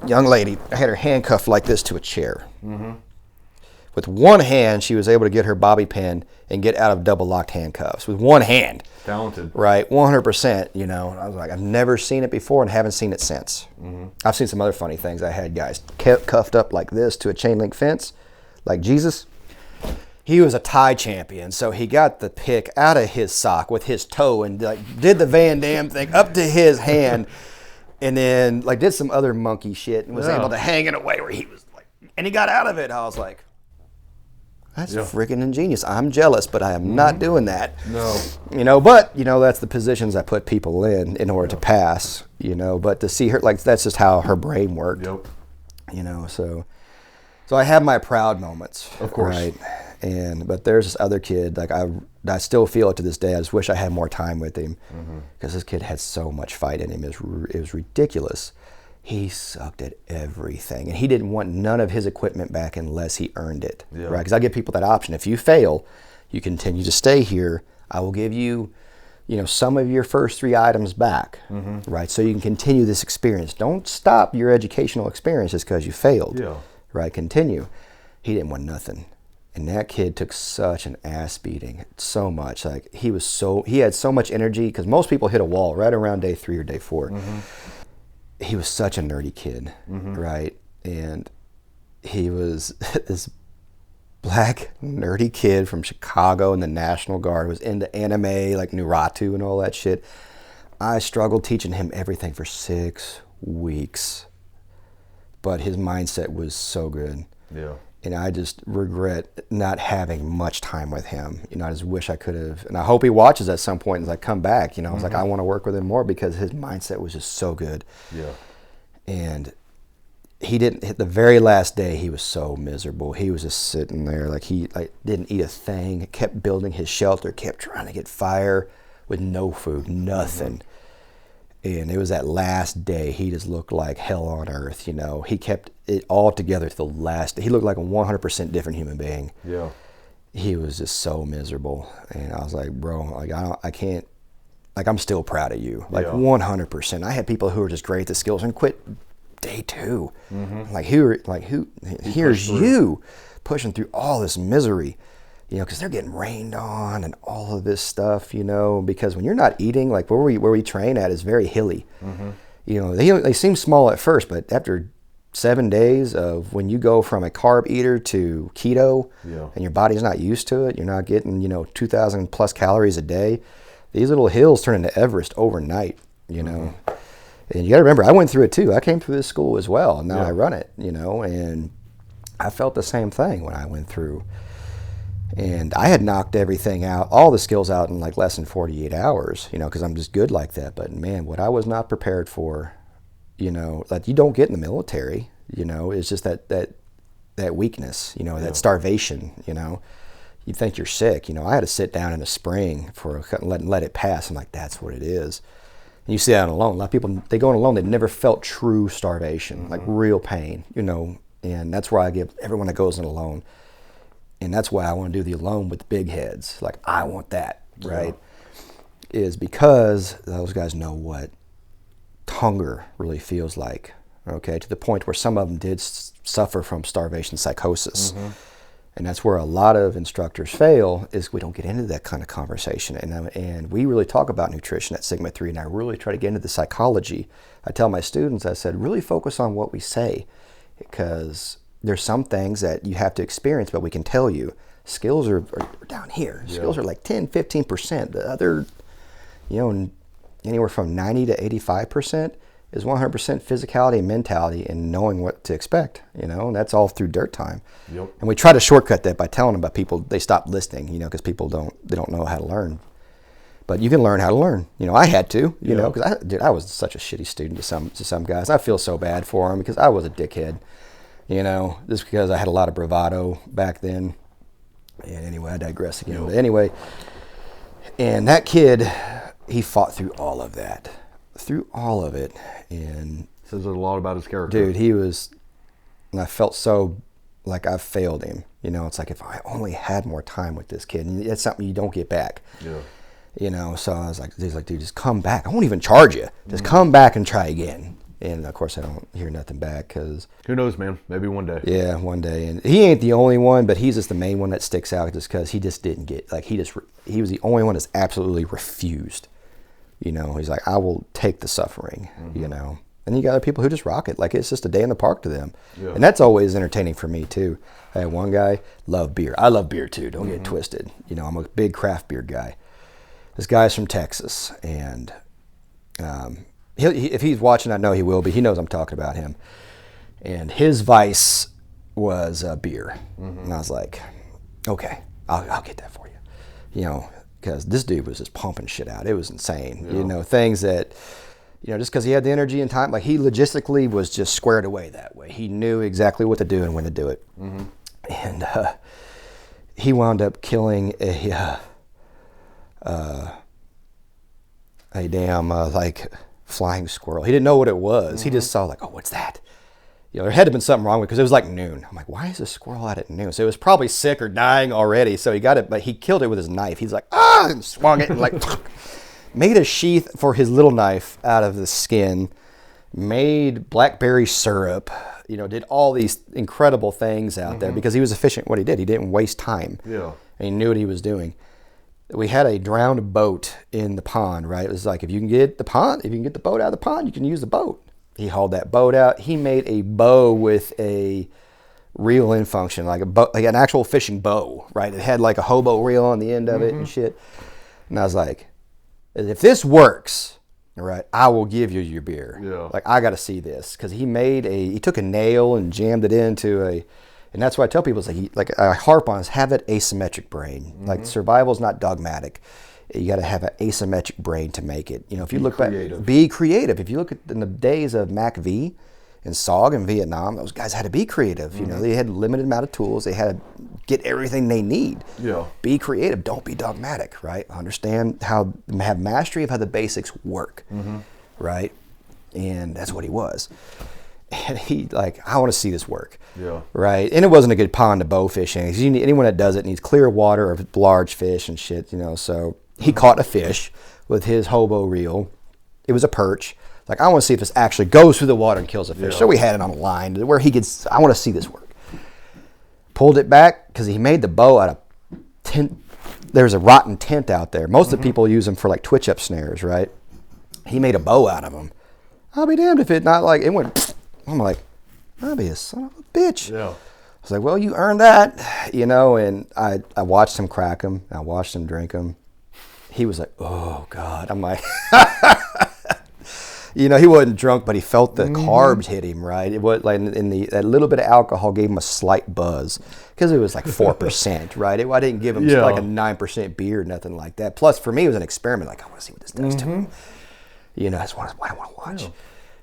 young lady, I had her handcuffed like this to a chair. With one hand, she was able to get her bobby pin and get out of double locked handcuffs with one hand. Talented. Right, 100%, I was like, I've never seen it before and haven't seen it since. I've seen some other funny things. I had guys cuffed up like this to a chain link fence, like Jesus. He was a Thai champion, so he got the pick out of his sock with his toe and did the Van Damme thing up to his hand, and then did some other monkey shit and was able to hang it away where he was and he got out of it. I was like, That's freaking ingenious. I'm jealous, but I am not doing that. No. But, that's the positions I put people in order to pass, but to see her, like, that's just how her brain worked. Yep. So I have my proud moments. Of course. Right? But there's this other kid, like, I still feel it to this day. I just wish I had more time with him, because this kid had so much fight in him. It was ridiculous. He sucked at everything, and he didn't want none of his equipment back unless he earned it, right? Because I give people that option. If you fail, you continue to stay here. I will give you, some of your first 3 items back, right? So you can continue this experience. Don't stop your educational experience just because you failed, right? Continue. He didn't want nothing. And that kid took such an ass beating, so much. Like, he had so much energy, because most people hit a wall right around day 3 or day 4. He was such a nerdy kid, right? And he was this black nerdy kid from Chicago in the National Guard, was into anime like Naruto and all that shit. I struggled teaching him everything for 6 weeks, but his mindset was so good. Yeah. And I just regret not having much time with him. I just wish I could have. And I hope he watches at some point as I come back. I was like, I want to work with him more, because his mindset was just so good. Yeah. And he didn't hit the very last day. He was so miserable. He was just sitting there, like, he didn't eat a thing. Kept building his shelter. Kept trying to get fire with no food, nothing. And it was that last day, he just looked like hell on earth, He kept it all together to the last day. He looked like a 100% different human being. Yeah. He was just so miserable. And I was like, bro, like, I can't, like, I'm still proud of you. Like, 100%. I had people who were just great at the skills and quit day 2. Here's you pushing through all this misery. Because they're getting rained on and all of this stuff, because when you're not eating, like where we train at is very hilly. They seem small at first, but after 7 days of when you go from a carb eater to keto, and your body's not used to it, you're not getting, 2,000 plus calories a day, these little hills turn into Everest overnight, And you got to remember, I went through it too. I came through this school as well, and now I run it, and I felt the same thing when I went through. And I had knocked everything out, all the skills out in like less than 48 hours, because I'm just good like that. But man, what I was not prepared for, that you don't get in the military, is just that weakness, that starvation, You think you're sick, I had to sit down in the spring let it pass. I'm like, that's what it is. And you see that alone. A lot of people, they go in alone, they've never felt true starvation, like real pain, and that's why I give everyone that goes in alone. And that's why I want to do the alone with big heads. Like, I want that, right? Is because those guys know what hunger really feels like, okay? To the point where some of them did suffer from starvation psychosis. And that's where a lot of instructors fail, is we don't get into that kind of conversation. And we really talk about nutrition at Sigma 3, and I really try to get into the psychology. I tell my students, I said, really focus on what we say, because there's some things that you have to experience, but we can tell you. Skills are down here. Skills are like 10, 15%. The other, anywhere from 90 to 85% is 100% physicality and mentality and knowing what to expect, and that's all through dirt time. And we try to shortcut that by telling them, about people, they stop listening, because people don't know how to learn. But you can learn how to learn. I had to, because I was such a shitty student to some guys. I feel so bad for them, because I was a dickhead. Just because I had a lot of bravado back then. And anyway, I digress again. But anyway, and that kid, he fought through all of that. Through all of it. And says a lot about his character. Dude, and I felt so like I failed him. It's like, if I only had more time with this kid, and that's something you don't get back. So I was like, he's like, dude, just come back. I won't even charge you. Just come back and try again. And of course, I don't hear nothing back, because who knows, man? Maybe one day. Yeah, one day. And he ain't the only one, but he's just the main one that sticks out, just because he just didn't get, like, he was the only one that's absolutely refused. He's like, I will take the suffering. And you got other people who just rock it, like it's just a day in the park to them. And that's always entertaining for me too. I had one guy love beer. I love beer too. Don't get it twisted. I'm a big craft beer guy. This guy's from Texas, and if he's watching, I know he will, but he knows I'm talking about him. And his vice was beer. And I was like, Okay, I'll get that for you. You know, because this dude was just pumping shit out. It was insane. You know, things that, you know, just because he had the energy and time, like he logistically was just squared away that way. He knew exactly what to do and when to do it. And he wound up killing a damn like flying squirrel. He didn't know what it was. He just saw like, oh, what's that? You know, there had to have been something wrong with it because it was like noon. I'm like, why is a squirrel out at noon? So it was probably sick or dying already. So he got it, but he killed it with his knife. He's like, and swung it and like made a sheath for his little knife out of the skin, made blackberry syrup, you know, did all these incredible things out there because he was efficient at what he did. He didn't waste time. Yeah. And he knew what he was doing. We had a drowned boat in the pond, right? It was like, if you can get the boat out of the pond, you can use the boat. He hauled that boat out. He made a bow with a reel-in function, like an actual fishing bow, right? It had like a hobo reel on the end of it and shit. And I was like, if this works, right, I will give you your beer. Yeah. Like, I got to see this. Because he took a nail and jammed it into and that's what I tell people, is I harp on is have that asymmetric brain. Like, survival is not dogmatic. You got to have an asymmetric brain to make it. You know, if you look back, be creative. If you look at in the days of MacV and SOG in Vietnam, those guys had to be creative. You know, they had a limited amount of tools. They had to get everything they need. Yeah. Be creative. Don't be dogmatic, right? Understand have mastery of how the basics work, right? And that's what he was. And he I want to see this work. Yeah. Right. And it wasn't a good pond to bow fishing. Anyone that does it needs clear water or large fish and shit, you know. So he caught a fish with his hobo reel. It was a perch. Like, I want to see if this actually goes through the water and kills a fish. Yeah. So we had it on a line where I want to see this work. Pulled it back because he made the bow out of tent. There's a rotten tent out there. Most of the people use them for like twitch up snares, right? He made a bow out of them. I'll be damned if it not like, it went, I'm like, I'll be a son of a bitch. Yeah. I was like, well, you earned that, you know, and I watched him crack them. I watched him drink them. He was like, oh, God. I'm like, you know, he wasn't drunk, but he felt the carbs hit him, right? It was like that little bit of alcohol gave him a slight buzz because it was like 4%, right? I didn't give him like a 9% beer, nothing like that. Plus, for me, it was an experiment. Like, I want to see what this does to him. You know, that's what I want to watch. Yeah.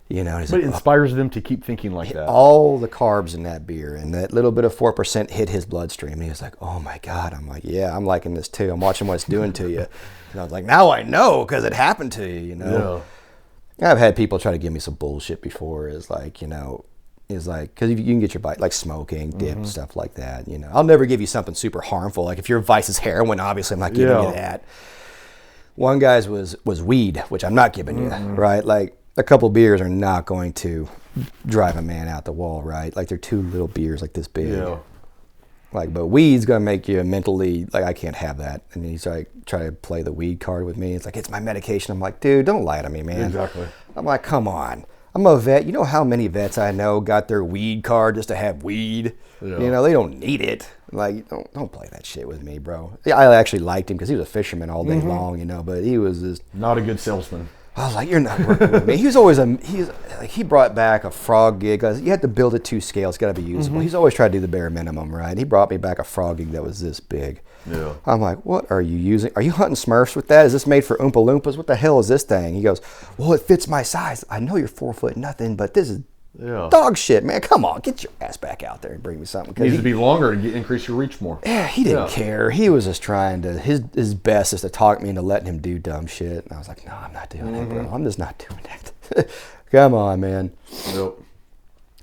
You know, but it inspires them to keep thinking like that. All the carbs in that beer and that little bit of 4% hit his bloodstream. And he was like, oh my God. I'm like, yeah, I'm liking this too. I'm watching what it's doing to you. And I was like, now I know because it happened to you, you know. Yeah. I've had people try to give me some bullshit before. It's like, you know, because you can get your bite, like smoking, dip, stuff like that. You know, I'll never give you something super harmful. Like if your vice is heroin, obviously I'm not giving you that. One guy's was weed, which I'm not giving you, right? Like, a couple beers are not going to drive a man out the wall, right? Like, they're two little beers like this big. Yeah. Like, but weed's gonna make you mentally, like, I can't have that. And he's like, try to play the weed card with me. It's like, it's my medication. I'm like, dude, don't lie to me, man. Exactly. I'm like, come on. I'm a vet. You know how many vets I know got their weed card just to have weed? Yeah. You know, they don't need it. Like, don't play that shit with me, bro. Yeah, I actually liked him because he was a fisherman all day long, you know, but he was just... Not a good salesman. I was like, you're not working with me. He was always he brought back a frog gig. You had to build it to scale. It's got to be usable. He's always tried to do the bare minimum, right? He brought me back a frog gig that was this big. Yeah. I'm like, what are you using? Are you hunting Smurfs with that? Is this made for Oompa Loompas? What the hell is this thing? He goes, well, it fits my size. I know you're 4 foot nothing, but this is dog shit, man. Come on, get your ass back out there and bring me something. It needs to be longer to increase your reach more. Yeah, he didn't care. He was just trying to, his best is to talk me into letting him do dumb shit. And I was like, no, I'm not doing that, bro. I'm just not doing that. Come on, man. Yep.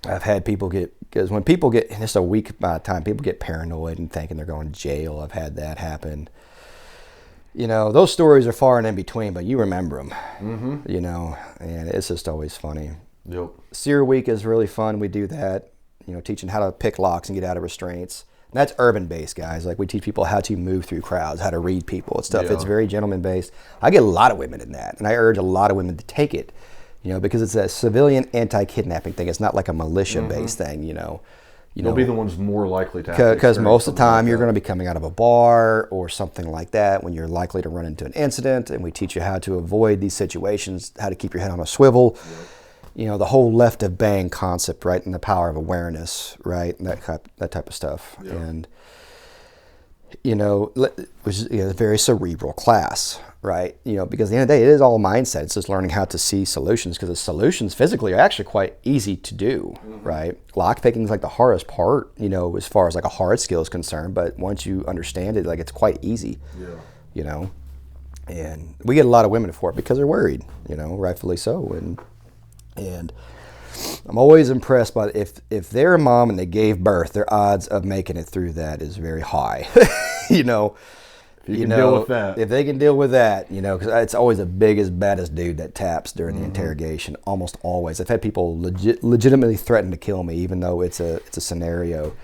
I've had people because when people get, in just a week by time, people get paranoid and thinking they're going to jail. I've had that happen. You know, those stories are far and in between, but you remember them, you know, and it's just always funny. Yep. Sear Week is really fun. We do that, you know, teaching how to pick locks and get out of restraints. And that's urban-based, guys. Like, we teach people how to move through crowds, how to read people and stuff. Yeah. It's very gentleman-based. I get a lot of women in that, and I urge a lot of women to take it, you know, because it's a civilian anti-kidnapping thing. It's not like a militia-based thing, you know. You'll be the ones more likely to have because most of the time you're going to be coming out of a bar or something like that when you're likely to run into an incident, and we teach you how to avoid these situations, how to keep your head on a swivel. Yep. You know, the whole left of bang concept, right, and the power of awareness, right, and that type of stuff. Yeah. And which is a very cerebral class, right? Because at the end of the day, it is all mindset. It's just learning how to see solutions, because the solutions physically are actually quite easy to do, right? Lock picking is like the hardest part, as far as like a hard skill is concerned. But once you understand it, like, it's quite easy, And we get a lot of women for it because they're worried, rightfully so. And I'm always impressed by if they're a mom and they gave birth, their odds of making it through that is very high. If you can deal with that. If they can deal with that, because it's always the biggest, baddest dude that taps during the interrogation, almost always. I've had people legitimately threaten to kill me, even though it's a scenario,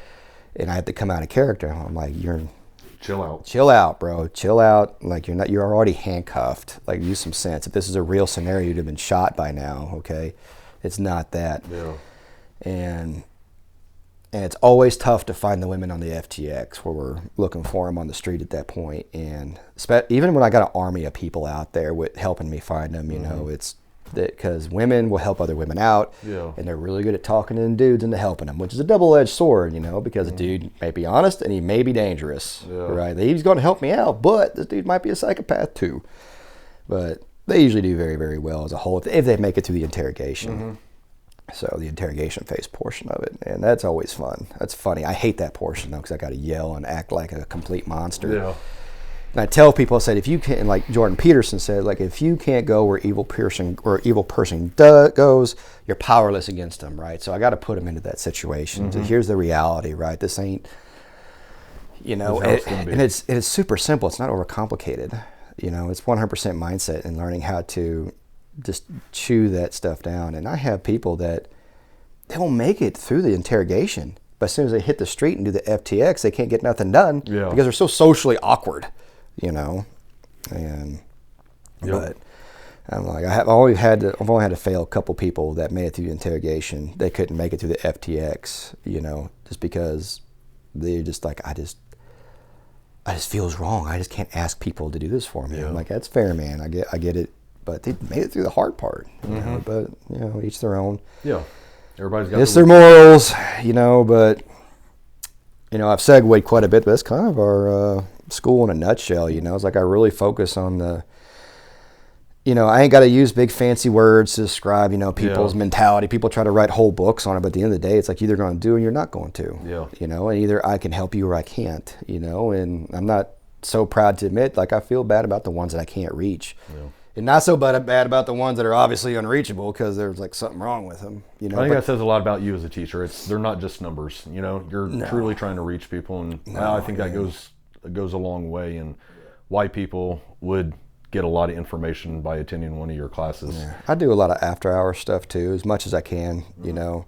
and I have to come out of character. I'm like, chill out, bro. Chill out. Like, you're already handcuffed. Like, use some sense. If this is a real scenario, you'd have been shot by now, okay? It's not that. Yeah. And it's always tough to find the women on the FTX where we're looking for them on the street at that point. And even when I got an army of people out there with helping me find them, it's because women will help other women out. Yeah. And they're really good at talking to the dudes into helping them, which is a double-edged sword, because a dude may be honest and he may be dangerous, right? He's going to help me out, but this dude might be a psychopath too. But they usually do very, very well as a whole if they make it through the interrogation. So the interrogation phase portion of it, and that's always fun. That's funny. I hate that portion though, because I got to yell and act like a complete monster. Yeah. And I tell people, I said, if you can't, like Jordan Peterson said, like, if you can't go where evil person goes, you're powerless against them, right? So I got to put them into that situation. So here's the reality, right? This ain't, and it's super simple. It's not overcomplicated. It's 100% mindset and learning how to just chew that stuff down. And I have people that they will make it through the interrogation, but as soon as they hit the street and do the FTX, they can't get nothing done because they're so socially awkward, And but I'm like, I've only had to fail a couple people that made it through the interrogation. They couldn't make it through the FTX, just because they're just like, I just feels wrong. I just can't ask people to do this for me. I'm like, that's fair, man. I get it. But they made it through the hard part, But each their own. Yeah, everybody's got. It's their morals, But I've segued quite a bit. But that's kind of our school in a nutshell. It's like I really focus on the. I ain't got to use big fancy words to describe, people's mentality. People try to write whole books on it, but at the end of the day, it's like either going to do or you're not going to. Yeah. And either I can help you or I can't. And I'm not so proud to admit, like, I feel bad about the ones that I can't reach. Yeah. And not so bad about the ones that are obviously unreachable because there's like something wrong with them. I think that says a lot about you as a teacher. They're not just numbers. You're truly trying to reach people, and I think that goes a long way. And why people would get a lot of information by attending one of your classes. Yeah. I do a lot of after-hour stuff too, as much as I can. Well,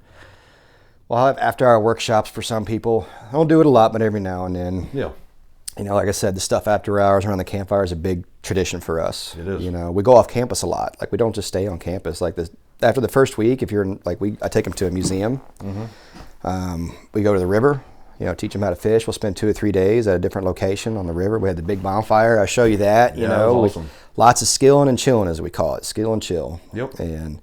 I'll have after-hour workshops for some people. I don't do it a lot, but every now and then. Yeah. Like I said, the stuff after hours around the campfire is a big tradition for us. It is. We go off campus a lot. Like, we don't just stay on campus. Like, after the first week, if you're in, like, I take them to a museum. We go to the river. Teach them how to fish. We'll spend 2 or 3 days at a different location on the river. We had the big bonfire. I'll show you that. That was awesome. Lots of skilling and chilling, as we call it. Skill and chill. Yep. And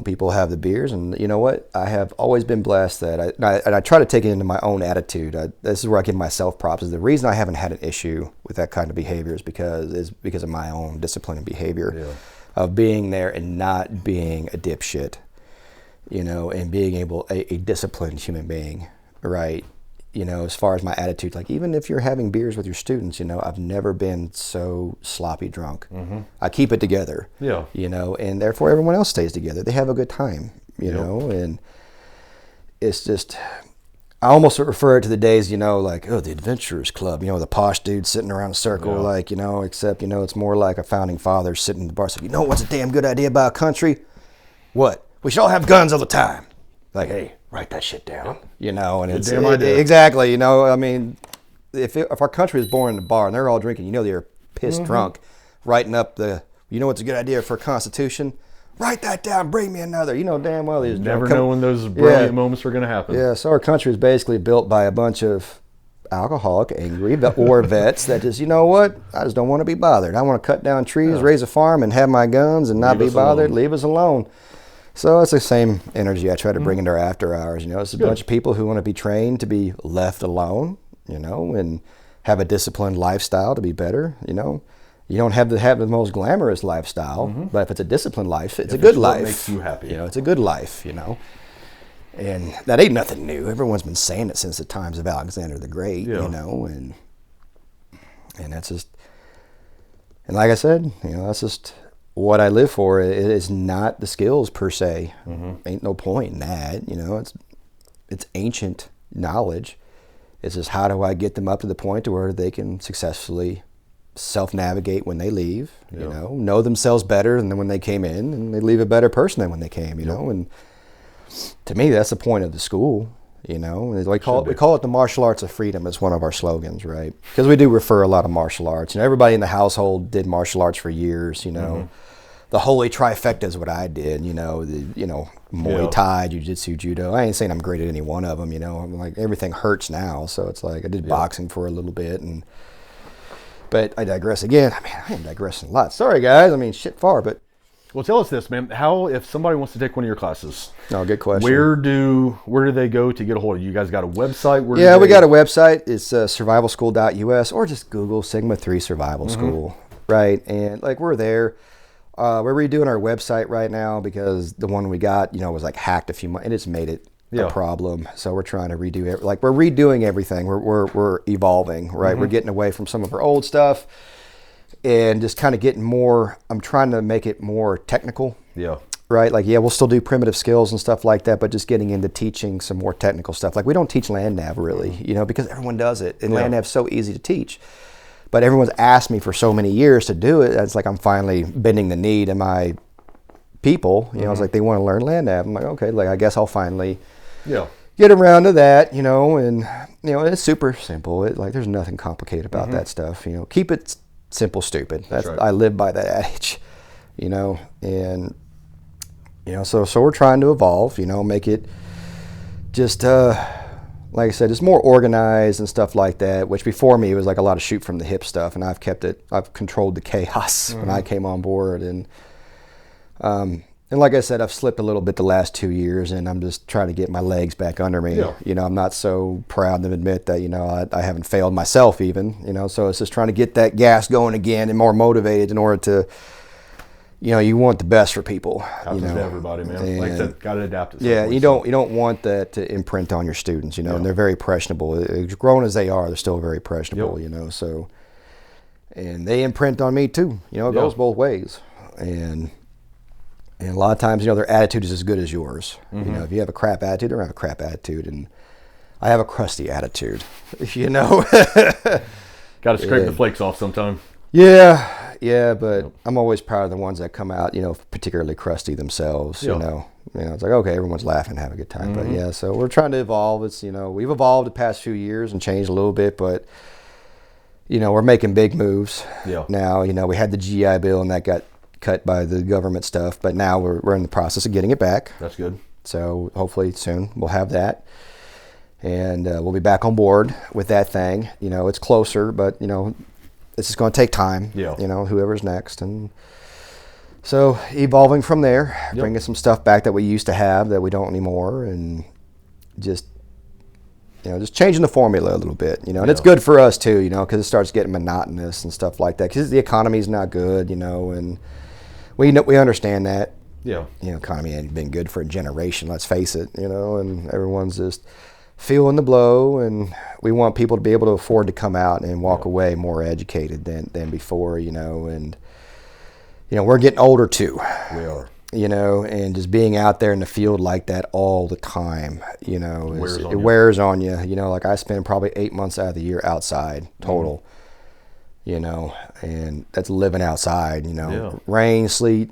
people have the beers, and you know what? I have always been blessed that I try to take it into my own attitude. This is where I give myself props. Is the reason I haven't had an issue with that kind of behavior is because of my own discipline and behavior, of being there and not being a dipshit, and being a disciplined human being, right? As far as my attitude, like, even if you're having beers with your students, I've never been so sloppy drunk. I keep it together, and therefore everyone else stays together. They have a good time, and it's just, I almost refer it to the days, like, the Adventurers Club, the posh dudes sitting around a circle, like, except, it's more like a founding father sitting in the bar saying, what's a damn good idea about country? What? We should all have guns all the time. Like, hey, write that shit down, and it's damn idea. Exactly, I mean, if our country was born in a bar and they're all drinking, they're pissed drunk, writing up what's a good idea for a constitution? Write that down, bring me another. Damn well these never know when those brilliant moments are going to happen. Yeah, so our country is basically built by a bunch of alcoholic, angry war vets that just, I just don't want to be bothered. I want to cut down trees, raise a farm, and have my guns and not be bothered. Leave us alone. So it's the same energy I try to bring into our after hours. It's a bunch of people who want to be trained to be left alone, and have a disciplined lifestyle to be better. You know, you don't have to have the most glamorous lifestyle, but if it's a disciplined life, it's a good life. Makes you happy. You know, it's a good life. You know, and that ain't nothing new. Everyone's been saying it since the times of Alexander the Great. Yeah. You know, and that's just, and like I said, you know, that's just what I live for. It is not the skills per se. Ain't no point in that. You know, it's ancient knowledge. It's just how do I get them up to the point to where they can successfully self-navigate when they leave, you know themselves better than when they came in, and they leave a better person than when they came, you know. And to me, that's the point of the school, you know. We call it the martial arts of freedom. It's one of our slogans, right? Because we do refer a lot of martial arts. You know, everybody in the household did martial arts for years, you know. The holy trifecta is what I did, you know, Muay Thai, Jiu-Jitsu, Judo. I ain't saying I'm great at any one of them, you know. I'm like, everything hurts now, so it's like I did boxing for a little bit, but I digress again. I mean, I am digressing a lot. Sorry, guys. I mean, shit far, but... Well, tell us this, man. How, if somebody wants to take one of your classes... No, good question. Where do they go to get a hold of you? You guys got a website? We got a website. It's survivalschool.us, or just Google Sigma 3 Survival School, right? And, like, we're there. We're redoing our website right now because the one we got, you know, was like hacked a few months, and it's made it a problem. So we're trying to redo it. Like, we're redoing everything. We're evolving, right? We're getting away from some of our old stuff and just kind of getting more. I'm trying to make it more technical. Yeah. Right. Like, we'll still do primitive skills and stuff like that, but just getting into teaching some more technical stuff. Like, we don't teach land nav really, you know, because everyone does it, and land nav's so easy to teach. But everyone's asked me for so many years to do it. It's like I'm finally bending the knee to my people. You know, it's like they want to learn land nav. I'm like, okay, like I guess I'll finally get around to that. You know, and you know, it's super simple. Like there's nothing complicated about that stuff. You know, keep it simple, stupid. That's right. I live by that adage. You know, and you know, so we're trying to evolve. You know, make it just. Like I said, it's more organized and stuff like that, which before me, it was like a lot of shoot from the hip stuff, and I've controlled the chaos when I came on board. And like I said, I've slipped a little bit the last 2 years, and I'm just trying to get my legs back under me. Yeah. You know, I'm not so proud to admit that, you know, I haven't failed myself even, you know, so it's just trying to get that gas going again and more motivated in order to, you know, you want the best for people. Happens to everybody, man. And like I said, got to adapt it. Yeah, you don't want that to imprint on your students, you know, and they're very impressionable. As grown as they are, they're still very impressionable, you know, so, and they imprint on me too, you know, it goes both ways. And a lot of times, you know, their attitude is as good as yours. You know, if you have a crap attitude, they're going to have a crap attitude. And I have a crusty attitude, you know. Got to scrape the flakes off sometime. Yeah, but I'm always proud of the ones that come out, you know, particularly crusty themselves, you know. You know, it's like, okay, everyone's laughing, having a good time. But yeah, so we're trying to evolve. It's, you know, we've evolved the past few years and changed a little bit, but, you know, we're making big moves now. You know, we had the GI Bill and that got cut by the government stuff, but now we're in the process of getting it back. That's good. So hopefully soon we'll have that. And we'll be back on board with that thing. You know, it's closer, but, you know, it's just going to take time, you know, whoever's next. And so evolving from there, bringing some stuff back that we used to have that we don't anymore, and just, you know, just changing the formula a little bit, you know. And it's good for us too, you know, because it starts getting monotonous and stuff like that, because the economy's not good, you know, and we understand that. Yeah. You know, economy ain't been good for a generation, let's face it, you know, and everyone's just feeling the blow, and we want people to be able to afford to come out and walk away more educated than before, you know. And, you know, we're getting older too. We are. You know, and just being out there in the field like that all the time, you know, it wears on you. You know, like I spend probably 8 months out of the year outside total, you know, and that's living outside, you know, rain, sleet,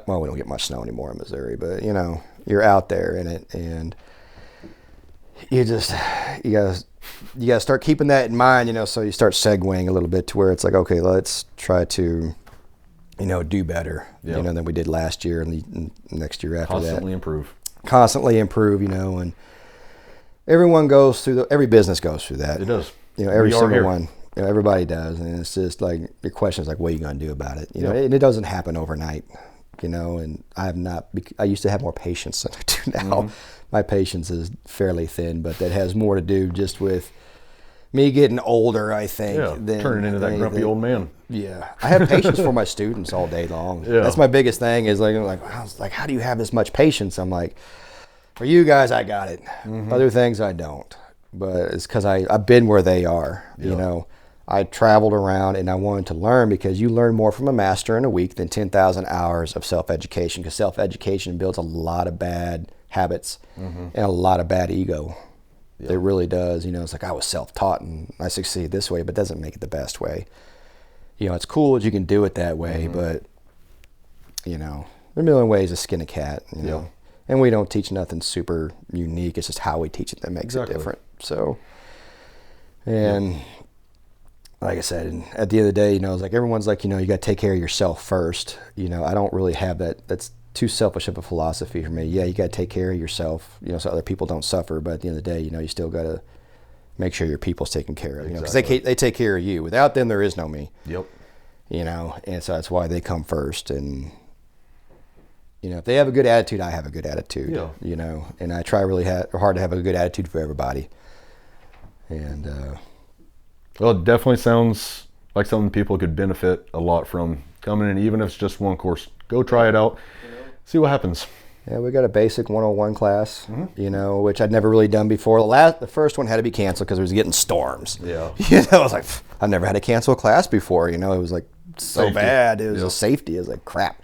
well, we don't get much snow anymore in Missouri, but, you know, you're out there in it, and you gotta start keeping that in mind, you know, so you start segueing a little bit to where it's like, okay, let's try to, you know, do better, you know, than we did last year and the next year after that. Constantly improve, you know, and everyone goes through every business goes through that. It does. You know, every single one, you know, everybody does. And it's just like, your question is like, what are you going to do about it? You know, and it doesn't happen overnight, you know, and I used to have more patience than I do now. My patience is fairly thin, but that has more to do just with me getting older, I think. Yeah, turning into that grumpy old man. Yeah, I have patience for my students all day long. Yeah. That's my biggest thing. Is I was like, how do you have this much patience? I'm like, for you guys, I got it. Other things, I don't. But it's because I've been where they are. Yeah. You know, I traveled around and I wanted to learn, because you learn more from a master in a week than 10,000 hours of self-education. Because self-education builds a lot of bad habits and a lot of bad ego. It really does. You know, it's like I was self-taught and I succeed this way, but it doesn't make it the best way. You know, it's cool that you can do it that way, but, you know, there are a million ways to skin a cat, you know. And we don't teach nothing super unique. It's just how we teach it that makes it different. So, and like I said, and at the end of the day, you know, it's like everyone's like, you know, you got to take care of yourself first. You know, I don't really have that. That's too selfish of a philosophy for me. Yeah, you got to take care of yourself, you know, so other people don't suffer. But at the end of the day, you know, you still got to make sure your people's taken care of, you know, because they take care of you. Without them, there is no me. Yep. You know, and so that's why they come first. And, you know, if they have a good attitude, I have a good attitude. Yeah. You know, and I try really hard to have a good attitude for everybody. And, well, it definitely sounds like something people could benefit a lot from coming in, even if it's just one course. Go try it out, see what happens. Yeah, we got a basic 101 class, you know, which I'd never really done before. The first one had to be canceled because it was getting storms. Yeah. You know, I was like, I've never had to cancel a class before. You know, it was like so Safety. bad. It was a safety. It was like crap.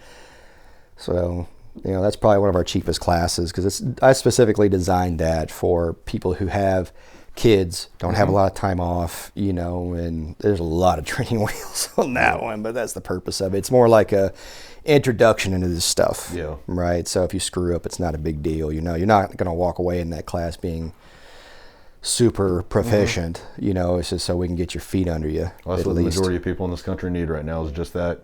So, you know, that's probably one of our cheapest classes, because I specifically designed that for people who have kids, don't have a lot of time off, you know, and there's a lot of training wheels on that one, but that's the purpose of it. It's more like a introduction into this stuff. Yeah. Right. So if you screw up, it's not a big deal. You know, you're not going to walk away in that class being super proficient. You know, it's just so we can get your feet under you. Well, that's what the majority of people in this country need right now, is just that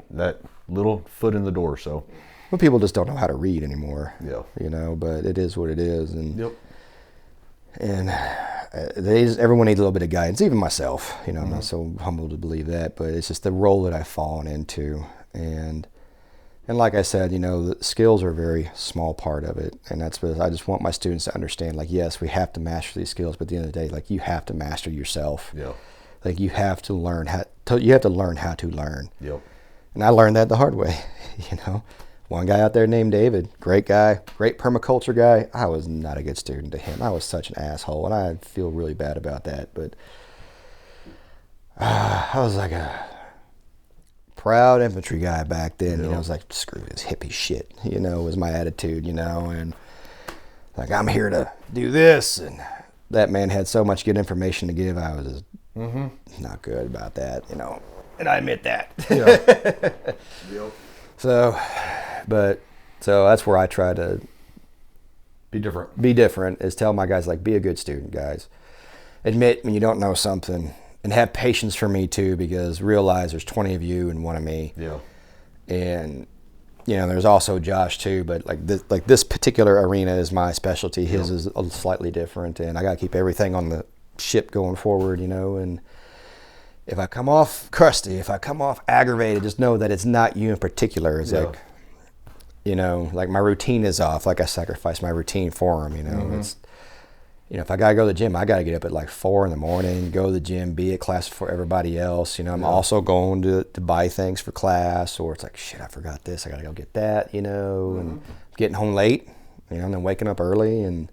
little foot in the door. So, well, people just don't know how to read anymore. Yeah. You know, but it is what it is. And yep. And everyone needs a little bit of guidance, even myself. You know, I'm not so humble to believe that, but it's just the role that I've fallen into. And like I said, you know, the skills are a very small part of it. And that's what I just want my students to understand. Like, yes, we have to master these skills, but at the end of the day, like, you have to master yourself. Yeah. Like, you have to learn how to learn. Yep. And I learned that the hard way. You know, one guy out there named David, great guy, great permaculture guy. I was not a good student to him. I was such an asshole, and I feel really bad about that. But I was like a proud infantry guy back then. You know, I was like, screw this hippie shit, you know, was my attitude, you know, and like, I'm here to do this. And that man had so much good information to give. I was just not good about that, you know, and I admit that. Yep. So that's where I try to Be different. be different, is tell my guys, like, be a good student, guys. Admit when you don't know something, and have patience for me too, because realize there's 20 of you and one of me. Yeah. And, you know, there's also Josh too, but like this particular arena is my specialty. His is slightly different, and I got to keep everything on the ship going forward, you know. And if I come off crusty, if I come off aggravated, just know that it's not you in particular. It's like, you know, like my routine is off. Like, I sacrifice my routine for him, you know. It's, you know, if I got to go to the gym, I got to get up at like 4 a.m, go to the gym, be at class before everybody else. You know, I'm also going to buy things for class, or it's like, shit, I forgot this. I got to go get that, you know, and getting home late, you know, and then waking up early, and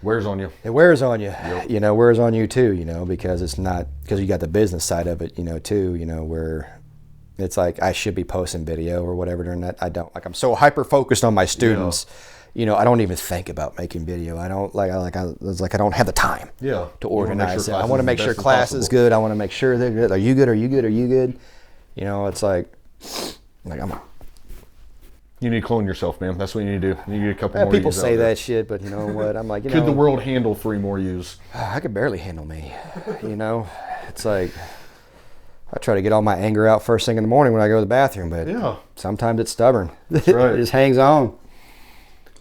Wears on you. it wears on you, you know, wears on you too, you know, because it's not, because you got the business side of it, you know, too, you know, where it's like I should be posting video or whatever during that. I don't, like, I'm so hyper focused on my students. You know, I don't even think about making video. I don't I don't have the time to organize it. I want to make sure class is good. I want to make sure they're good. Are you good? Are you good? Are you good? You know, it's like You need to clone yourself, man. That's what you need to do. You need a couple more. People say that shit, but you know what? I'm like, you know, could the world handle 3 more U's? I could barely handle me. You know, it's like I try to get all my anger out first thing in the morning when I go to the bathroom, but sometimes it's stubborn. That's right. It just hangs on.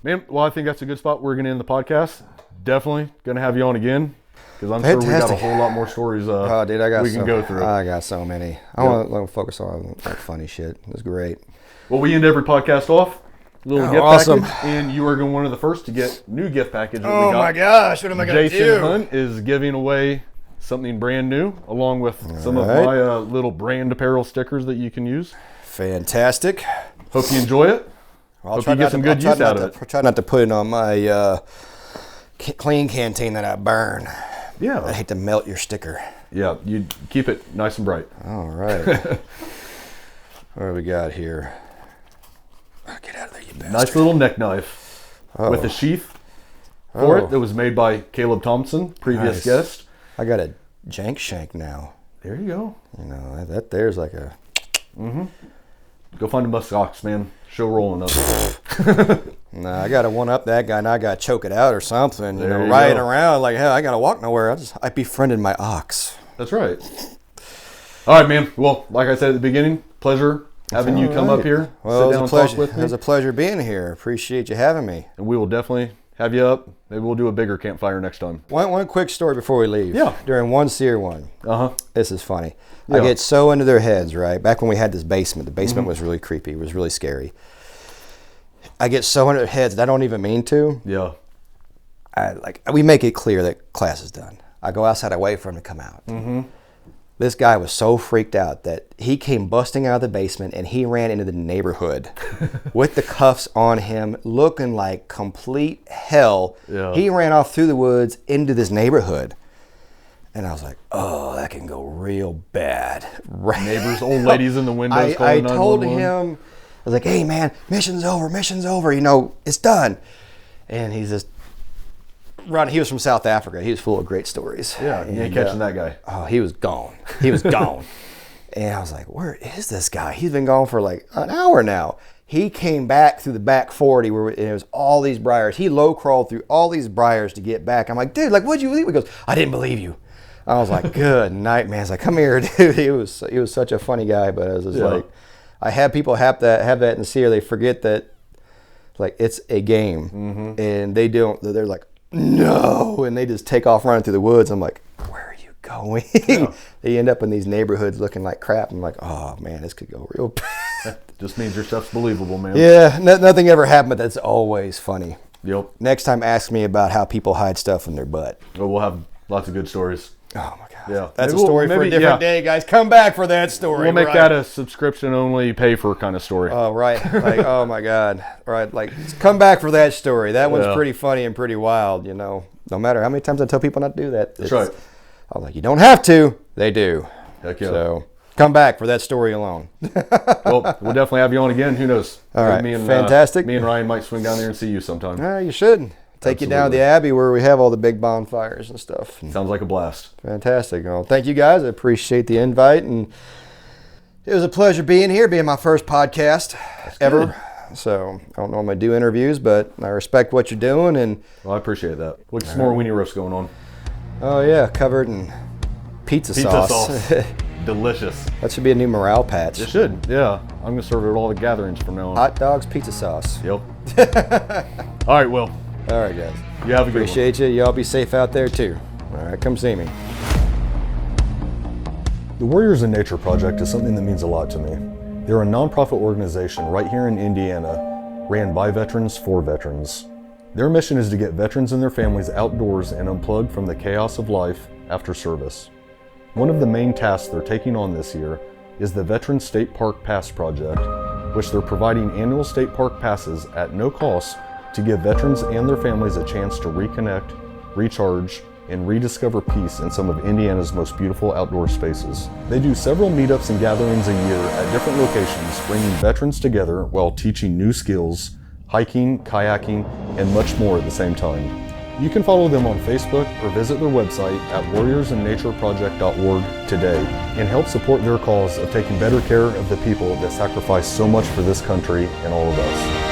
Man, well, I think that's a good spot. We're going to end the podcast. Definitely going to have you on again, because I'm sure we got a whole lot more stories oh, dude, we can go through. I got so many. I want to focus on like funny shit. It was great. Well, we end every podcast off. Little gift package, and you are one of the first to get new gift package that we got. Oh my gosh, what am I going to do? Jason Hunt is giving away something brand new, along with some All of right. my little brand apparel stickers that you can use. Fantastic. Hope you enjoy it. I'll Hope try you get not some to- I'll good try use not out to- of it. I'll try not to put it on my clean canteen that I burn. I Yeah. hate to melt your sticker. Yeah, you keep it nice and bright. All right. What do we got here? Oh, get out of there, you bastard. Nice little neck knife with a sheath for it that was made by Caleb Thompson, previous Nice. guest. I got a jank shank now. There you go. You know, that there's like a... Go find a musk ox, man. Show rolling up. Nah, I got to one-up that guy, and I got to choke it out or something. You There know, you riding go. around like, hell, I got to walk nowhere. I befriended my ox. That's right. All right, man. Well, like I said at the beginning, pleasure having you come up here, Well, sit it down was and a talk pleasure. with It me. was a pleasure being here. Appreciate you having me. And we will definitely have you up. Maybe we'll do a bigger campfire next time. One quick story before we leave. Yeah. During one SEER one, Uh-huh. this is funny. Yeah. I get so into their heads, right? Back when we had this basement, the basement was really creepy. It was really scary. I get so into their heads that I don't even mean to. Yeah. We make it clear that class is done. I go outside, I wait for him to come out. This guy was so freaked out that he came busting out of the basement and he ran into the neighborhood with the cuffs on him, looking like complete hell. Yeah. He ran off through the woods into this neighborhood. And I was like, oh, that can go real bad. Right. Neighbors, old ladies in the windows I calling told 911. him, I was like, hey man, mission's over, you know, it's done. And he's just running. He was from South Africa. He was full of great stories. Yeah, you ain't And, catching that guy. Oh, he was gone. He was gone. And I was like, where is this guy? He's been gone for like an hour now. He came back through the back 40 where it was all these briars. He low crawled through all these briars to get back. I'm like, dude, like, what'd you leave? He goes, I didn't believe you. I was like, good night, man. He's like, come here, dude. He was such a funny guy, but I was just Yeah. like, I have people have that in SEER. They forget that like it's a game, and they don't. They're like, no, and they just take off running through the woods. I'm like, where are you going? Yeah. They end up in these neighborhoods looking like crap. I'm like, oh man, this could go real bad. Just means your stuff's believable, man. Yeah, nothing ever happened, but that's always funny. Yep. Next time, ask me about how people hide stuff in their butt. Well, we'll have lots of good stories. Oh my god, Yeah. that's Maybe a story we'll- for a maybe- different yeah. day, guys. Come back for that story. We'll make right? that a subscription only, pay for kind of story. Oh right, like oh my god, right? Like come back for that story. That one's Yeah. pretty funny and pretty wild. You know, no matter how many times I tell people not to do that. That's right. I'm like, you don't have to. They do. Heck yeah. So come back for that story alone. Well, we'll definitely have you on again. Who knows? All right. Me and, Fantastic. Me and Ryan might swing down there and see you sometime. You should take you down to the Abbey where we have all the big bonfires and stuff. Sounds like a blast. Fantastic. Well, thank you guys. I appreciate the invite, and it was a pleasure being here, being my first podcast ever. So I don't normally do interviews, but I respect what you're doing. And Well, I appreciate that. Look, some more weenie roast going on. oh yeah, covered in pizza sauce. Delicious. That should be a new morale patch. It should. Yeah. I'm going to serve it at all the gatherings from now on. Hot dogs, pizza sauce. Yep. All right, Will. All right, guys. You have a good one. Appreciate you. Y'all be safe out there too. All right, come see me. The Warriors in Nature Project is something that means a lot to me. They're a nonprofit organization right here in Indiana, ran by veterans for veterans. Their mission is to get veterans and their families outdoors and unplugged from the chaos of life after service. One of the main tasks they're taking on this year is the Veterans State Park Pass Project, which they're providing annual state park passes at no cost to give veterans and their families a chance to reconnect, recharge, and rediscover peace in some of Indiana's most beautiful outdoor spaces. They do several meetups and gatherings a year at different locations, bringing veterans together while teaching new skills, hiking, kayaking, and much more at the same time. You can follow them on Facebook or visit their website at warriorsinnatureproject.org today and help support their cause of taking better care of the people that sacrifice so much for this country and all of us.